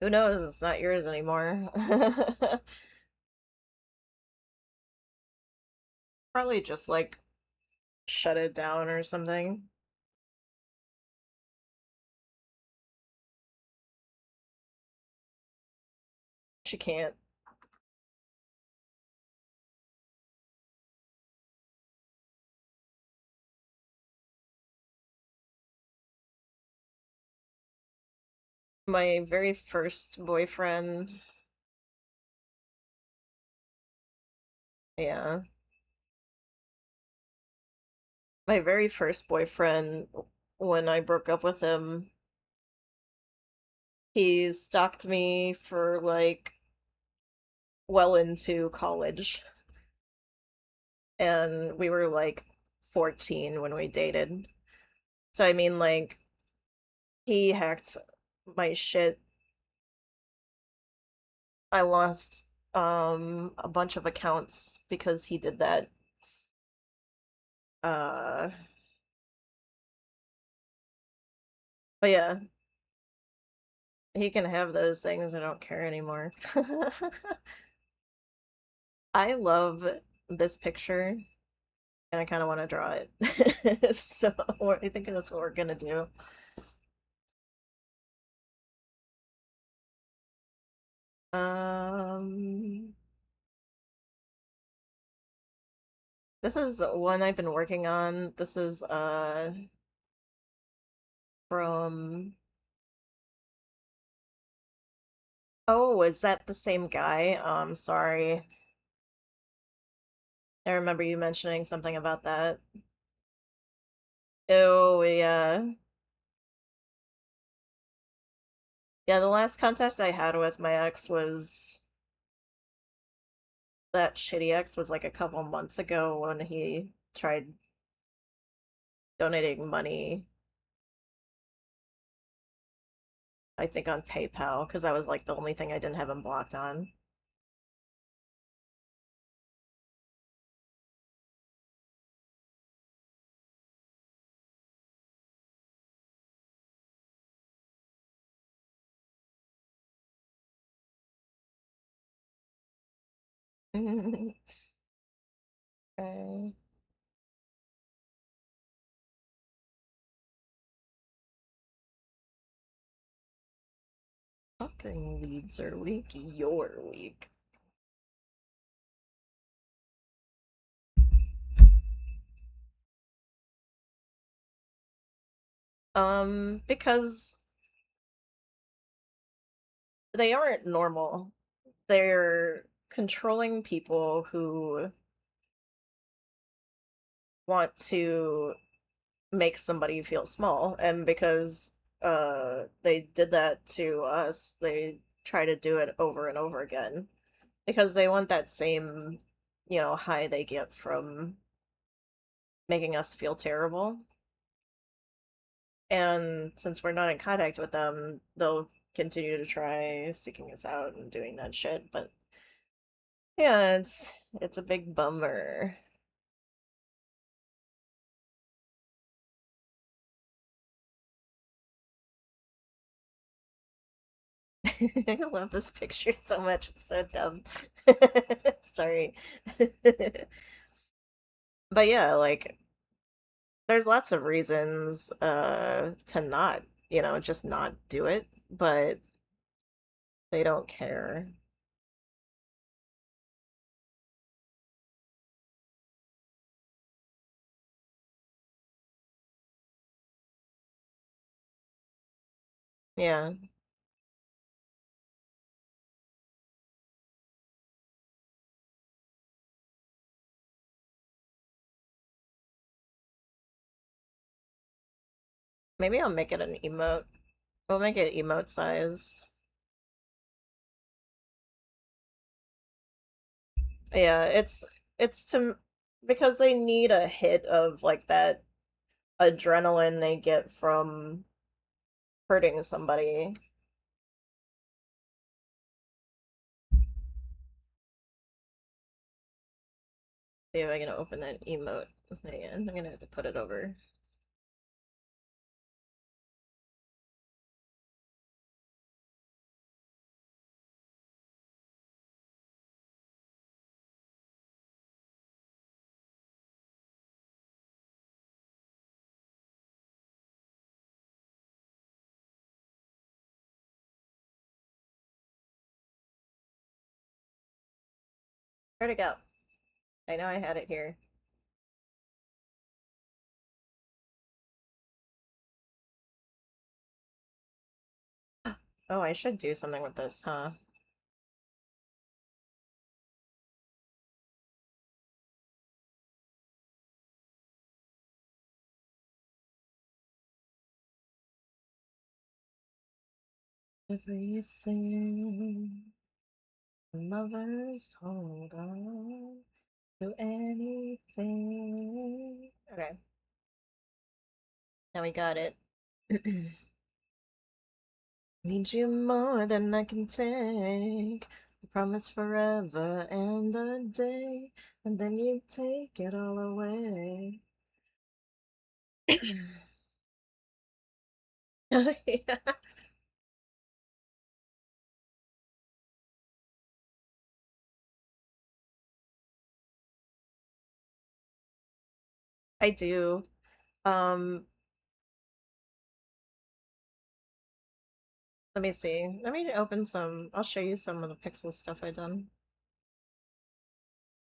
Who knows? It's not yours anymore. Probably just like shut it down or something. She can't. My very first boyfriend, yeah. My very first boyfriend, when I broke up with him, he stalked me for like well into college. And we were like 14 when we dated. So I mean, like, he hacked my shit. I lost a bunch of accounts because he did that. Uh but yeah, he can have those things. I don't care anymore. I love this picture and I kind of want to draw it. So I think that's what we're gonna do. Um, this is one I've been working on. This is from Oh, is that the same guy? Sorry. I remember you mentioning something about that. Oh, yeah. Yeah, the last contact I had with my ex was that shitty ex was like a couple months ago when he tried donating money, I think on PayPal, because that was like the only thing I didn't have him blocked on. Okay. Fucking leads are weak. You're weak. Because they aren't normal. They're controlling people who want to make somebody feel small, and because they did that to us, they try to do it over and over again because they want that same, high they get from making us feel terrible. And since we're not in contact with them, they'll continue to try seeking us out and doing that shit. But yeah, it's a big bummer. I love this picture so much. It's so dumb. Sorry. But yeah, like there's lots of reasons to not, just not do it, but they don't care. Yeah. Maybe I'll make it an emote. We'll make it emote size. Yeah, it's to because they need a hit of like that adrenaline they get from hurting somebody. See if I can open that emote again. I'm gonna have to put it over. Where'd it go? I know I had it here. Oh, I should do something with this, huh? Everything. Lovers, hold on to anything. Okay, now we got it. Need you more than I can take. I promise forever and a day, and then you take it all away. Oh, yeah, I do. Um, Let me see. Let me open some. I'll show you some of the pixel stuff I done.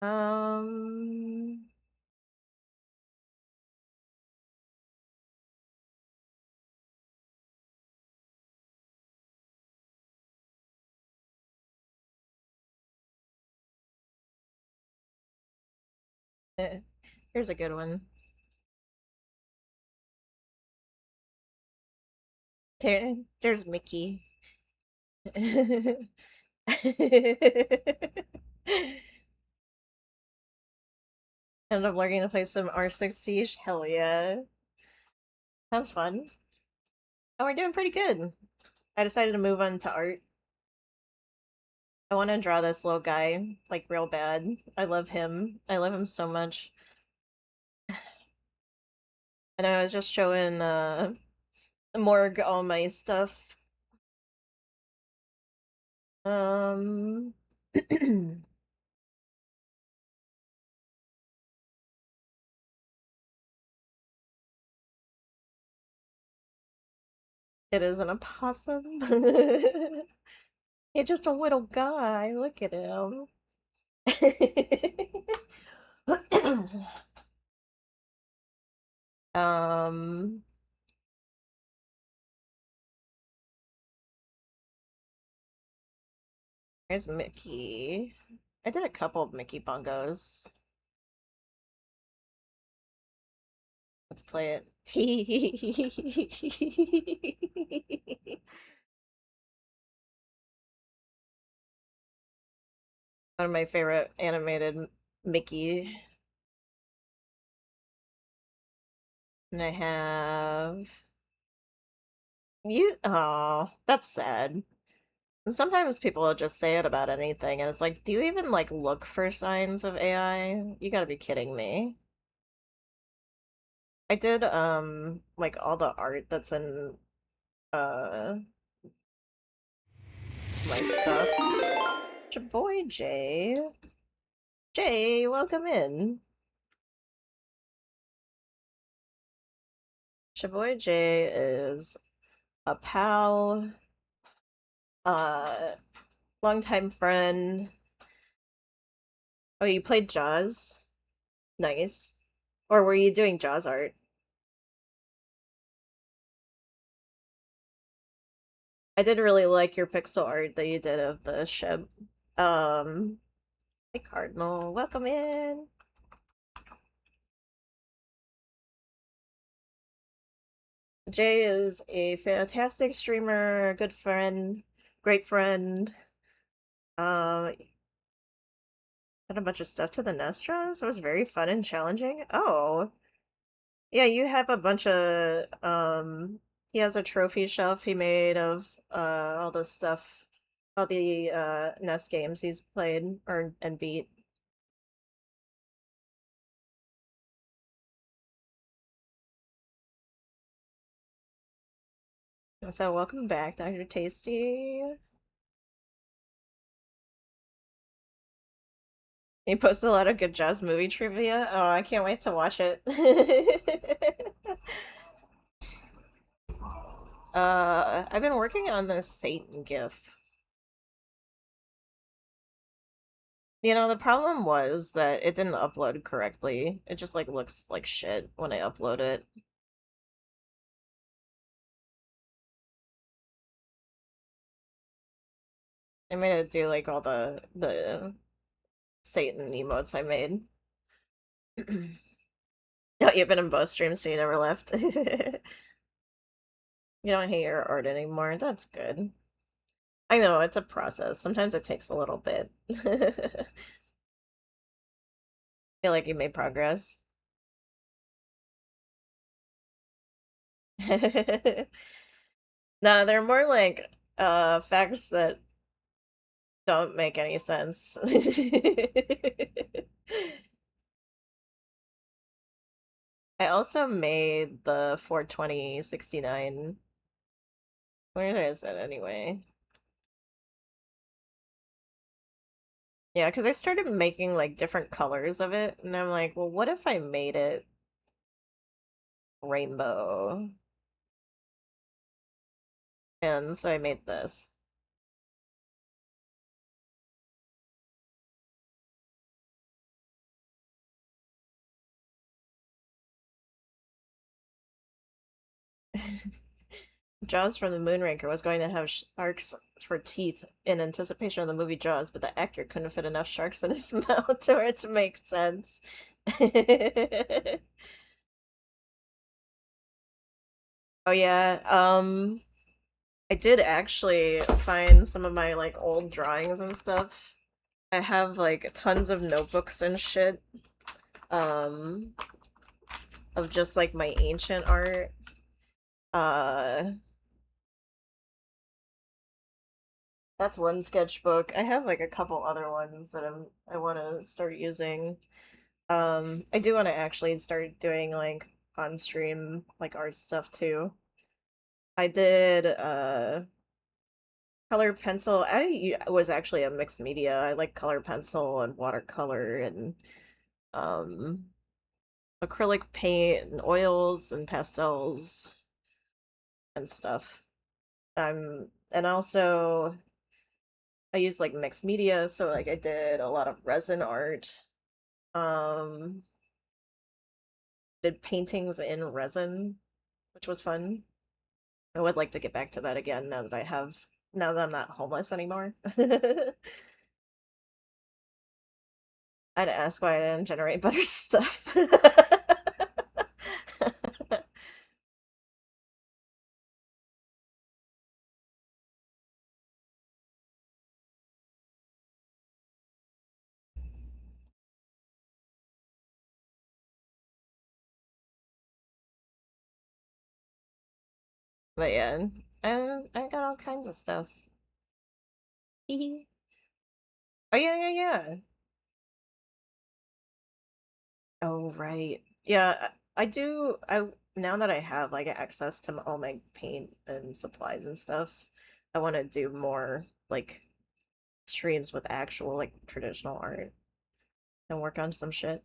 Um, Here's a good one. There's Mickey. And I'm learning to play some R6 Siege. Hell yeah. Sounds fun. Oh, we're doing pretty good. I decided to move on to art. I want to draw this little guy, like, real bad. I love him. I love him so much. And I was just showing, Morg all my stuff. It is an opossum. He's just a little guy. Look at him. Um, Here's Mickey. I did a couple of Mickey bongos. Let's play it. One of my favorite animated Mickey. And I have you. Oh, that's sad. Sometimes people will just say it about anything, and it's like, do you even like look for signs of AI? You gotta be kidding me. I did like all the art that's in uh my stuff. Your boy Jay. Jay, welcome in. Your Jay is a pal, uh longtime friend. Oh, you played Jaws? Nice. Or were you doing Jaws art? I did really like your pixel art that you did of the ship. Um, Hey Cardinal, welcome in. Jay is a fantastic streamer, good friend, great friend. Um, Had a bunch of stuff to the Nestros. It was very fun and challenging. Oh, yeah, you have a bunch of he has a trophy shelf he made of all the stuff, all the Nest games he's played or and beat. So welcome back, Dr. Tasty. He posts a lot of good jazz movie trivia. Oh, I can't wait to watch it. I've been working on this Satan GIF. You know, the problem was that it didn't upload correctly. It just like looks like shit when I upload it. I made it do like all the Satan emotes I made. Oh, you've been in both streams, so you never left. You don't hate your art anymore. That's good. I know it's a process. Sometimes it takes a little bit. Feel like you made progress. No, they're more like facts that don't make any sense. I also made the 42069. Where is it anyway? Yeah, because I started making like different colors of it, and I'm like, well, what if I made it rainbow? And so I made this. Jaws from the Moonraker was going to have sharks for teeth in anticipation of the movie Jaws, but the actor couldn't fit enough sharks in his mouth for it to make sense. Oh yeah, I did actually find some of my like old drawings and stuff. I have like tons of notebooks and shit, um, of just like my ancient art. Uh, that's one sketchbook. I have like a couple other ones that I want to start using. I do want to actually start doing like on stream like art stuff too. I did color pencil. Was actually a mixed media. I like color pencil and watercolor and um acrylic paint and oils and pastels and stuff. And also I use like mixed media, so like I did a lot of resin art. Um did paintings in resin, which was fun. I would like to get back to that again now that I'm not homeless anymore. I'd ask why I didn't generate better stuff. But yeah, I got all kinds of stuff. Oh yeah, yeah, yeah. Oh right. Yeah, I do. I Now that I have like access to all my paint and supplies and stuff, I want to do more like streams with actual like traditional art and work on some shit.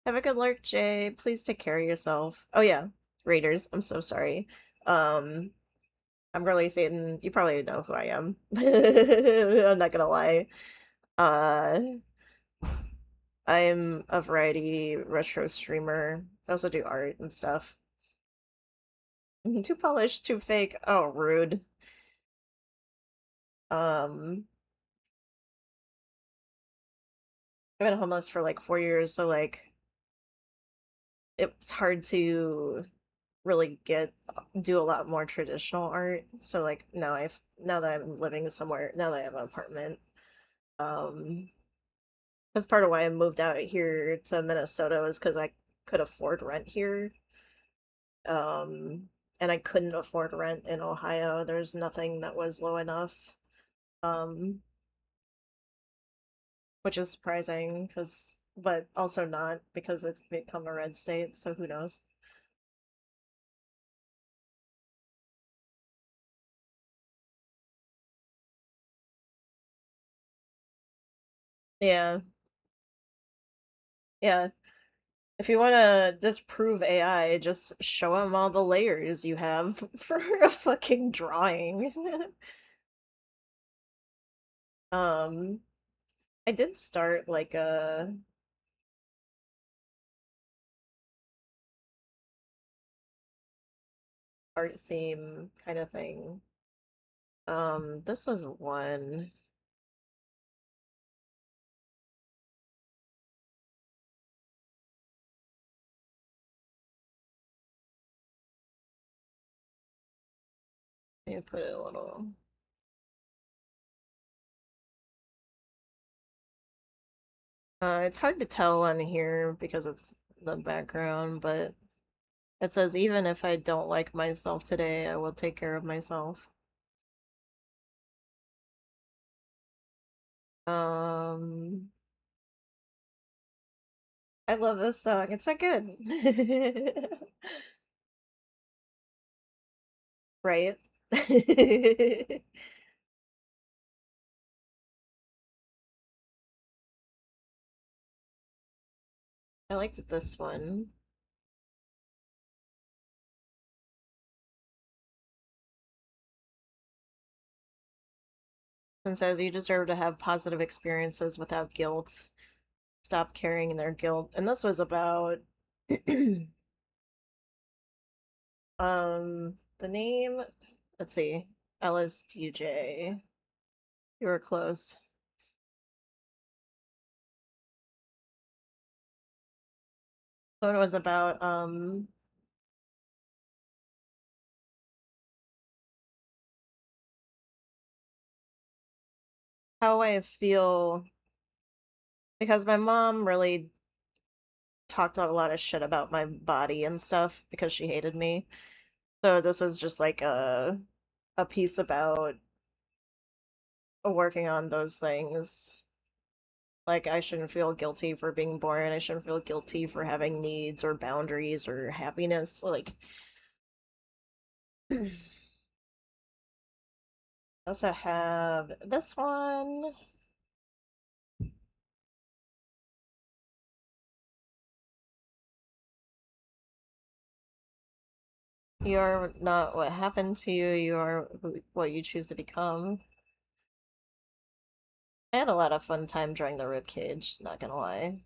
Have a good lurk, Jay. Please take care of yourself. Oh yeah, Raiders. I'm so sorry. Um, I'm really Satan. You probably know who I am. I'm not gonna lie. Uh, I'm a variety retro streamer. I also do art and stuff. Too polished, too fake. Oh, rude. Um, I've been homeless for like 4 years, so like it's hard to really get do a lot more traditional art. So like now that I'm living somewhere, now that I have an apartment, um, that's part of why I moved out here to Minnesota is because I could afford rent here. Um, and I couldn't afford rent in Ohio. There's nothing that was low enough. Um, which is surprising because but also not because it's become a red state, so who knows. Yeah, yeah. If you want to disprove AI, just show them all the layers you have for a fucking drawing. um I did start like a art theme kind of thing. This was one. Let me put it a little. It's hard to tell on here because it's the background, but it says even if I don't like myself today, I will take care of myself. Um, I love this song. It's so good. Right? I liked this one. And says you deserve to have positive experiences without guilt. Stop carrying their guilt. And this was about the name, let's see, LSDJ. You were close. So it was about how I feel because my mom really talked a lot of shit about my body and stuff because she hated me. So this was just like a piece about working on those things. Like I shouldn't feel guilty for being born. I shouldn't feel guilty for having needs or boundaries or happiness. Like I also have this one. You're not what happened to you, you are what you choose to become. I had a lot of fun time drawing the rib cage, not gonna lie.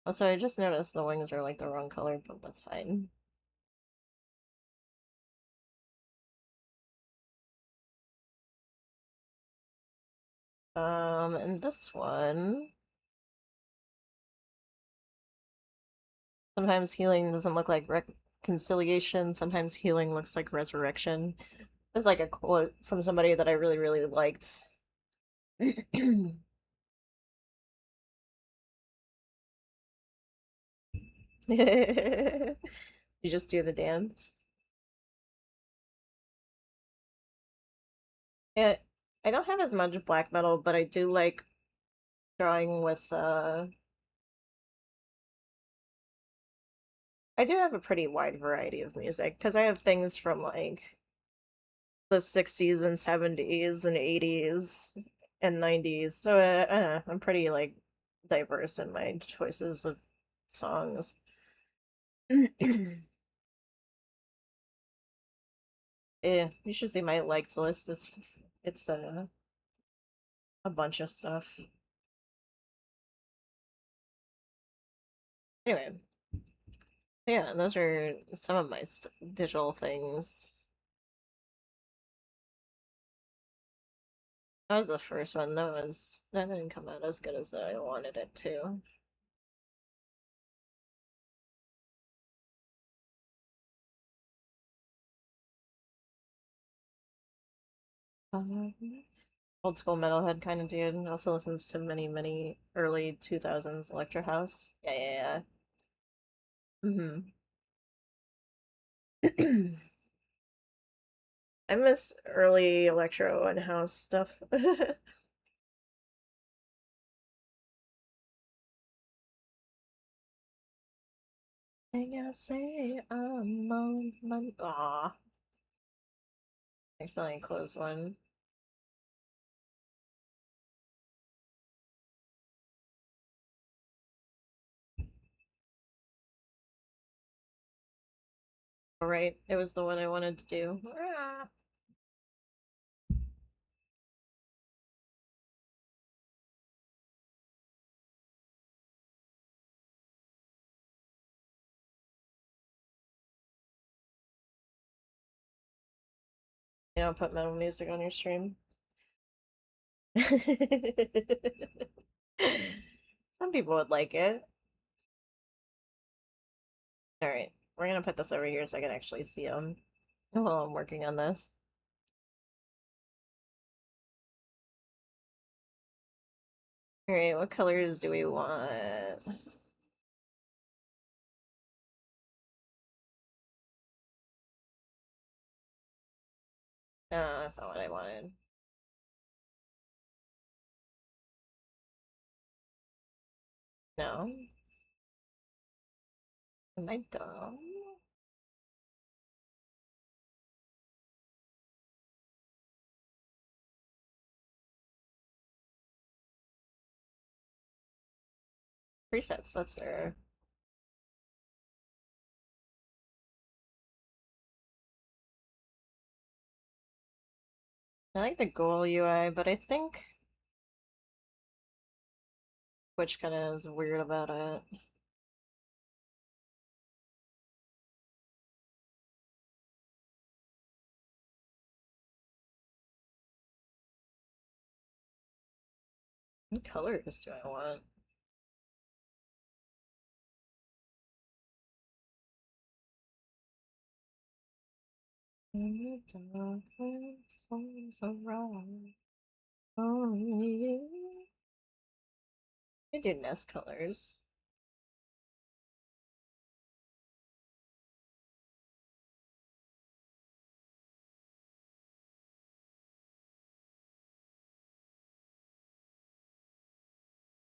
Also, I just noticed the wings are like the wrong color, but that's fine. And this one, sometimes healing doesn't look like reconciliation, sometimes healing looks like resurrection. It's like a quote from somebody that I really, really liked. You just do the dance. Yeah, I don't have as much black metal, but I do like drawing with I do have a pretty wide variety of music because I have things from like the 60s and 70s and 80s and 90s. So I'm pretty like diverse in my choices of songs. Yeah, you should see my liked list. It's a bunch of stuff. Anyway, yeah, those are some of my digital things. That was the first one. That didn't come out as good as I wanted it to. Um, Old school metalhead kind of dude. Also listens to many, many early 2000s electro house. Yeah, yeah, yeah. Hmm. I miss early electro and house stuff. I gotta say, I'm on my. Aw. Accidentally closed one. Alright, it was the one I wanted to do. Ah. You don't put metal music on your stream. Some people would like it. Alright, we're gonna put this over here so I can actually see them. While I'm working on this. Alright, what colors do we want? No, that's not what I wanted. No. Am I dumb? Presets, that's there. I like the goal UI, but I think which kind of is weird about it. What colors do I want? In the dark when something's so wrong. Only you. I do nest colors.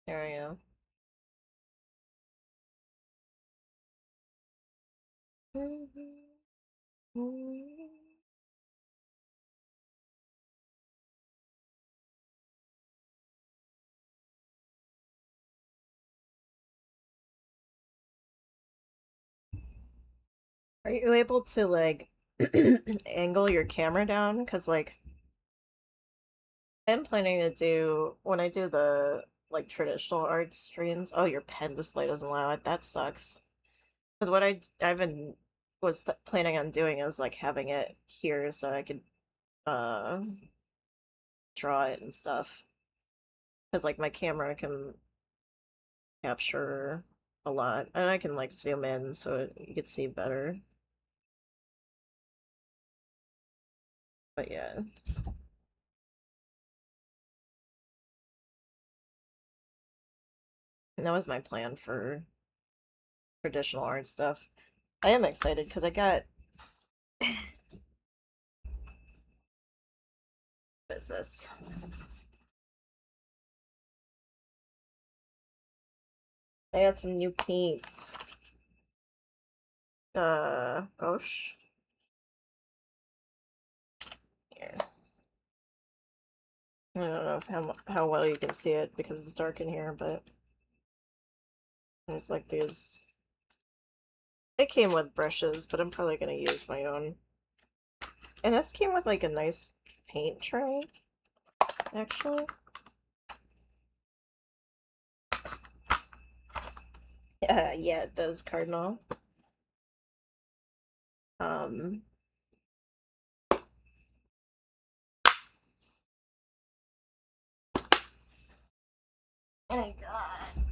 There I go. Are you able to like angle your camera down? Because like I'm planning to do when I do the like traditional art streams. Oh, your pen display doesn't allow it. That sucks. Because what I've been was planning on doing is like having it here so I could uh draw it and stuff. Because like my camera can capture a lot, and I can like zoom in so you can see better. But yeah, and that was my plan for traditional art stuff. I am excited because I got what is this? I got some new paints. Gosh. Here. I don't know if how well you can see it because it's dark in here, but there's like these. It came with brushes, but I'm probably gonna use my own. And this came with like a nice paint tray, actually. Yeah, it does, Cardinal. Um, oh my god.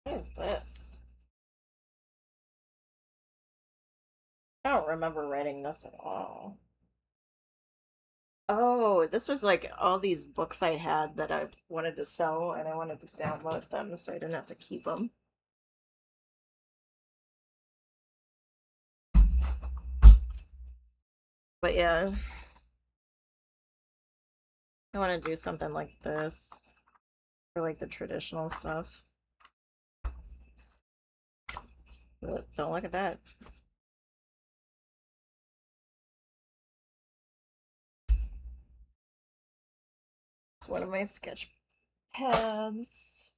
What is this? I don't remember writing this at all. Oh, this was like all these books I had that I wanted to sell and I wanted to download them so I didn't have to keep them. But yeah, I want to do something like this for like the traditional stuff. But don't look at that. It's one of my sketch pads.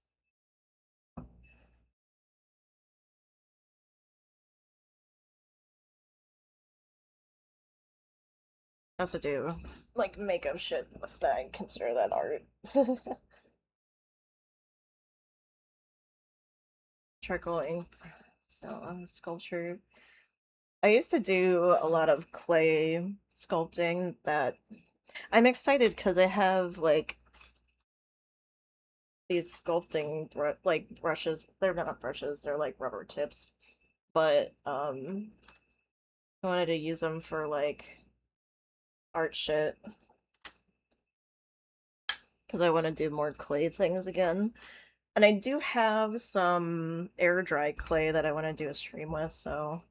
I also do like makeup shit that I consider that art. charcoal ink. So sculpture. I used to do a lot of clay sculpting that I'm excited because I have like these sculpting like brushes. They're not brushes, they're like rubber tips. But I wanted to use them for like art shit because I want to do more clay things again. And I do have some air dry clay that I want to do a stream with, so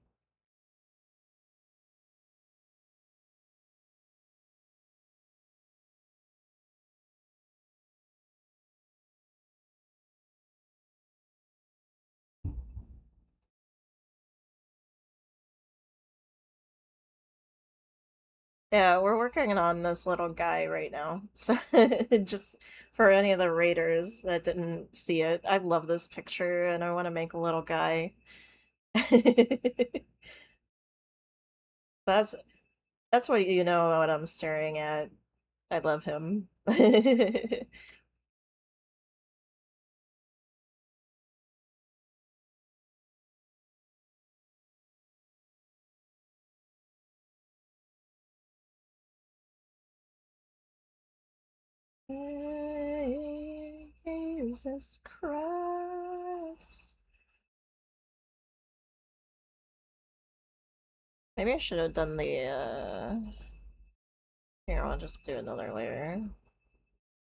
yeah, we're working on this little guy right now. So just for any of the raiders that didn't see it, I love this picture and I want to make a little guy. That's that's what you know what I'm staring at. I love him. Jesus Christ. Maybe I should have done the here, I'll just do another layer.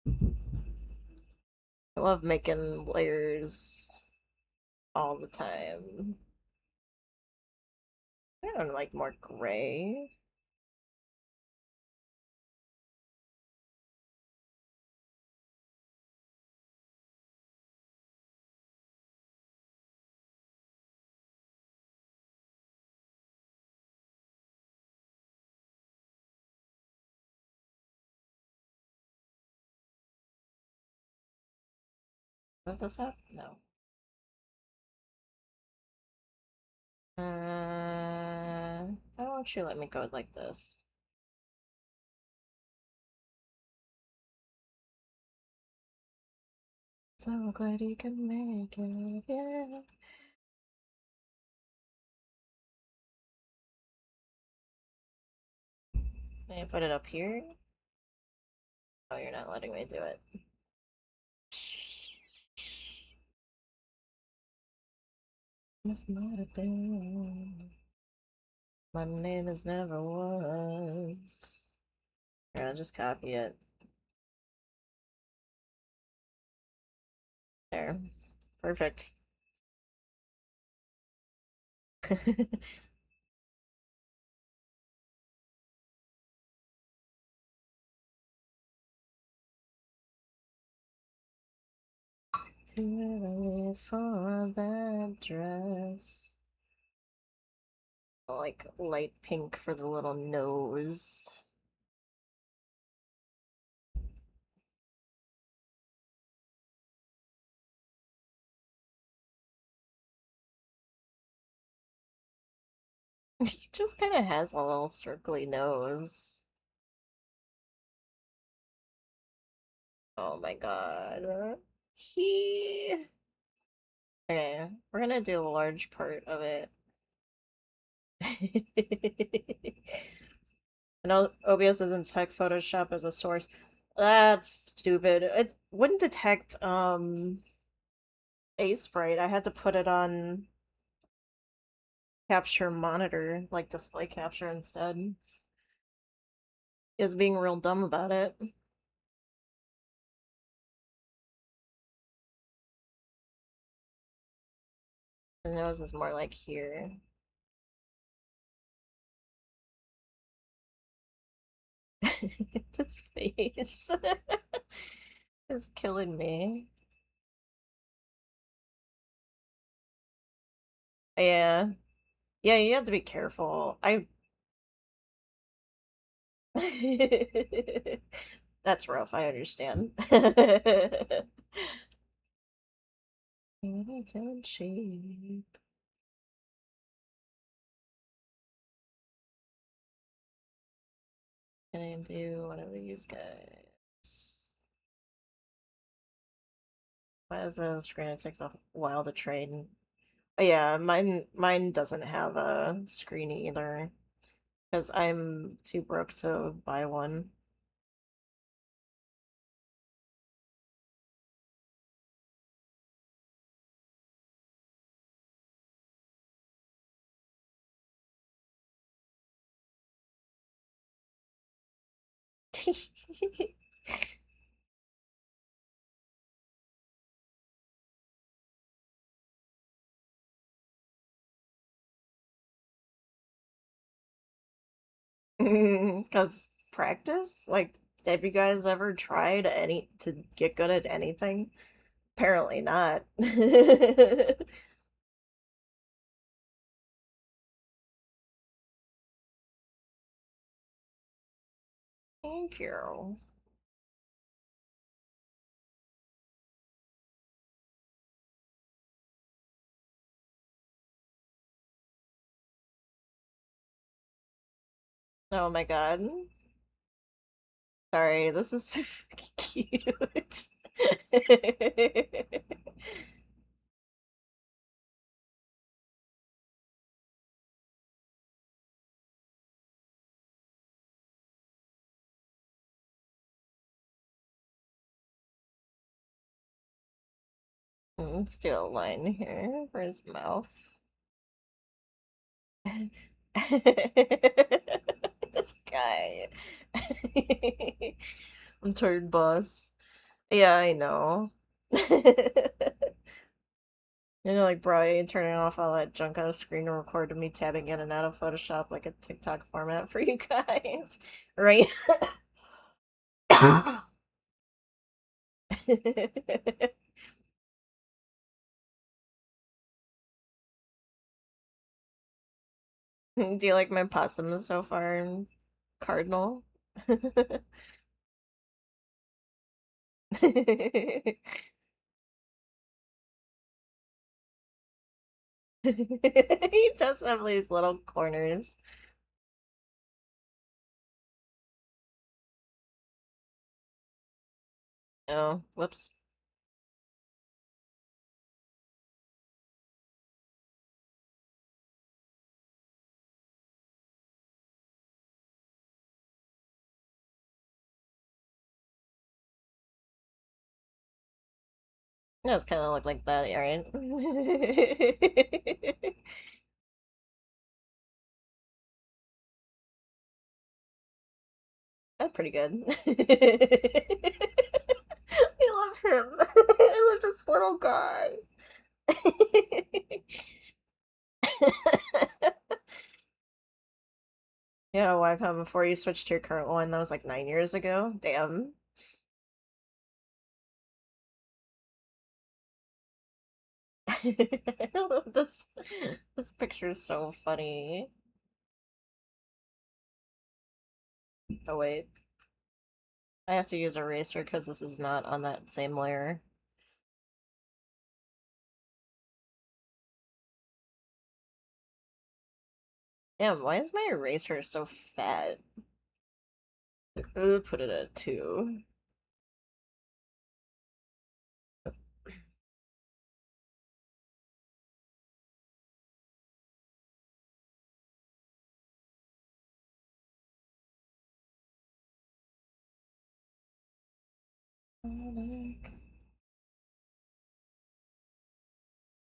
I love making layers all the time. I don't like more gray. Move this up? No. Why won't you let me go like this? So glad you can make it, yeah. Can I put it up here? Oh, you're not letting me do it. This might have been. My name is never was. Here, I'll just copy it. There. Perfect. Too early for that dress. Like light pink for the little nose. He just kind of has a little circly nose. Oh my god. He. Okay, we're gonna do a large part of it. I know OBS doesn't detect Photoshop as a source. That's stupid. It wouldn't detect a sprite. I had to put it on capture monitor, like display capture instead. Is being real dumb about it. The nose is more like here. This face is killing me. Yeah. Yeah, you have to be careful. I That's rough, I understand. It's cheap. Can I do one of these guys? Why is the screen? It takes a while to train. Yeah, mine doesn't have a screen either because I'm too broke to buy one. Because practice? Like, have you guys ever tried any to get good at anything? Apparently not. Thank you. Oh my God. Sorry, this is so fucking cute. Let's do a line here for his mouth. This guy. I'm turd boss. Yeah, I know. You know, like, bro, you ain't turning off all that junk on the screen to record me tabbing in and out of Photoshop like a TikTok format for you guys, right? Do you like my possum so far, Cardinal? He does have these little corners. Oh, whoops. That's kind of look like that, right? That's pretty good. I love him. I love this little guy. Yeah, Wacom before you switched to your current one, that was like 9 years ago. Damn. I love this. This picture is so funny. Oh wait, I have to use eraser because this is not on that same layer. Damn, why is my eraser so fat? Put it at 2.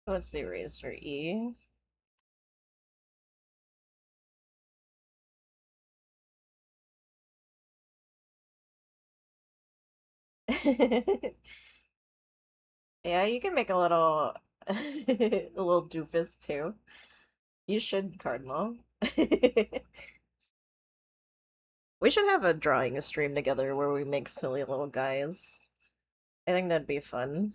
What's the eraser? E? Yeah, you can make a little a little doofus too. You should, Cardinal. We should have a drawing stream together where we make silly little guys. I think that'd be fun.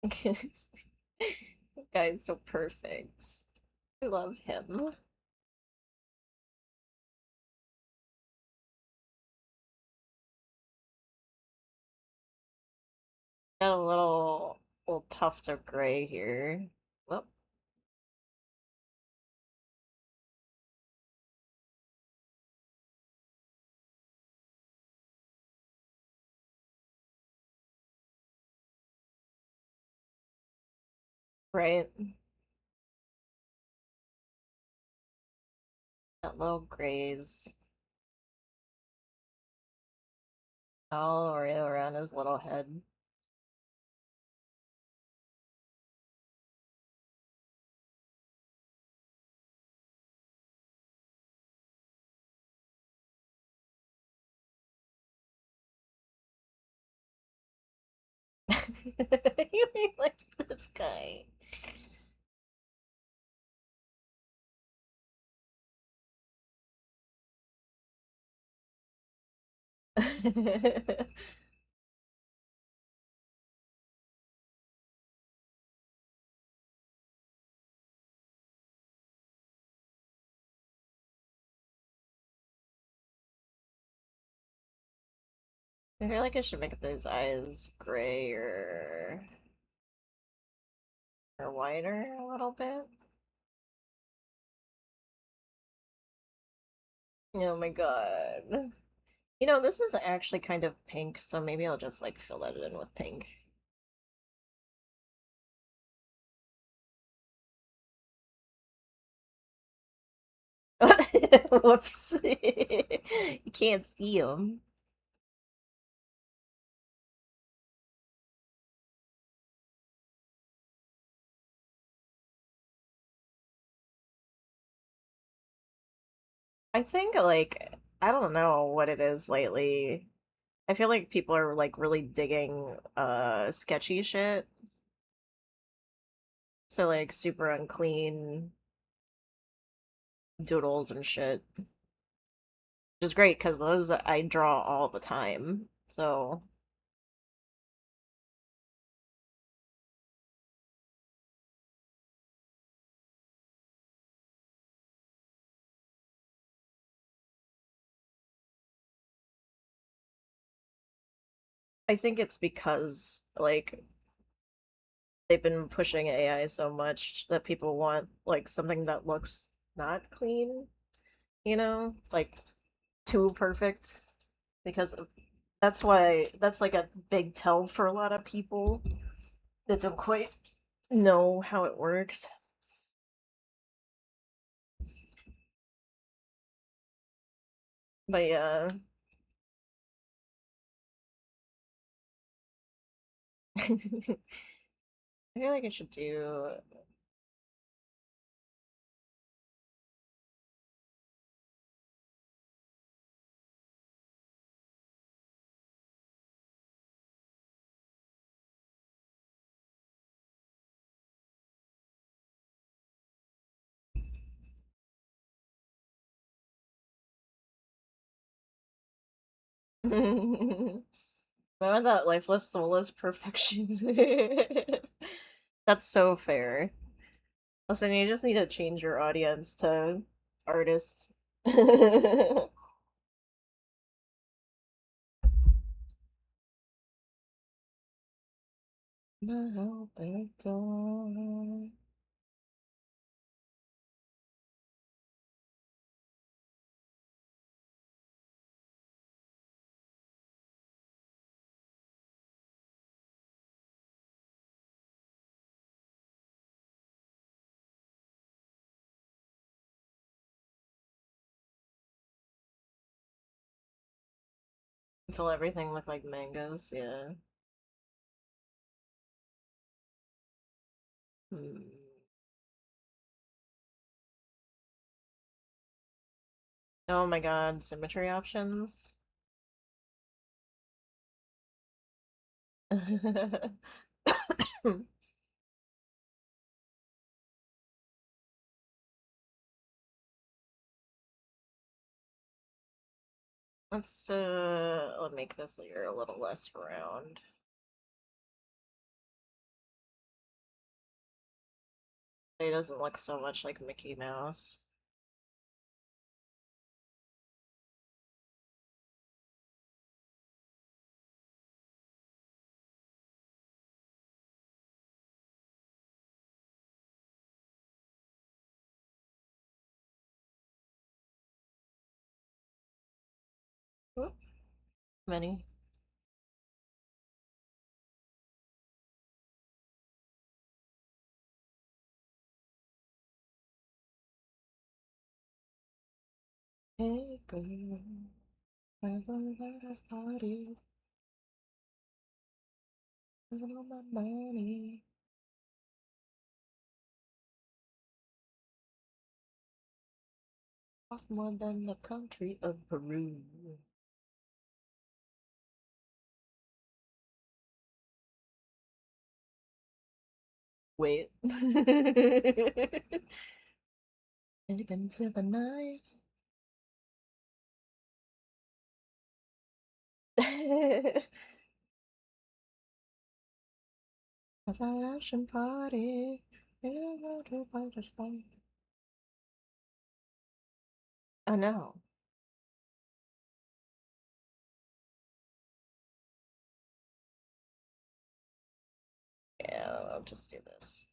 This guy's so perfect. I love him. Got a little tuft of gray here. Well, Right? That little graze all around his little head. You mean like this guy? I feel like I should make those eyes gray or whiter a little bit. Oh my god. You know, this is actually kind of pink, so maybe I'll just like fill it in with pink. Whoops. You can't see them. I think like I don't know what it is lately. I feel like people are like really digging sketchy shit. So like super unclean doodles and shit. Which is great because those I draw all the time. So I think it's because like they've been pushing AI so much that people want like something that looks not clean, you know? Like too perfect because that's why that's like a big tell for a lot of people that don't quite know how it works. But yeah, I feel like I should do remember that lifeless soulless perfection. That's so fair. Listen, you just need to change your audience to artists. Alberto. Until everything looked like mangoes, yeah. Hmm. Oh my god, symmetry options. Let's make this layer a little less round. It doesn't look so much like Mickey Mouse. Oop, many. Hey girl, have a last party, spending all my money. Cost more than the country of Peru. Wait. Deep into the night. A fashion party. Oh no. Yeah, I'll just do this.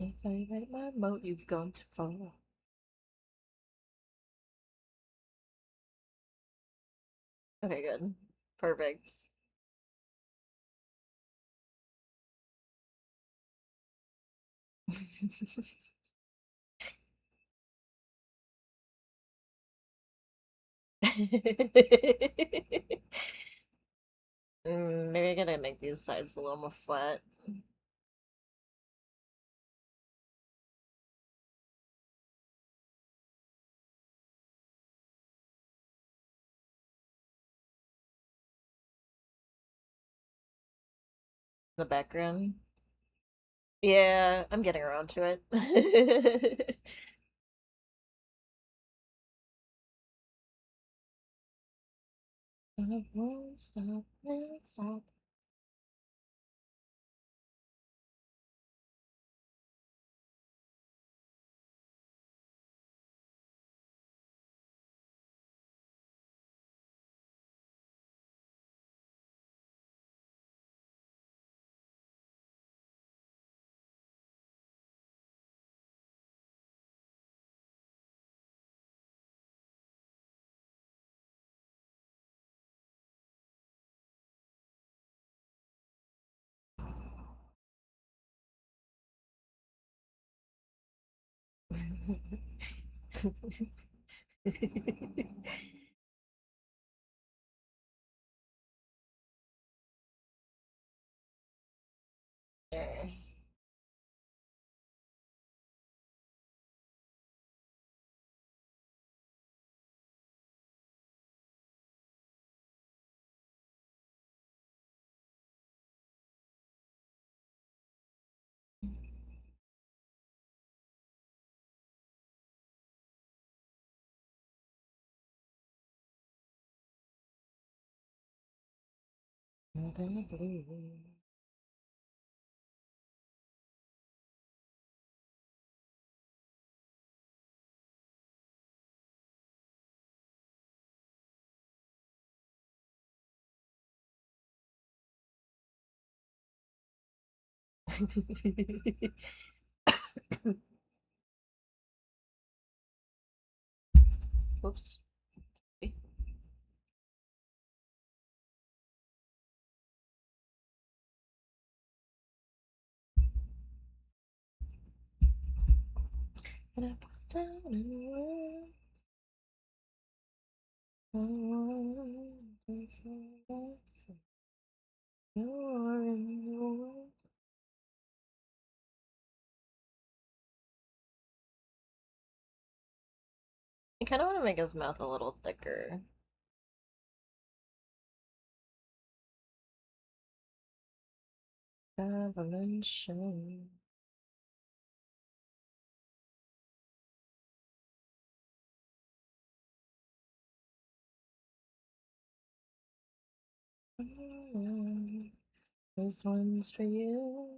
If I write my mode, you've gone too far. Okay, good. Perfect. Maybe I gotta make these sides a little more flat. The background. Yeah, I'm getting around to it. I won't stop, won't stop. There. Another blue. Oops. And I put down in words I wonderful life you're in the world. I kind of want to make his mouth a little thicker. Revelation. This one's for you.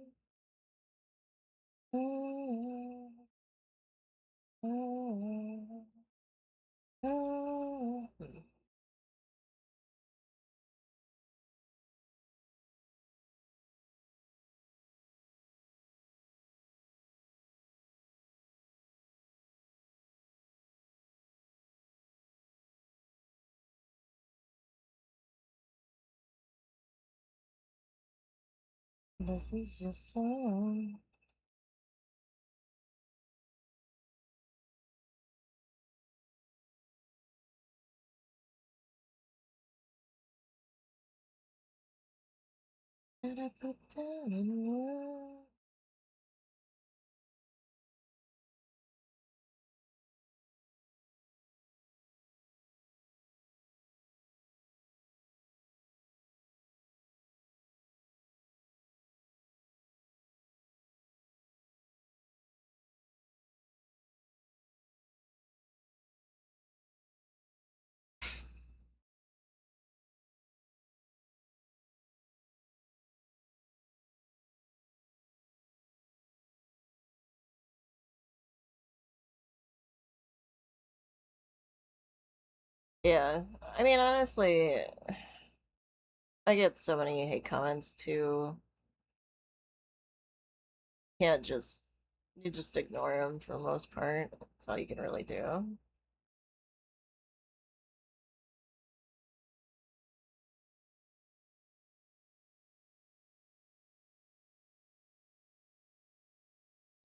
This is your song. That I put down in words. Yeah, I mean, honestly, I get so many hate comments too. Can't just you just ignore them for the most part. That's all you can really do.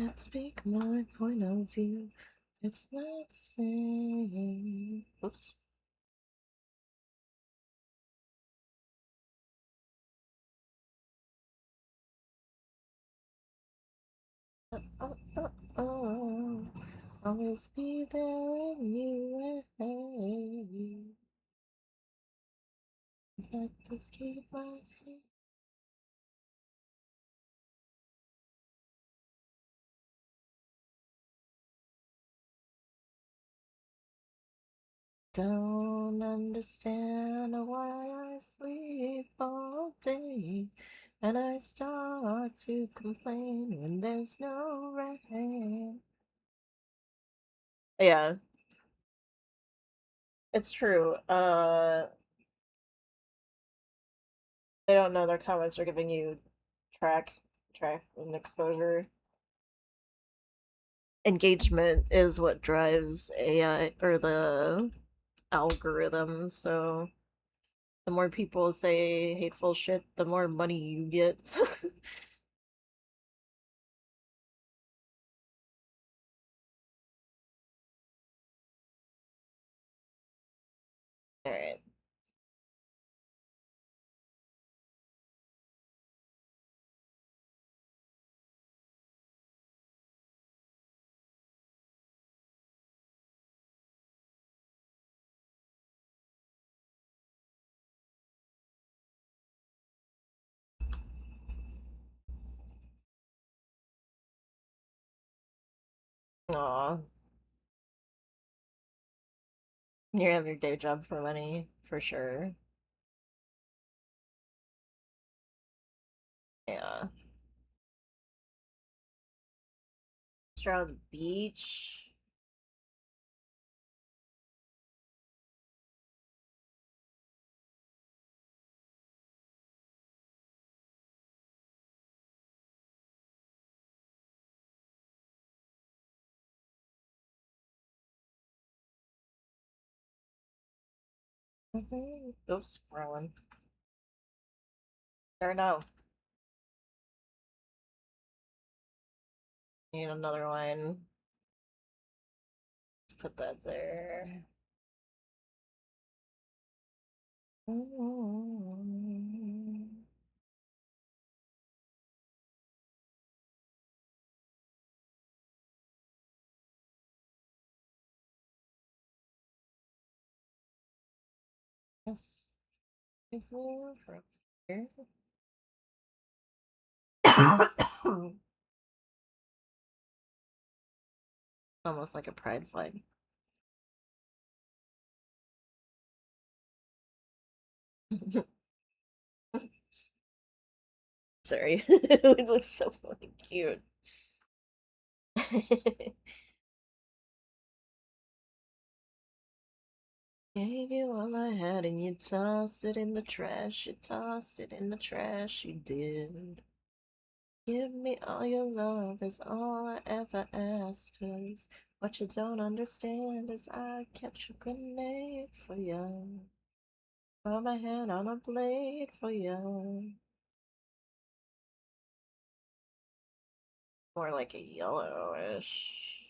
Can't speak my point of view. It's not saying. Oops. Oh, oh, oh. Always be there when you wait. Like to keep my street. Don't understand why I sleep all day and I start to complain when there's no rain. Yeah, it's true. They don't know their comments are giving you track, track and exposure. Engagement is what drives AI or the algorithm. So the more people say hateful shit, the more money you get. All right. Aw, you have your day job for money, for sure. Yeah. Straight on the beach. Oops, wrong one. Or no, need another one. Let's put that there. Yes. From here. Almost like a pride flag. Sorry. It looks so fucking cute. Gave you all I had and you tossed it in the trash. You tossed it in the trash, you did. Give me all your love is all I ever ask. 'Cause what you don't understand is I catch a grenade for you. Put my hand on a blade for you. More like a yellowish.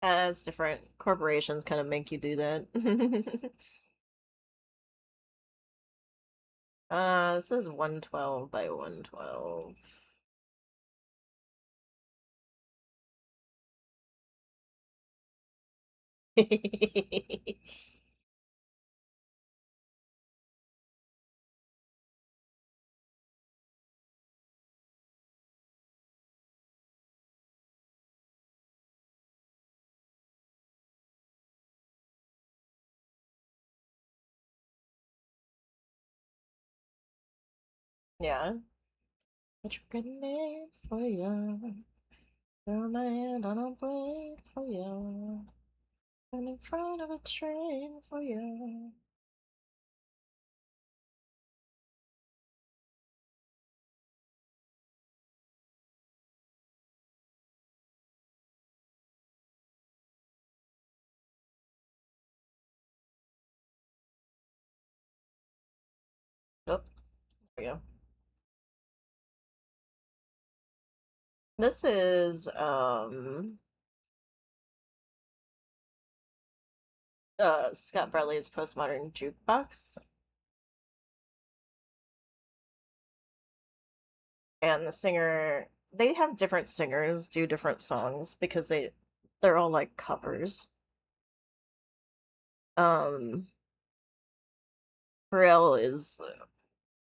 As different corporations kind of make you do that. This is 112 by 112. Yeah. What you grenade for you? Throw my hand on a blade for you. And in front of a train for you. Oh, there we go. This is Scott Bradley's Postmodern Jukebox. And the singer, they have different singers do different songs because they're all like covers. Um Pharrell is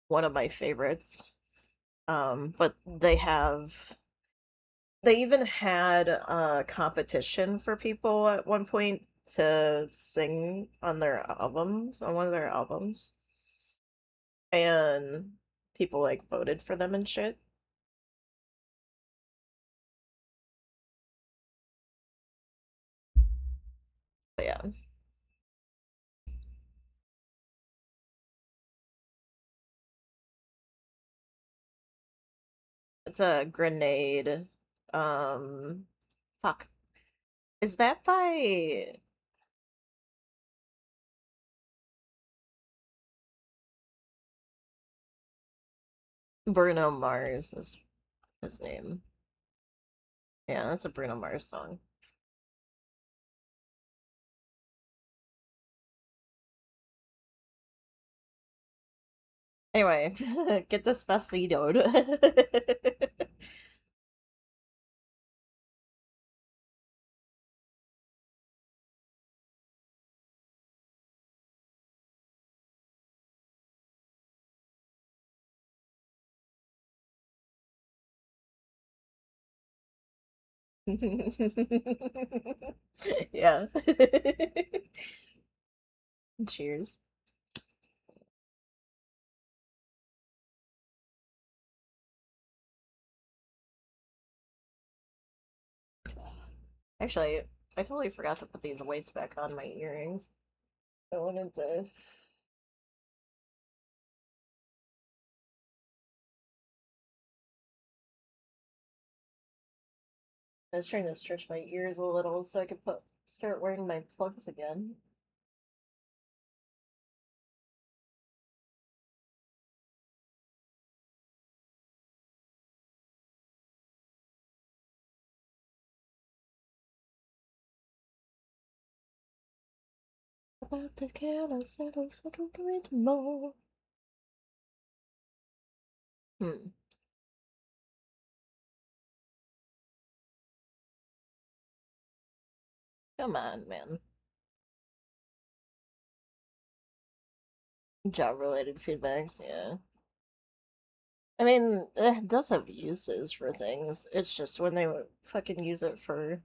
one of my favorites. But they even had a competition for people at one point to sing on their albums, on one of their albums. And people like voted for them and shit. But yeah, it's a grenade. Um, fuck. Is that by Bruno Mars? Is his name? Yeah, that's a Bruno Mars song. Anyway, get Despacito. Yeah. Cheers. Actually, I totally forgot to put these weights back on my earrings. I wanted to. I was trying to stretch my ears a little so I could start wearing my plugs again. About the kill, I settle with more. Hmm. Come on, man. Job related feedbacks, yeah. I mean, it does have uses for things. It's just when they would fucking use it for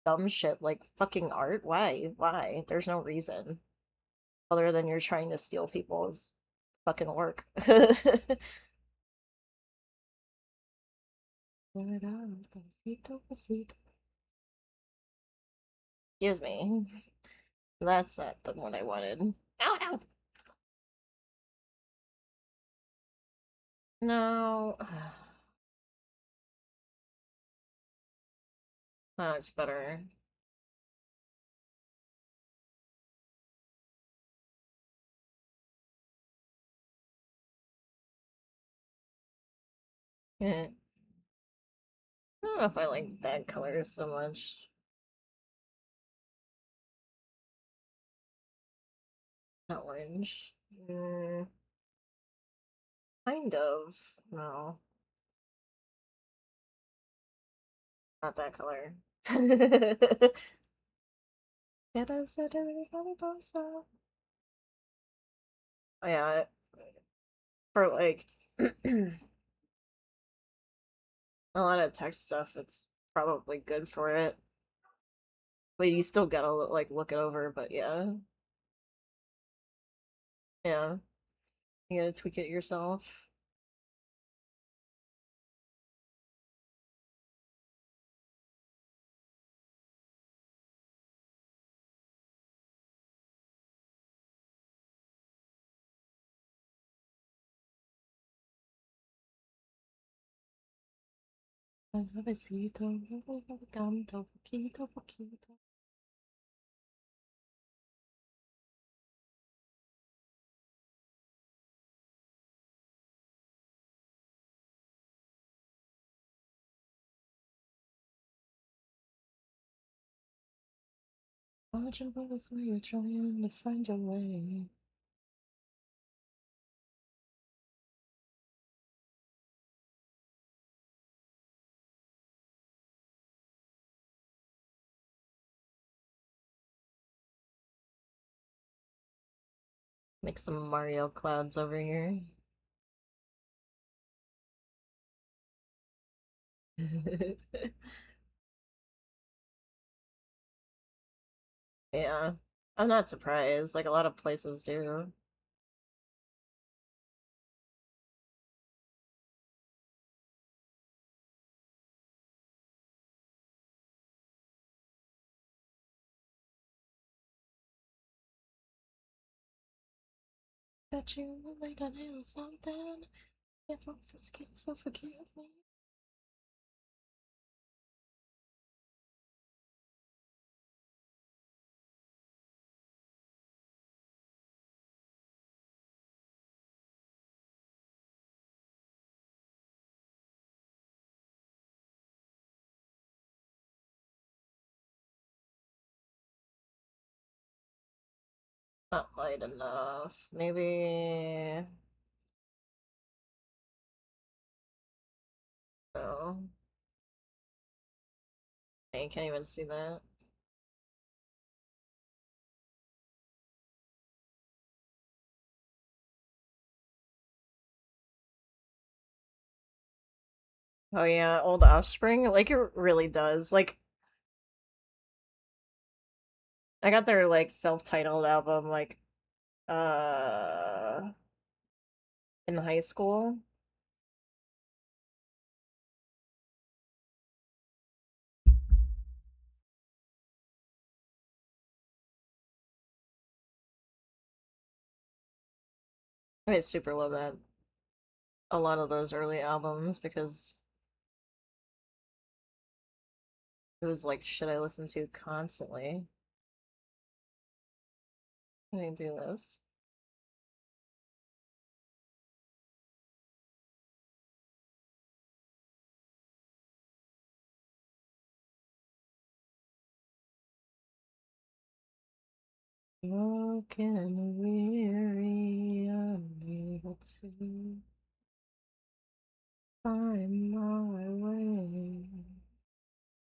dumb shit like fucking art. Why? Why? There's no reason other than you're trying to steal people's fucking work. Excuse me. That's not the one I wanted. Oh no. No. Oh, it's better. Eh, I don't know if I like that color so much. Not orange. Kind of. No, not that color. Quiero ser una mariposa. Oh, yeah, for like a lot of text stuff, it's probably good for it. But you still gotta like look it over. But yeah, yeah, you gotta tweak it yourself. Suavecito, yo voy canto poquito a poquito. Watching bullets while you're trying to find your way. Make some Mario clouds over here. Yeah, I'm not surprised. Like a lot of places do. Bet you would like a little something. If I'm scared, so forgive me. Not light enough. Maybe. No. You can't even see that. Oh yeah, old Offspring. Like it really does. Like I got their like self-titled album like uh in high school. I super love that. A lot of those early albums because it was like shit I listened to constantly. I can do this. Broken and weary, unable to find my way.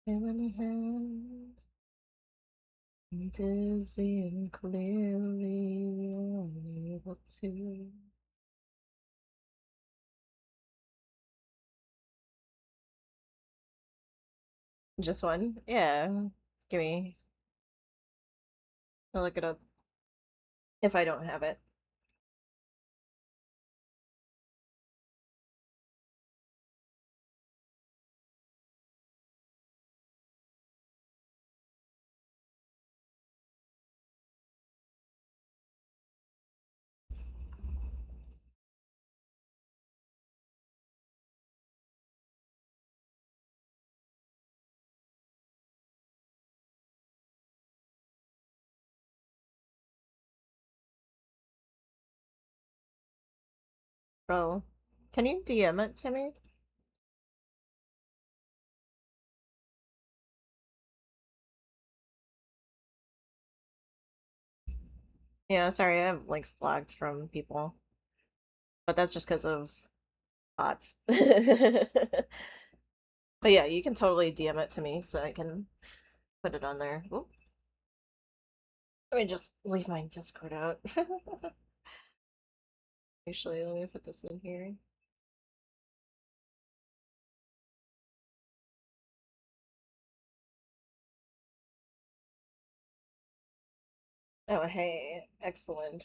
Feeling hands, dizzy and clearly unable to. Just one? Yeah. Give me. I'll look it up if I don't have it. Bro, can you DM it to me? Yeah, sorry, I have links blocked from people, but that's just because of bots. But yeah, you can totally DM it to me so I can put it on there. Oop. Let me just leave my Discord out. Actually, let me put this in here. Oh, hey, excellent.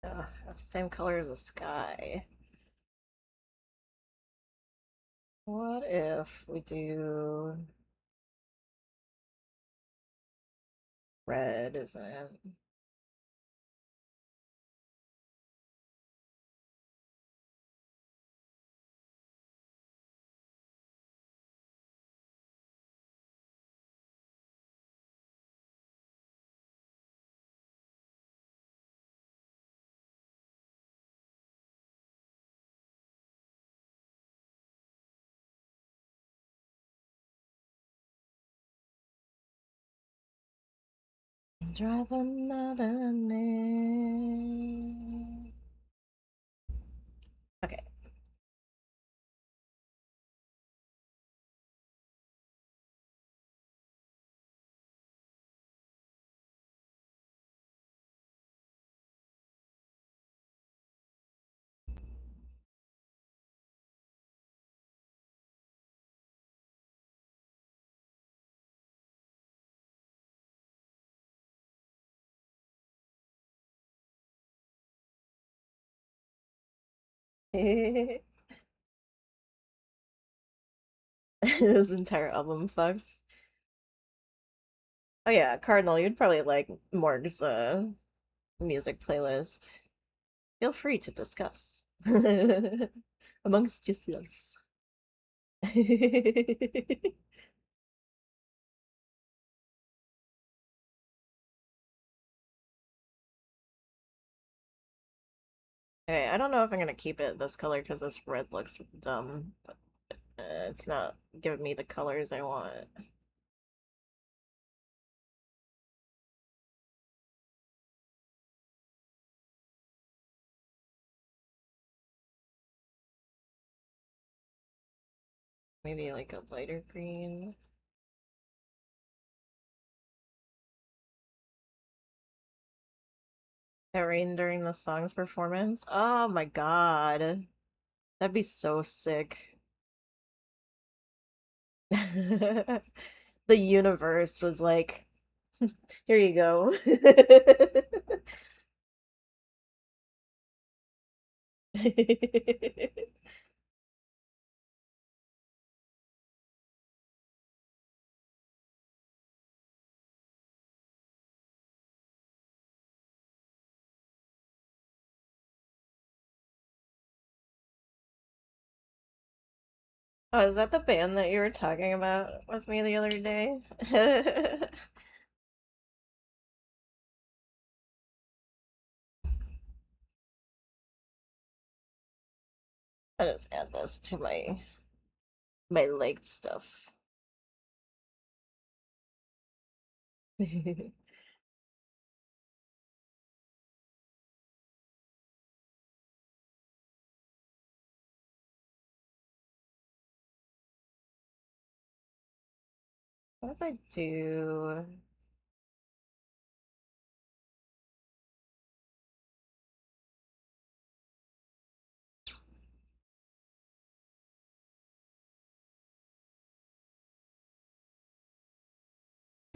Ugh, that's the same color as the sky. What if we do red, isn't it? Drive another nail. Okay. This entire album fucks. Oh yeah, Cardinal, you'd probably like Morg's music playlist. Feel free to discuss amongst yourselves. Okay, I don't know if I'm gonna keep it this color because this red looks dumb, but it's not giving me the colors I want. Maybe like a lighter green. It rained during the song's performance. Oh my god. That'd be so sick. The universe was like, here you go. Oh, is that the band that you were talking about with me the other day? I just add this to my leg stuff. What if I do? I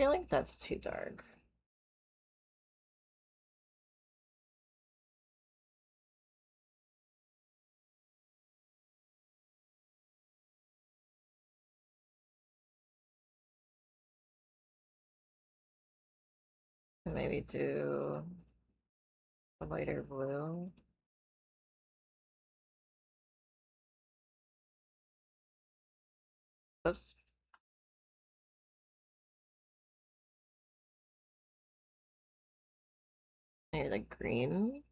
feel like that's too dark. Maybe do a lighter blue. Oops. Maybe the green.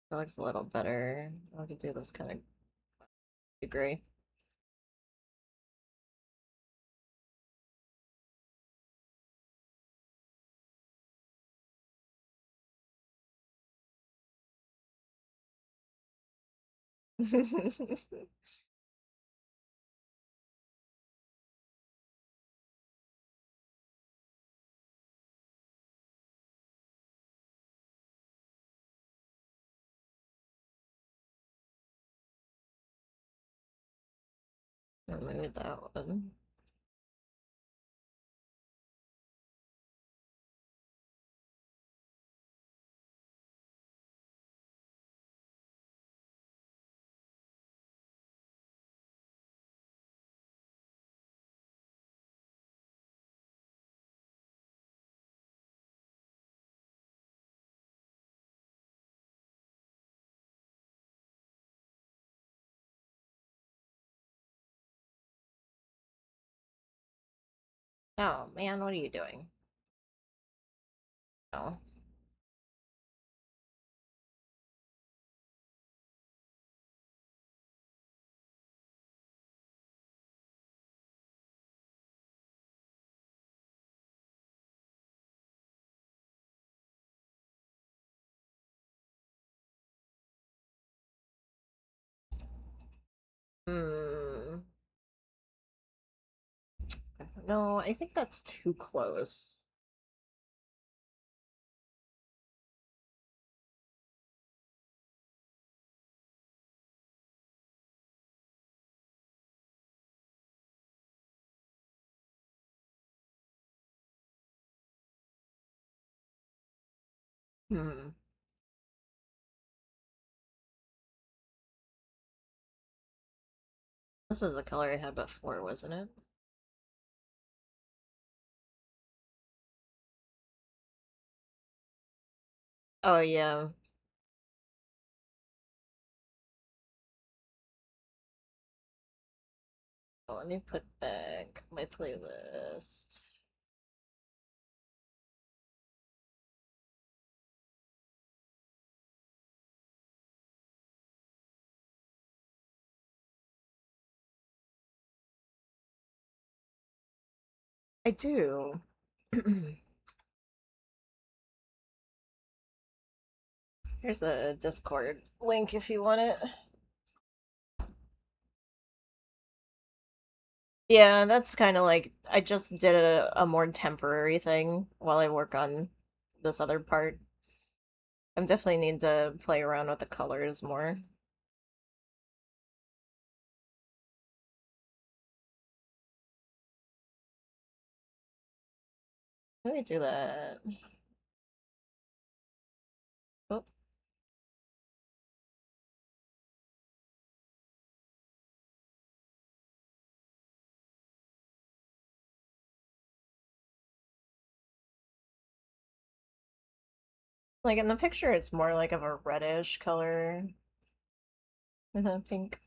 That looks a little better. I could do this kind of gray. Maybe that one. Oh man, what are you doing? Oh. Hmm. No, I think that's too close. Hmm. This is the color I had before, wasn't it? Oh yeah. Let me put back my playlist. I do. Here's a Discord link if you want it. Yeah, that's kind of like I just did a more temporary thing while I work on this other part. I definitely need to play around with the colors more. Let me do that. Oh, like in the picture, it's more like of a reddish color. Pink.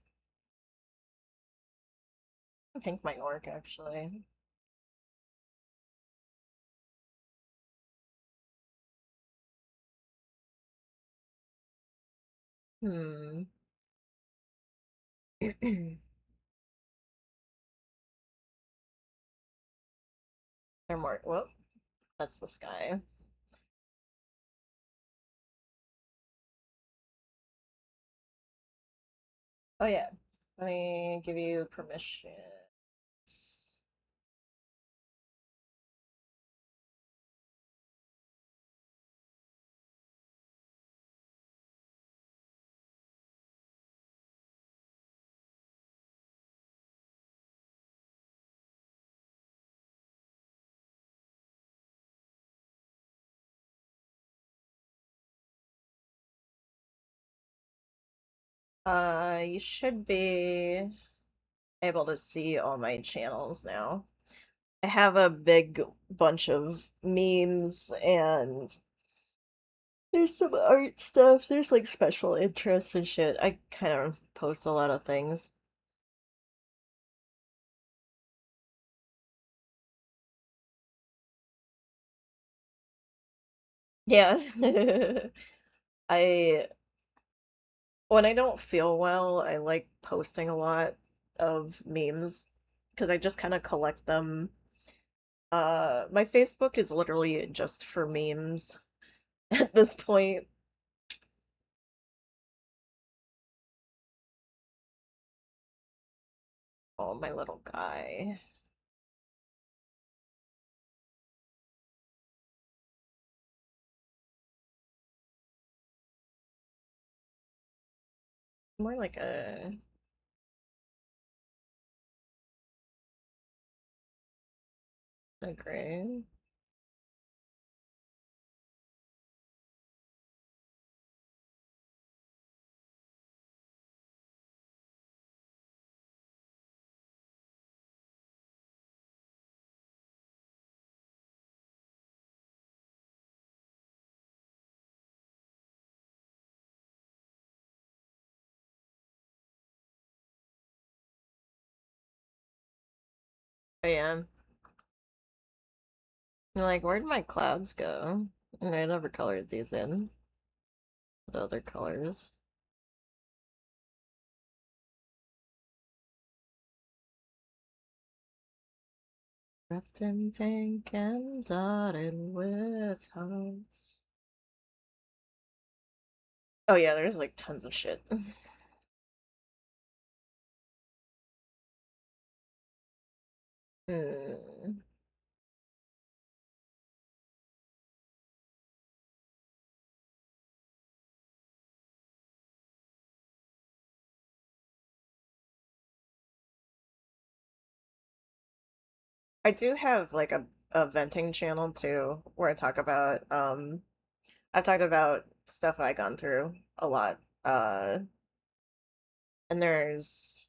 Pink might work actually. Hmm. They're more. Whoop. That's the sky. Oh yeah. Let me give you permission. You should be able to see all my channels now. I have a big bunch of memes and there's some art stuff. There's like special interests and shit. I kind of post a lot of things. Yeah. I when I don't feel well, I like posting a lot of memes because I just kind of collect them. My Facebook is literally just for memes at this point. Oh, my little guy. More like a gray. I am. Like, where'd my clouds go? And I never colored these in. The other colors. Wrapped in pink and dotted with hearts. Oh yeah, there's like tons of shit. Hmm. I do have like a venting channel too, where I talk about I've talked about stuff I gone through a lot. And there's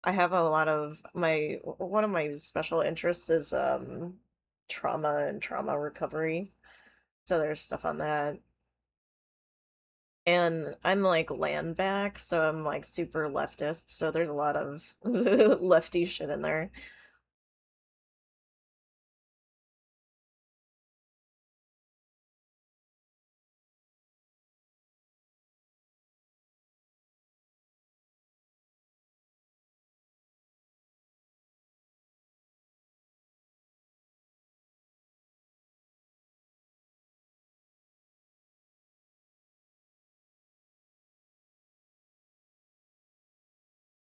I have a lot of my one of my special interests is trauma and trauma recovery. So there's stuff on that. And I'm like land back, so I'm like super leftist, so there's a lot of lefty shit in there.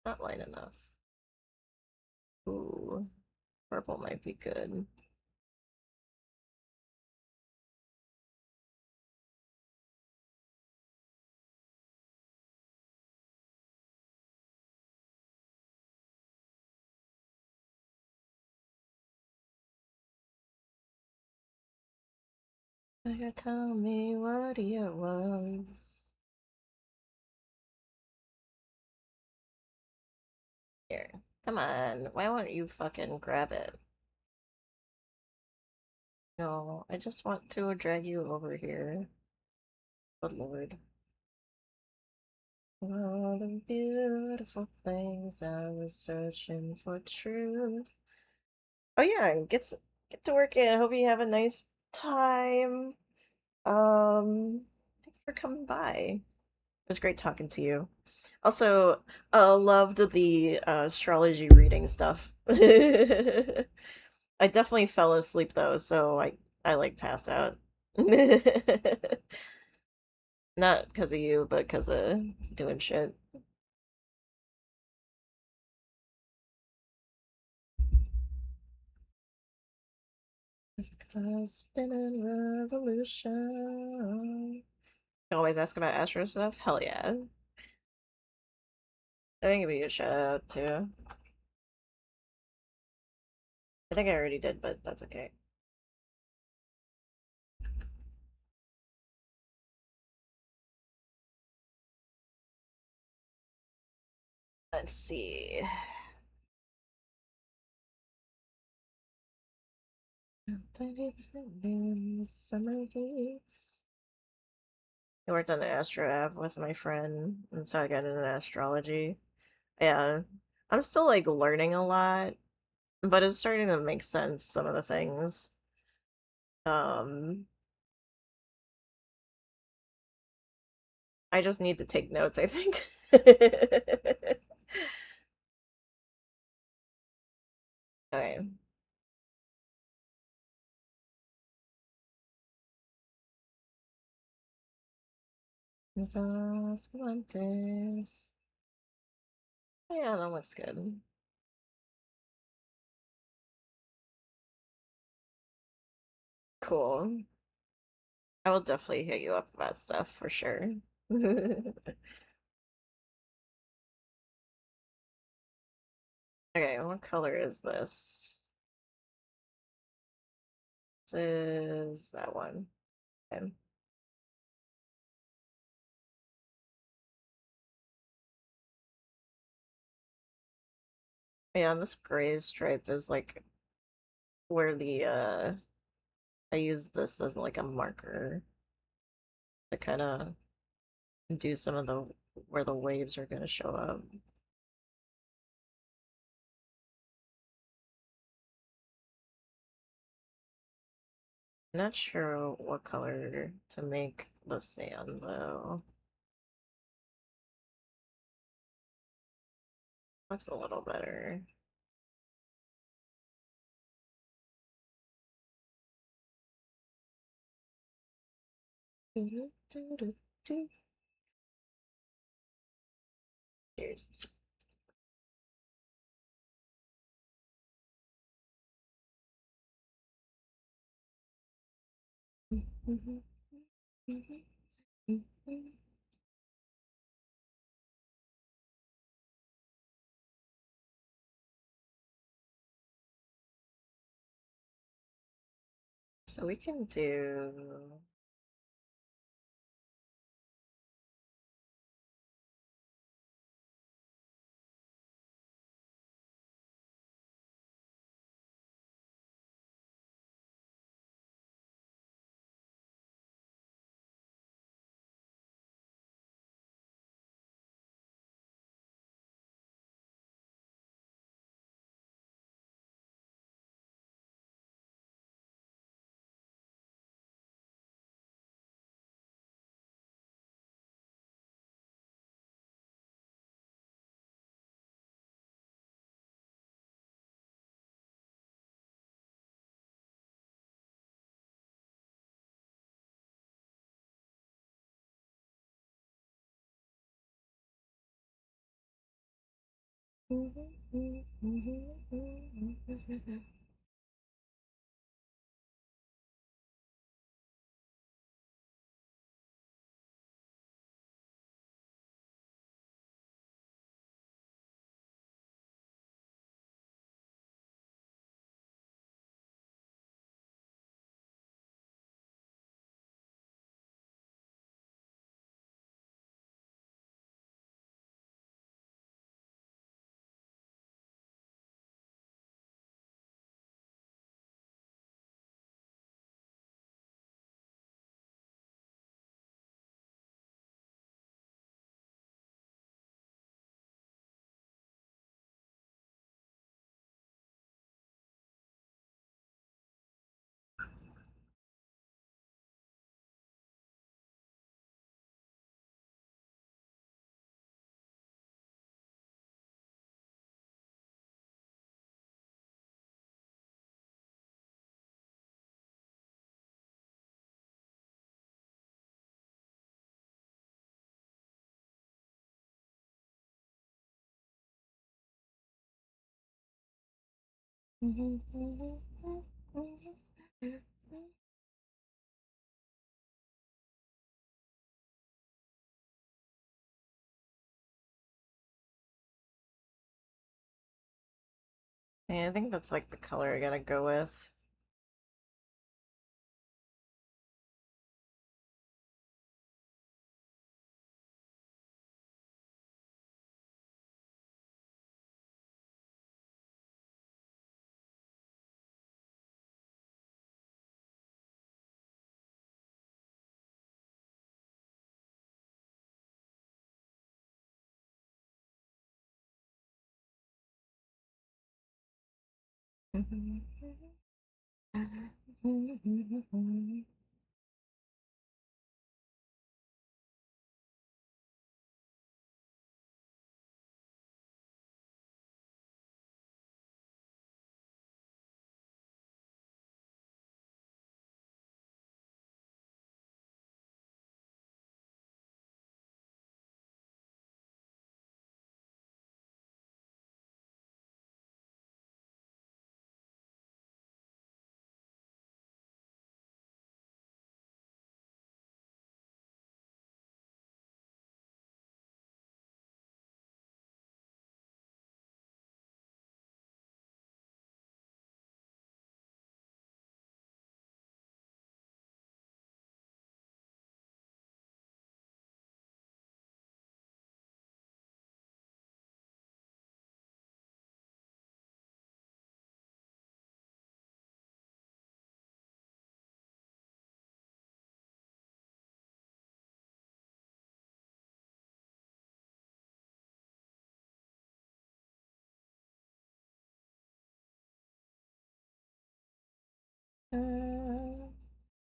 Not light enough. Ooh, purple might be good. You tell me what year it was. Here. Come on. Why won't you fucking grab it? No, I just want to drag you over here. Good lord. All the beautiful things I was searching for truth. Oh yeah, get to work in. I hope you have a nice time. Thanks for coming by. It was great talking to you. Also, loved the astrology reading stuff. I definitely fell asleep though, so I like passed out. Not because of you, but because of doing shit. Spinning revolution. You always ask about Astro stuff? Hell yeah. I think give you a shout out too. I think I already did, but that's okay. Let's see. In the summer heat. I worked on the Astro app with my friend, and so I got into astrology. Yeah. I'm still like learning a lot. but it's starting to make sense, some of the things. Um, I just need to take notes, I think. Okay. Dos guantes. Oh, yeah, that looks good. Cool. I will definitely hit you up about stuff for sure. Okay, what color is this? This is that one. Okay. Yeah, this gray stripe is like where the I use this as like a marker to kind of do some of the where the waves are going to show up. Not sure what color to make the sand though. Looks a little better. Cheers. So we can do Yeah, I think that's like the color I gotta go with.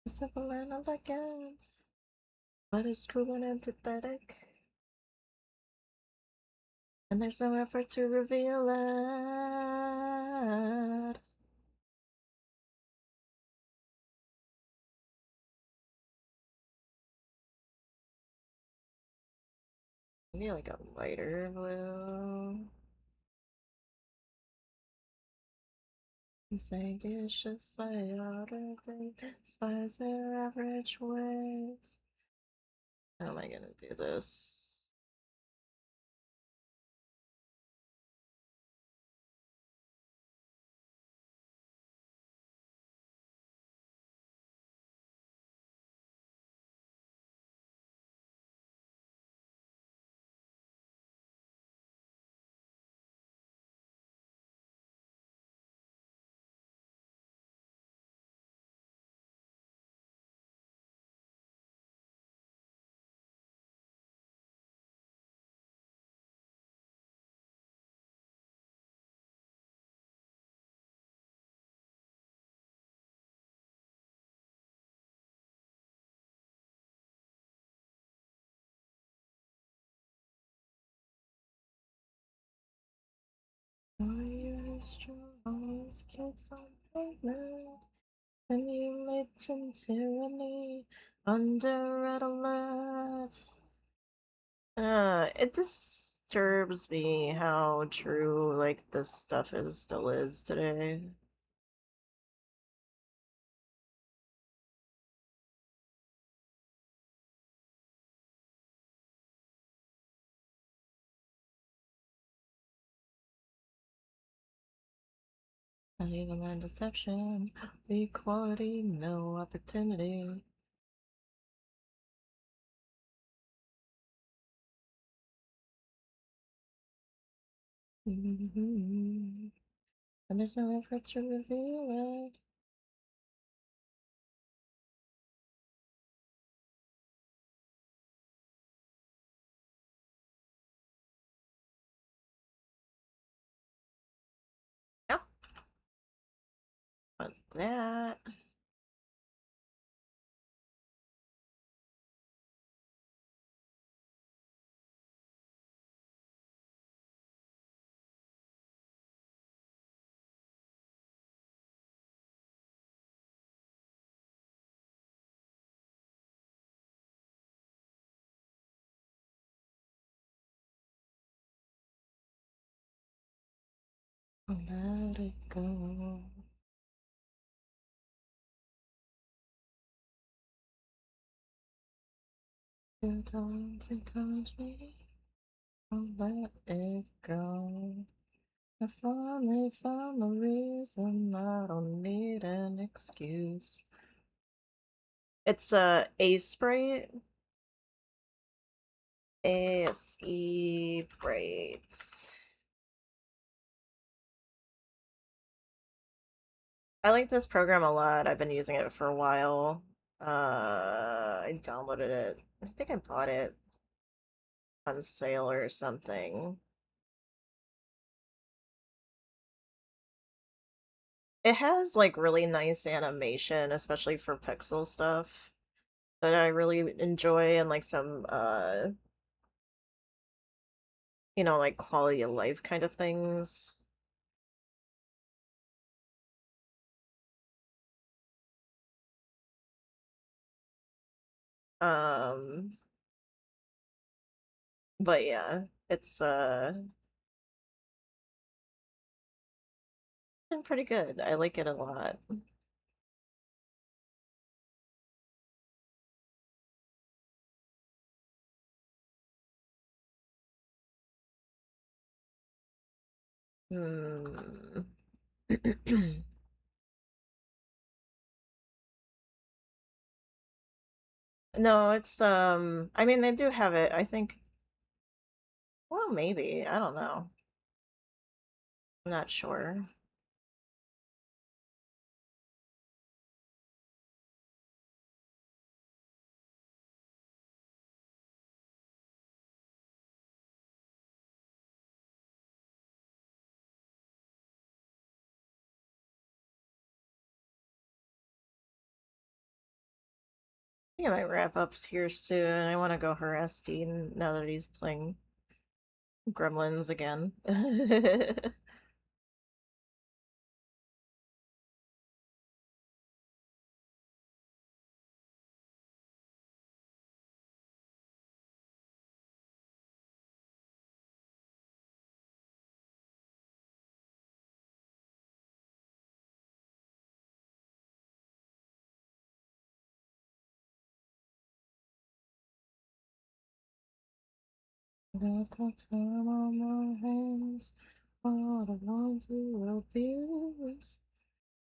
Simple and elegant, but it's cruel and antithetic. And there's no effort to reveal it. I need like a lighter blue. You say it's just by order, they despise their average ways. How am I gonna do this? Are you strong as kids on pavement? Simulating tyranny under red alert. It disturbs me how true like this stuff is still is today. Not even my deception, equality, no opportunity. And there's no effort to reveal it. Yeah, but that. Let it go. You don't touch me. I'll let it go. I finally found the reason I don't need an excuse. It's a Sprite. ASE Bright. I like this program a lot. I've been using it for a while. I downloaded it. I think I bought it on sale or something. It has like really nice animation, especially for pixel stuff that I really enjoy and like some like quality of life kind of things. Um but yeah, it's been pretty good. I like it a lot. Hmm. No, it's I mean they do have it. I think well maybe. I don't know. I'm not sure. I think I might wrap up here soon. I want to go harass Dean now that he's playing Gremlins again. Got the time on my hands, what I want to abuse.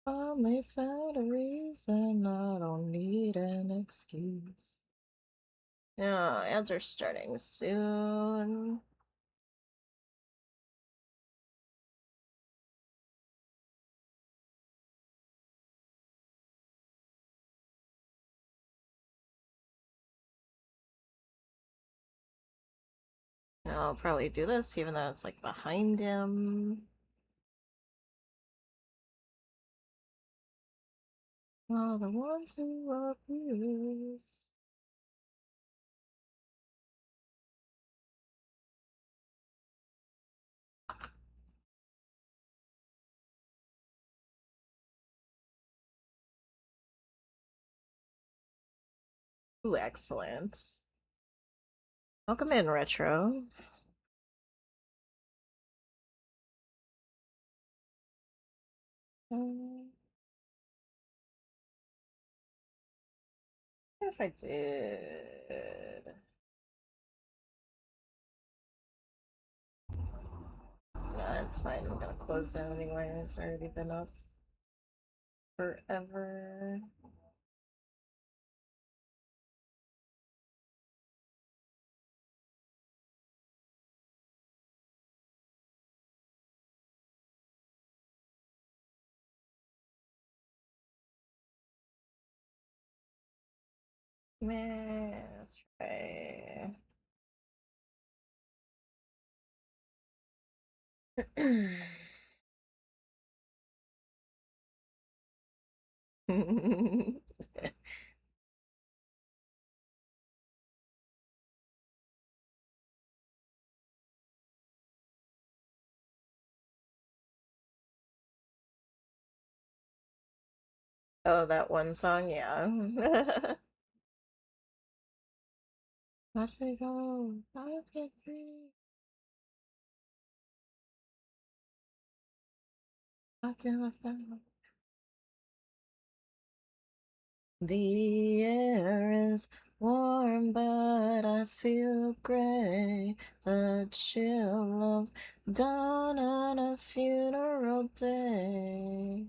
Finally found a reason, I don't need an excuse. Yeah, ads are starting soon. I'll probably do this even though it's like behind him. All the ones who abuse. Ooh, excellent. Welcome in, Retro. If I did. Nah, it's fine. I'm gonna close down anyway. It's already been up forever. Meh, let's try. Oh, that one song, yeah. Let me go, I'll get free. Until I found the air is warm, but I feel gray. The chill of dawn on a funeral day.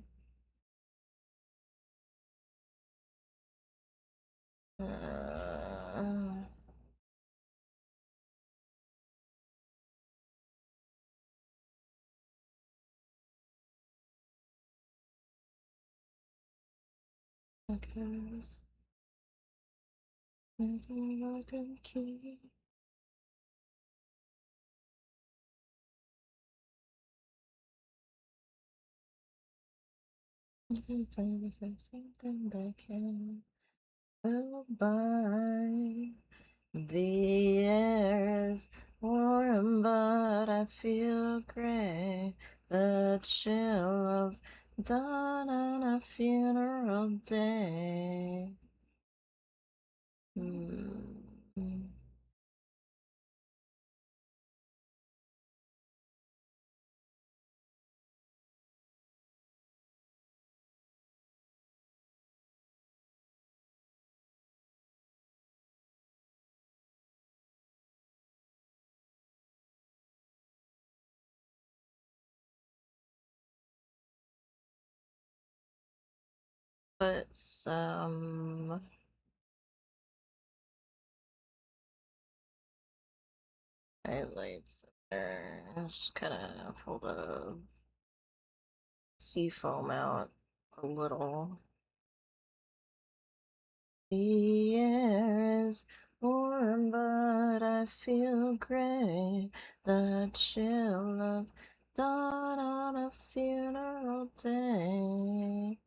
Uh, because nothing I can keep. There's something that can go by. The air is warm, but I feel gray. The chill of dawn on a funeral day. Hmm. Put some highlights there. Just kind of pull the sea foam out a little. The air is warm, but I feel gray. The chill of dawn on a funeral day.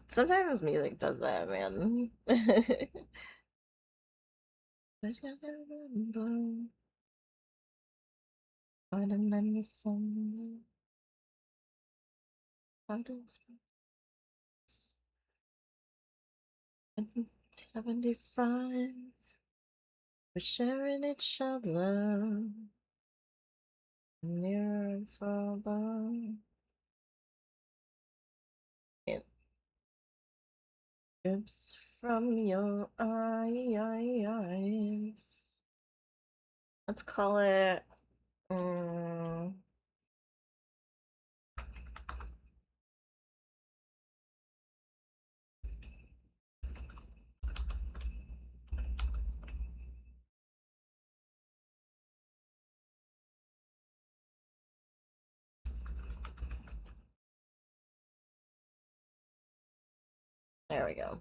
Sometimes music does that, man. I remember when I met the sun. Out of 75, we're sharing each other near and further. It drips from your eyes. Let's call it. Um, there we go.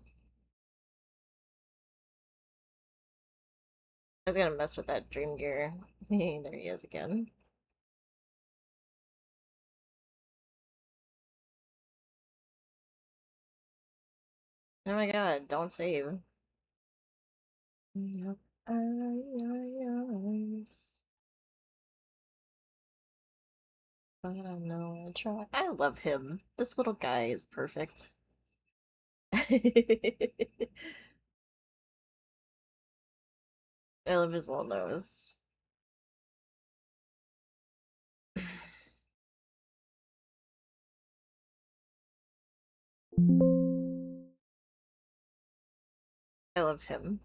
I was gonna mess with that dream gear. There he is again. Oh my god, don't save. Yep. Eyes. But I know I try. I love him. This little guy is perfect. I love his little nose. I love him.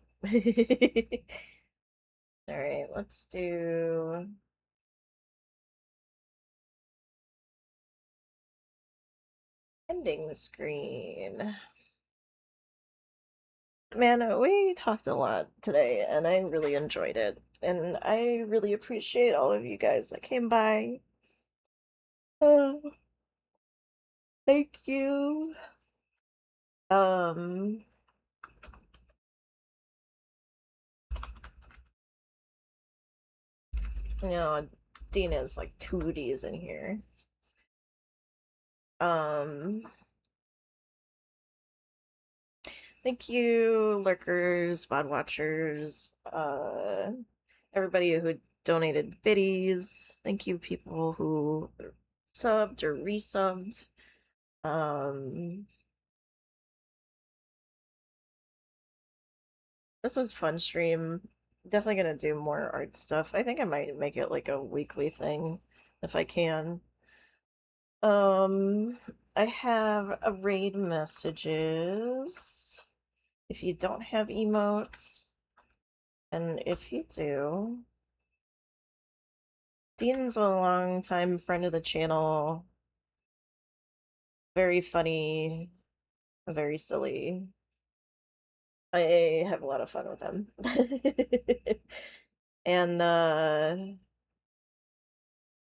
Alright, let's do ending screen. Man, we talked a lot today, and I really enjoyed it. And I really appreciate all of you guys that came by. Oh, thank you. Um, you know, Dina's like 2Ds in here. Um, Thank you, lurkers, VOD watchers, everybody who donated biddies. Thank you, people who subbed or resubbed. Um, this was fun stream. Definitely gonna do more art stuff. I think I might make it like a weekly thing if I can. Um, I have a raid messages. If you don't have emotes, and if you do, Dean's a long-time friend of the channel. Very funny, very silly. I have a lot of fun with him. And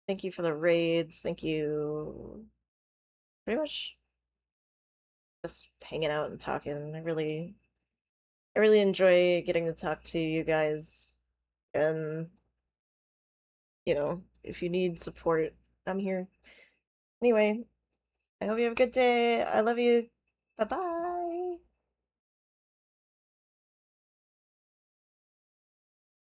thank you for the raids. Thank you. Pretty much just hanging out and talking. I really enjoy getting to talk to you guys. And if you need support, I'm here. Anyway, I hope you have a good day. I love you. Bye-bye.